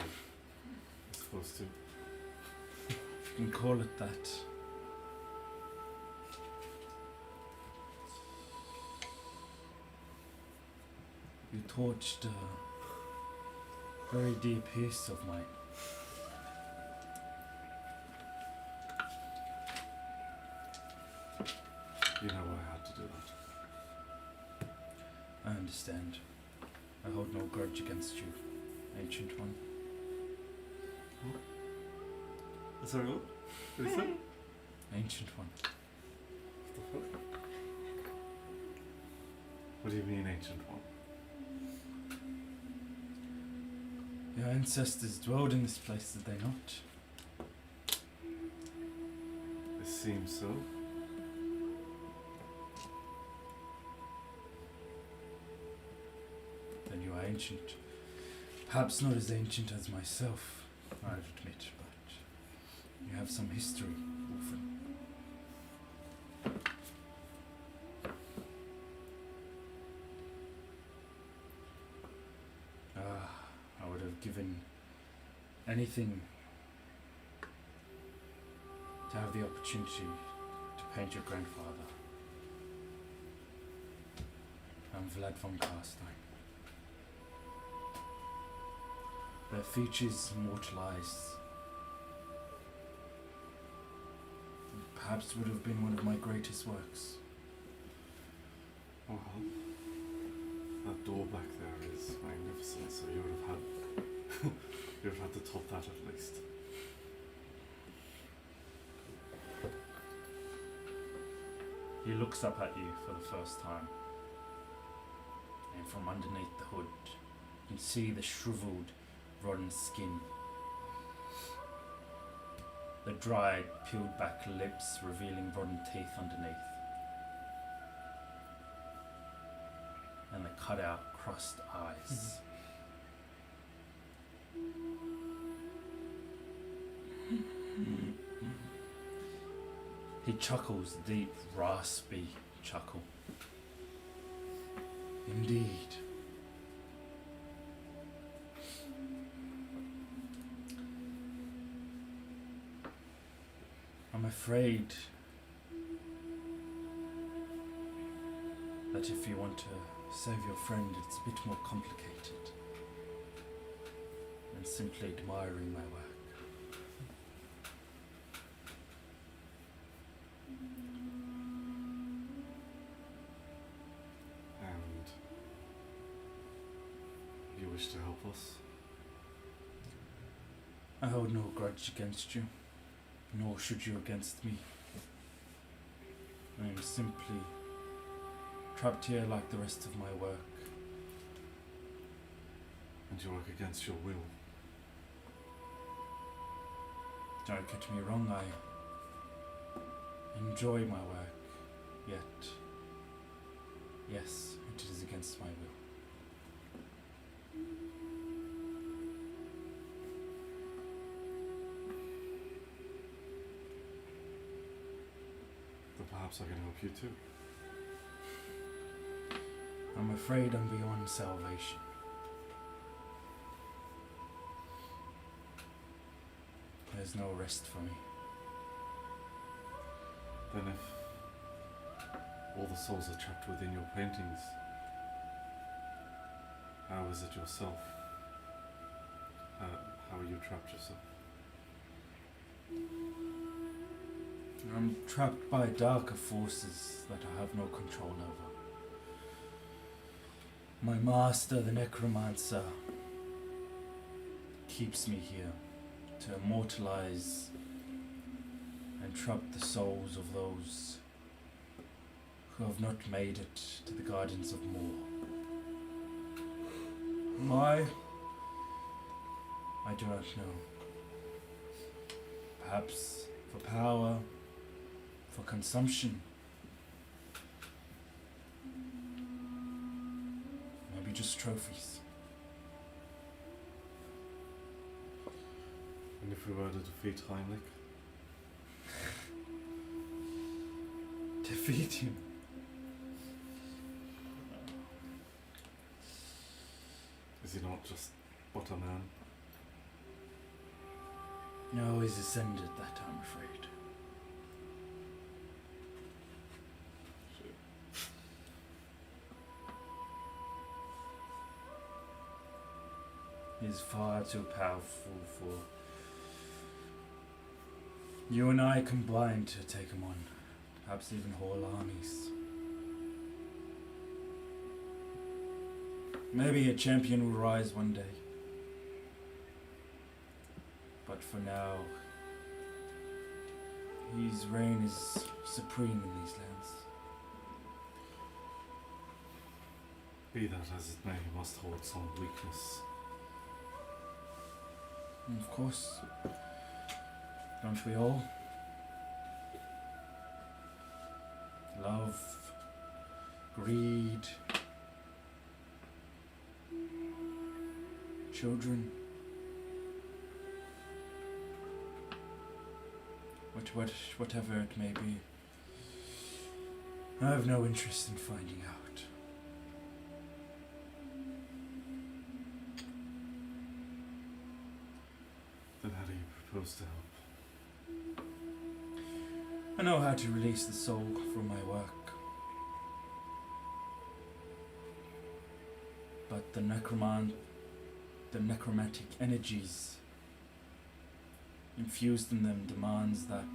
it's supposed to. You can call it that. You torched a very dear piece of mine. You know I had to do that. I understand. I hold no grudge against you, Ancient One. Sorry, what? What is that? Ancient One. What the fuck? What do you mean, Ancient One? Your ancestors dwelled in this place, did they not? It seems so. ancient. Perhaps not as ancient as myself, I admit, but you have some history, orphan. I would have given anything to have the opportunity to paint your grandfather. I'm Vlad von Karstein. Their features immortalized. Perhaps would have been one of my greatest works. Oh, well, that door back there is magnificent, so you would have had you would have had to top that at least. He looks up at you for the first time. And from underneath the hood, you can see the shriveled, rotten skin. The dried, peeled back lips revealing rotten teeth underneath. And the cut out, crossed eyes. He chuckles a deep, raspy chuckle. Indeed. I'm afraid that if you want to save your friend, it's a bit more complicated than simply admiring my work. And you wish to help us? I hold no grudge against you, nor should you against me. I am simply trapped here like the rest of my work. And you work against your will. Don't get me wrong, I enjoy my work, yet, yes, it is against my will. But perhaps I can help you too. I'm afraid I'm beyond salvation. There's no rest for me. Then if all the souls are trapped within your paintings, how is it yourself? How are you trapped yourself? I'm trapped by darker forces that I have no control over. My master, the necromancer, keeps me here to immortalize and trap the souls of those who have not made it to the Gardens of Moor. Why? I do not know. Perhaps for power, for consumption. Maybe just trophies. And if we were to defeat Heinrich? Defeat him. Is he not just but a man? No, he's ascended that, I'm afraid. He's far too powerful for you and I combined to take him on. Perhaps even whole armies. Maybe a champion will rise one day. But for now, his reign is supreme in these lands. Be that as it may, he must hold some weakness. And of course, don't we all? Love, greed. children. Whatever it may be. I have no interest in finding out. Then how do you propose to help? I know how to release the soul from my work. But the necromantic energies infused in them demands that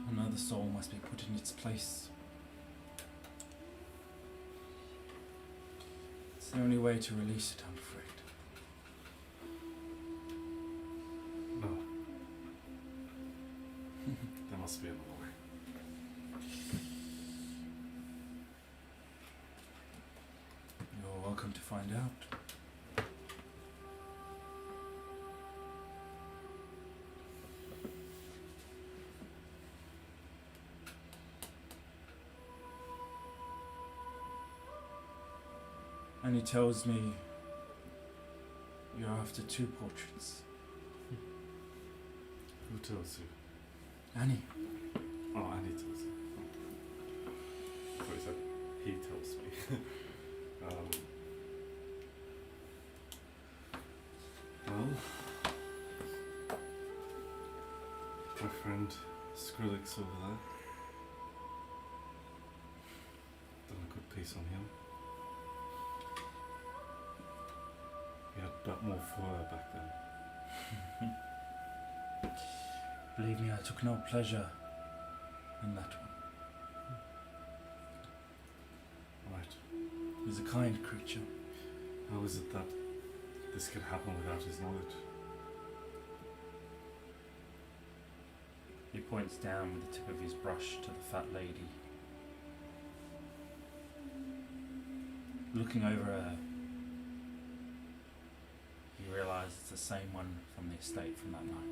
another soul must be put in its place. It's the only way to release it, I'm afraid. No. There must be another way. You're welcome to find out. And he tells me you're after 2 portraits. Who tells you? Annie. Oh, Annie tells you. I thought you said he tells me. Well, my friend Skrillicks over there. Done a good piece on him. He had a bit more fire back then. Believe me, I took no pleasure in that one. Right. He's a kind creature. How is it that this could happen without his knowledge? He points down with the tip of his brush to the fat lady. Looking over her, he realizes it's the same one from the estate from that night.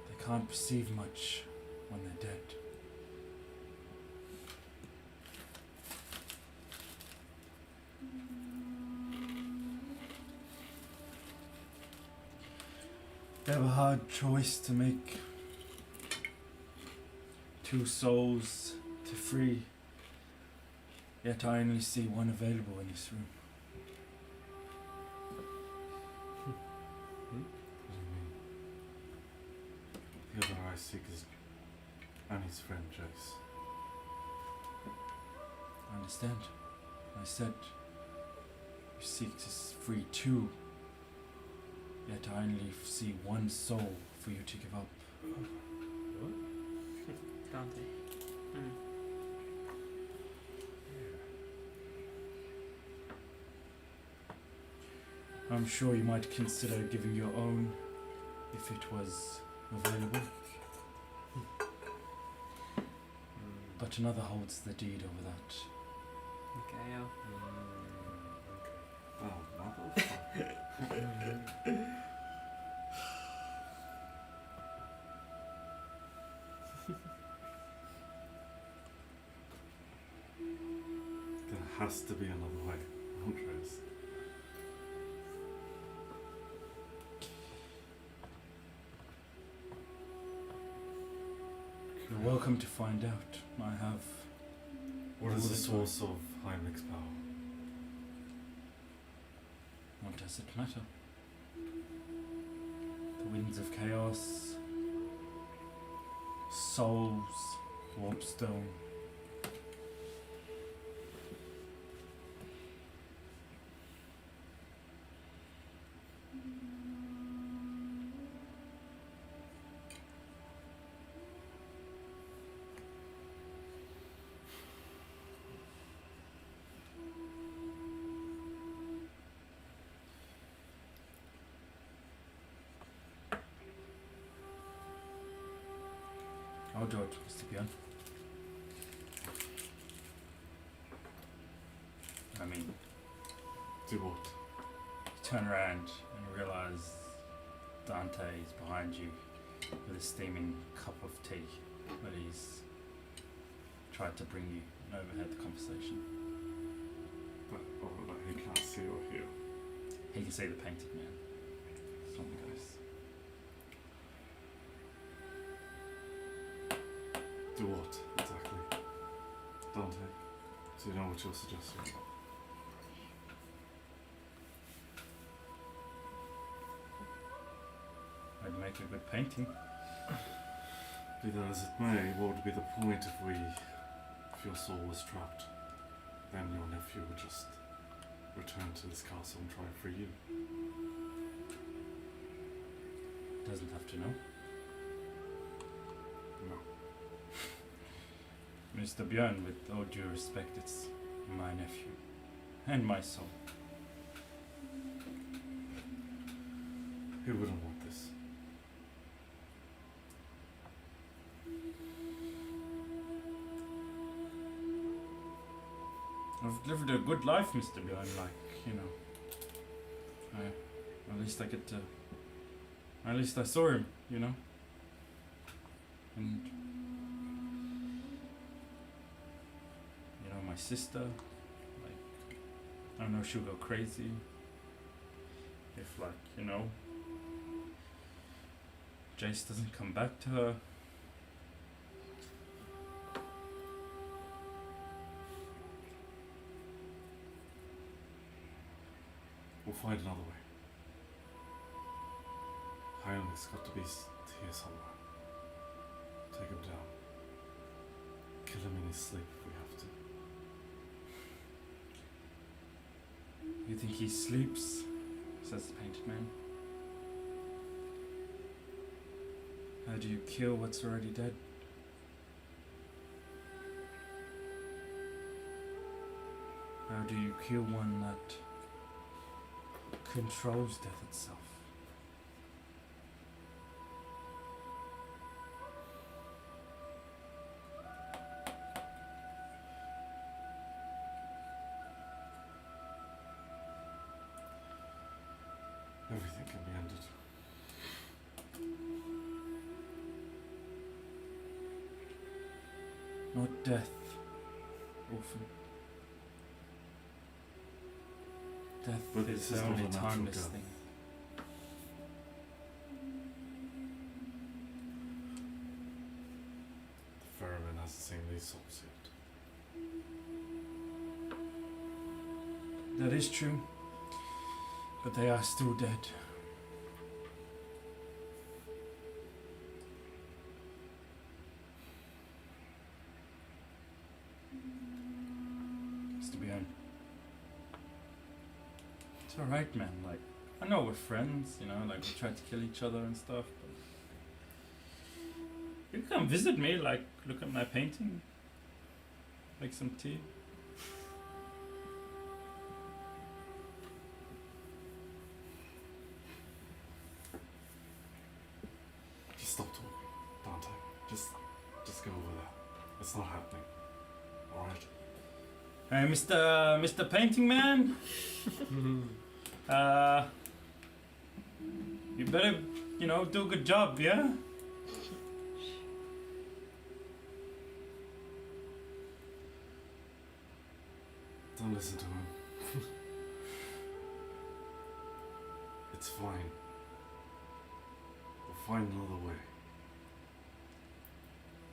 They can't perceive much when they're dead. They have a hard choice to make. 2 souls to free. Yet I only see one available in this room. What do you mean? The other I seek is Annie's friend, Jayce. I understand. I said you seek to free 2. Yet I only see 1 soul for you to give up. Dante. I'm sure you might consider giving your own if it was available. But another holds the deed over that. Okay, Oh, motherfucker. There has to be another way, Andres. You're welcome to find out. I have. What is the all source of Heinrich's power? What does it matter? The winds of chaos, souls, warpstone. Oh, George, Mr. Bjorn. I mean, Do what? you turn around and realise Dante is behind you with a steaming cup of tea that he's tried to bring you and overheard the conversation. see or hear? He can see the painted man from the ghost. Do what, exactly? Dante, do you know what you're suggesting? I'd make a good painting. Be that as it may, what would be the point if your soul was trapped? Then your nephew would just return to this castle and try and free you. Doesn't have to know. No. Mr. Bjorn, with all due respect, it's my nephew. And my soul. Who wouldn't want this? I've lived a good life, Mr. Bjorn, at least I get to... At least I saw him, And... my sister, I know she'll go crazy. If, Jayce doesn't come back to her. We'll find another way. Hyonic's got to be here somewhere. Take him down. Kill him in his sleep if we have to. You think he sleeps? Says the painted man. How do you kill what's already dead? How do you kill one that controls death itself? Everything can be ended. Not death, orphan. Death But is this the is not only a natural timeless death. thing. The ferryman hasn't seen these souls yet. That is true. But they are still dead. Mr. Bjorn. It's alright, man. I know we're friends, we try to kill each other and stuff, but you can come visit me, look at my painting, make some tea. Just stop talking, Dante. Just go over there. It's not happening. Alright? Hey, Mr. Painting Man. You better, do a good job, yeah? Don't listen to him. It's fine. We'll find another way.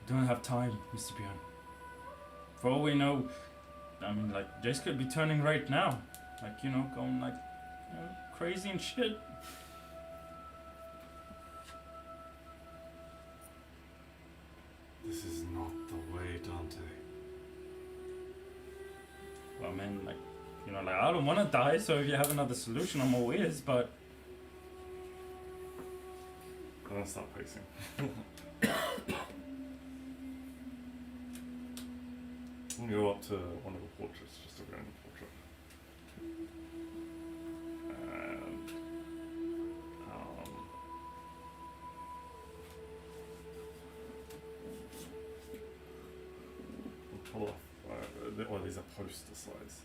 Don't have time, Mr. Bjorn. For all we know, Jayce could be turning right now. Going crazy and shit. This is not the way, Dante. Well, man, I don't want to die, so if you have another solution, I'm all ears, but... Don't stop pacing. We'll go up to one of the portraits, just a random portrait. And we'll pull off. Well, these are poster size,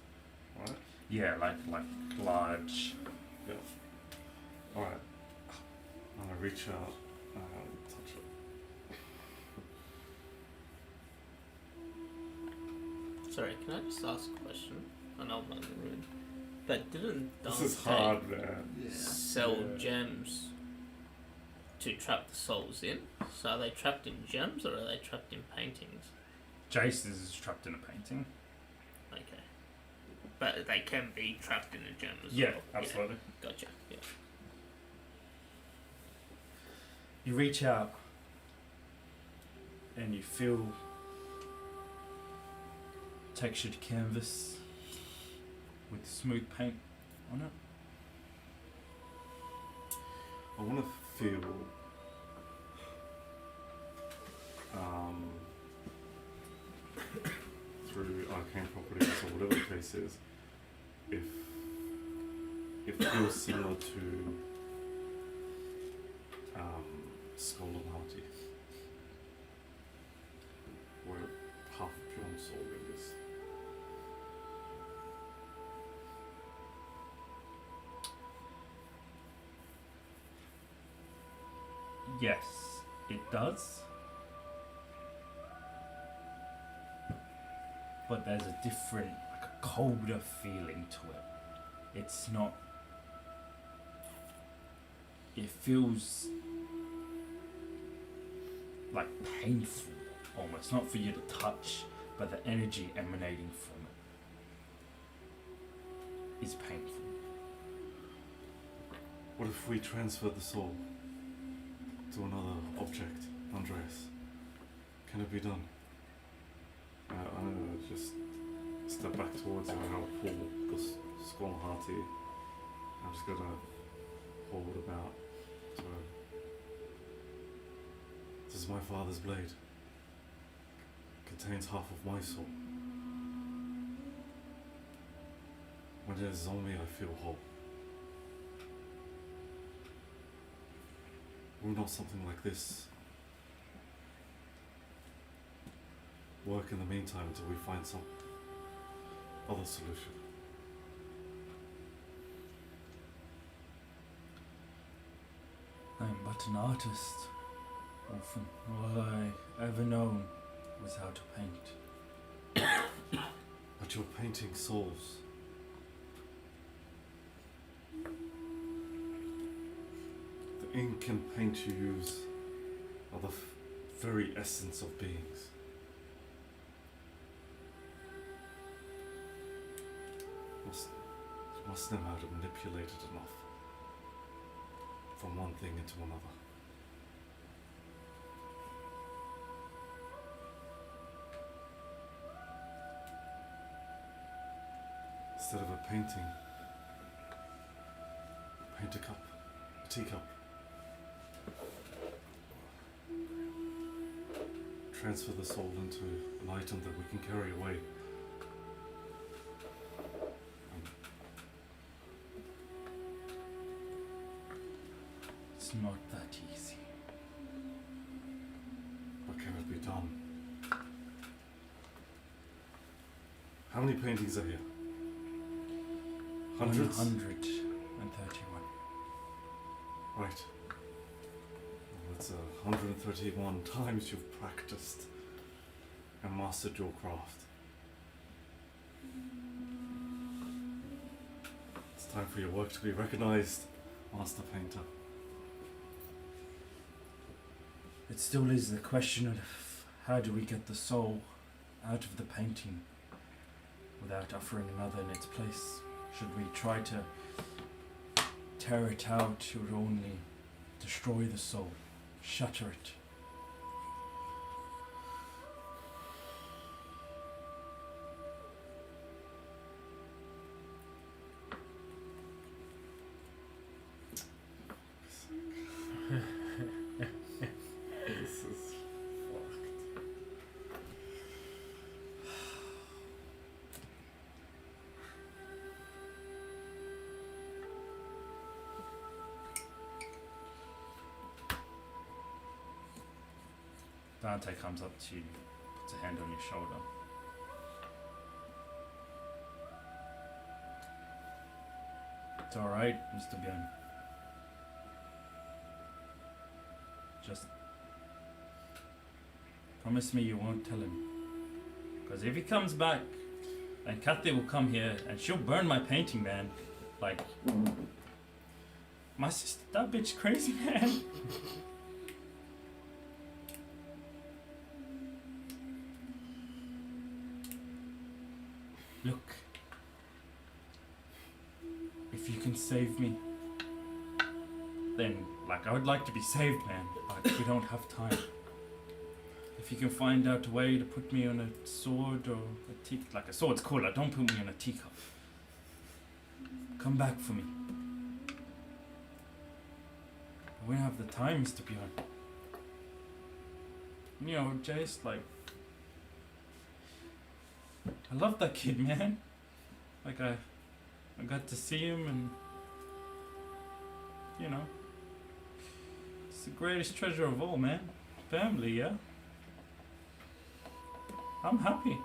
right? Yeah, like large. Yeah. All right. I'm gonna reach out and touch it. Sorry, can I just ask a question? I know I'm not rude. But didn't This is Dante hard, man. sell Yeah. gems to trap the souls in? So are they trapped in gems or are they trapped in paintings? Jayce is trapped in a painting. Okay. But they can be trapped in a gem as Yeah, well. absolutely. Yeah, gotcha. Yeah. You reach out and you feel textured canvas with smooth paint on it. I want to feel through arcane properties or whatever the case is, if it feels similar to Skull and Hearty, where half of Bjorn's soul in this. Yes, it does. But there's a different, like a colder feeling to it. It's not. It feels like painful almost. Not for you to touch, but the energy emanating from it is painful. What if we transfer the soul to another object, Andreas? Can it be done? I don't know, just step back towards him and I'll pull the Skull Hearty. I'm just gonna hold it about to her. This is my father's blade. Contains half of my soul. When it is on me, I feel whole. Will not something like this work in the meantime until we find some other solution? I'm but an artist. Often all I ever known was how to paint. But you're painting souls. The ink and paint you use are the very essence of beings. You must know how to manipulate it enough from one thing into another. Instead of a painting, paint a cup, a teacup. Transfer the soul into an item that we can carry away. It's not that easy. But can it be done? How many paintings are here? Hundreds? 131. Right. Well, that's 131 times you've practiced and mastered your craft. It's time for your work to be recognized, Master Painter. It still is the question of how do we get the soul out of the painting without offering another in its place? Should we try to tear it out? It would only destroy the soul, shatter it. This is fucked. Dante comes up to you, puts a hand on your shoulder. It's alright, Mr. Bjorn. Just promise me you won't tell him. Because if he comes back And Kathy will come here and she'll burn my painting, man. Like, my sister, that bitch crazy, man. Look, if you can save me, then, like, I would like to be saved, man, but we don't have time. If you can find out a way to put me on a sword or a teacup, like a sword's cooler, don't put me on a teacup. Come back for me. We don't have the time, Mr. Bjorn. You know, Jayce, like, I love that kid, man. Like, I got to see him and, you know, it's the greatest treasure of all, man. Family, yeah? I'm happy.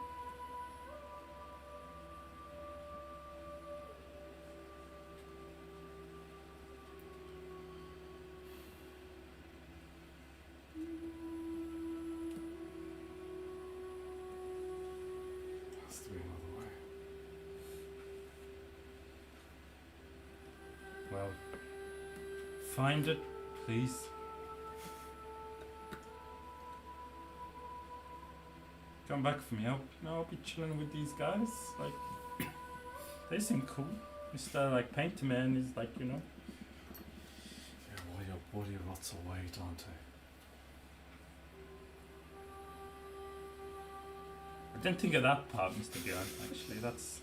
Has to be another way. Well, find it, please. Come back for me. I'll be chilling with these guys. Like, they seem cool. Mr. like Painter Man is like, you know. Yeah, while your body rots away, Dante. I didn't think of that part, Mr. Bjorn. Actually, that's.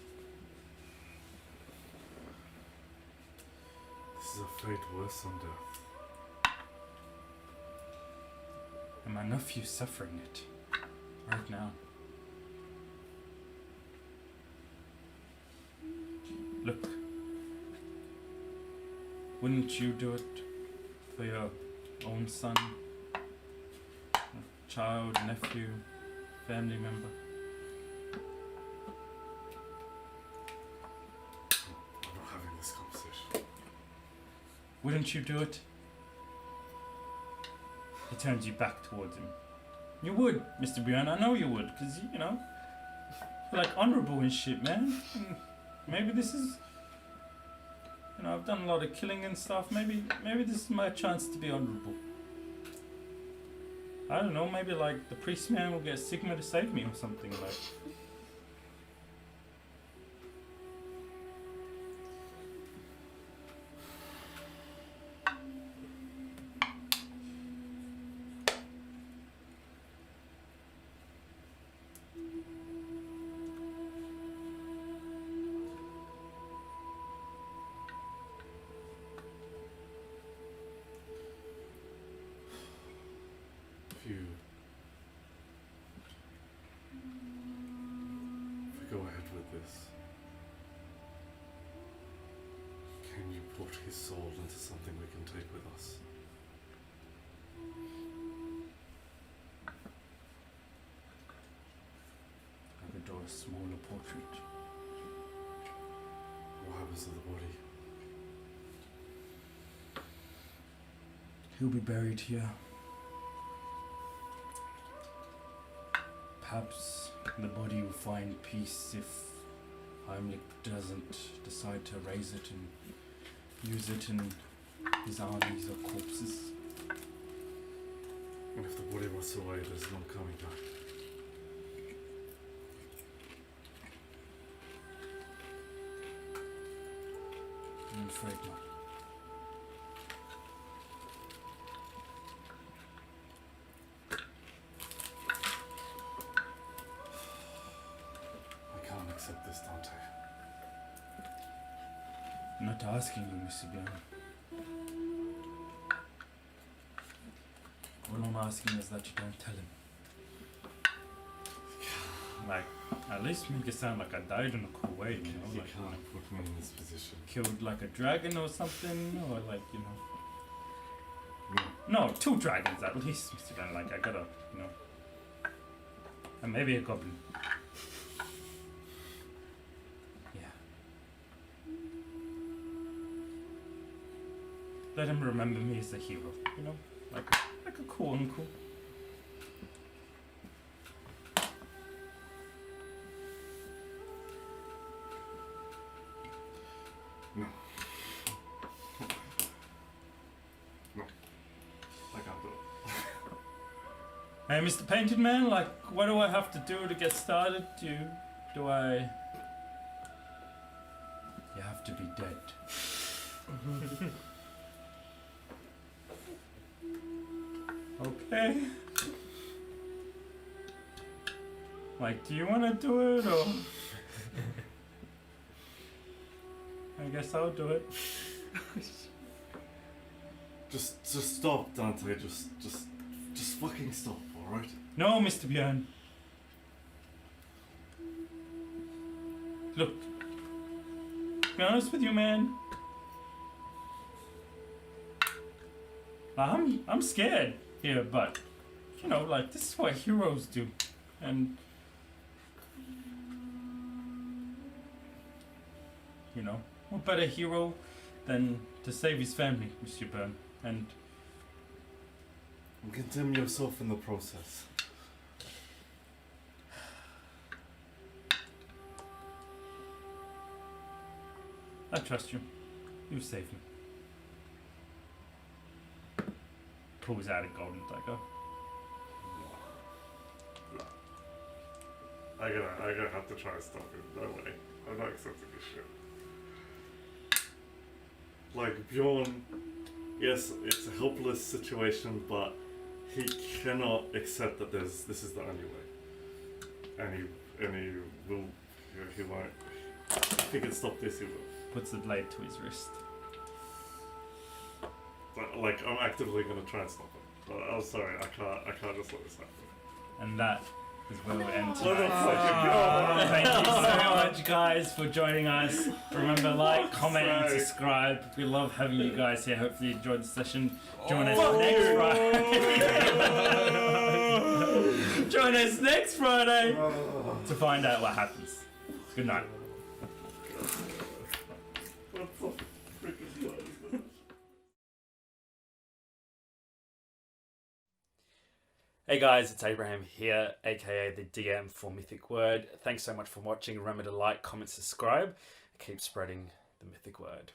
This is a fate worse than death. And my nephew's suffering it right now. Look, wouldn't you do it for your own son, child, nephew, family member? We're not having this conversation. Wouldn't you do it? He turns you back towards him. You would, Mr. Bjorn. I know you would, because, you know, you're like honorable and shit, man. And maybe this is, you know, I've done a lot of killing and stuff. Maybe this is my chance to be honorable. I don't know, maybe like the priest man will get Sigma to save me or something like. If we go ahead with this, can you put his soul into something we can take with us? I could draw a smaller portrait. What happens to the body? He'll be buried here. Perhaps the body will find peace if Heimlich doesn't decide to raise it and use it in his armies of corpses. And if the body rots away, there's no coming back. I'm afraid not. I can't accept this, Dante. I'm not asking you, Mr. Bjorn. All I'm asking is that you don't tell him. Like, at least make it sound like I died in a cool way, you know? You Like, can't put me in this position. killed like a dragon or something, or like, you know. No. No, 2 dragons at least, Mr. Bjorn. Like, I gotta, you know. And maybe a goblin. Yeah. Let him remember me as a hero, you know? Like a cool uncle. No. No. I can't do it. Hey, Mr. Painted Man, like, what do I have to do to get started? Do I... You have to be dead. Okay. Like, do you want to do it, or... I guess I'll do it. Just stop, Dante. Just fucking stop, alright? No, Mr. Bjorn. Look, to be honest with you, man. I'm scared here, but you know, like, this is what heroes do, and you know, what better hero than to save his family, Mr. Byrne, and condemn yourself in the process. I trust you. You saved me. Pulls out a golden dagger. I'm gonna have to try and stop him. No way. I'm not accepting this shit. Like, Bjorn, yes, it's a helpless situation, but he cannot accept that this is the only way. And he won't. If he can stop this, he will. Puts the blade to his wrist. But, like, I'm actively gonna try and stop him. But I'm sorry, I can't just let this happen. And that is where we'll end What the tonight. fuck? Thank you so much, guys, for joining us. Remember, like, comment, and Sorry. subscribe. We love having you guys here. Hopefully you enjoyed the session. Join us next Friday. Join us next Friday to find out what happens. Good night. What the freaking fuck is this? Hey guys, it's Abraham here, aka the DM for Mythic Wyrd. Thanks so much for watching. Remember to like, comment, subscribe. Keep spreading the Mythic Wyrd.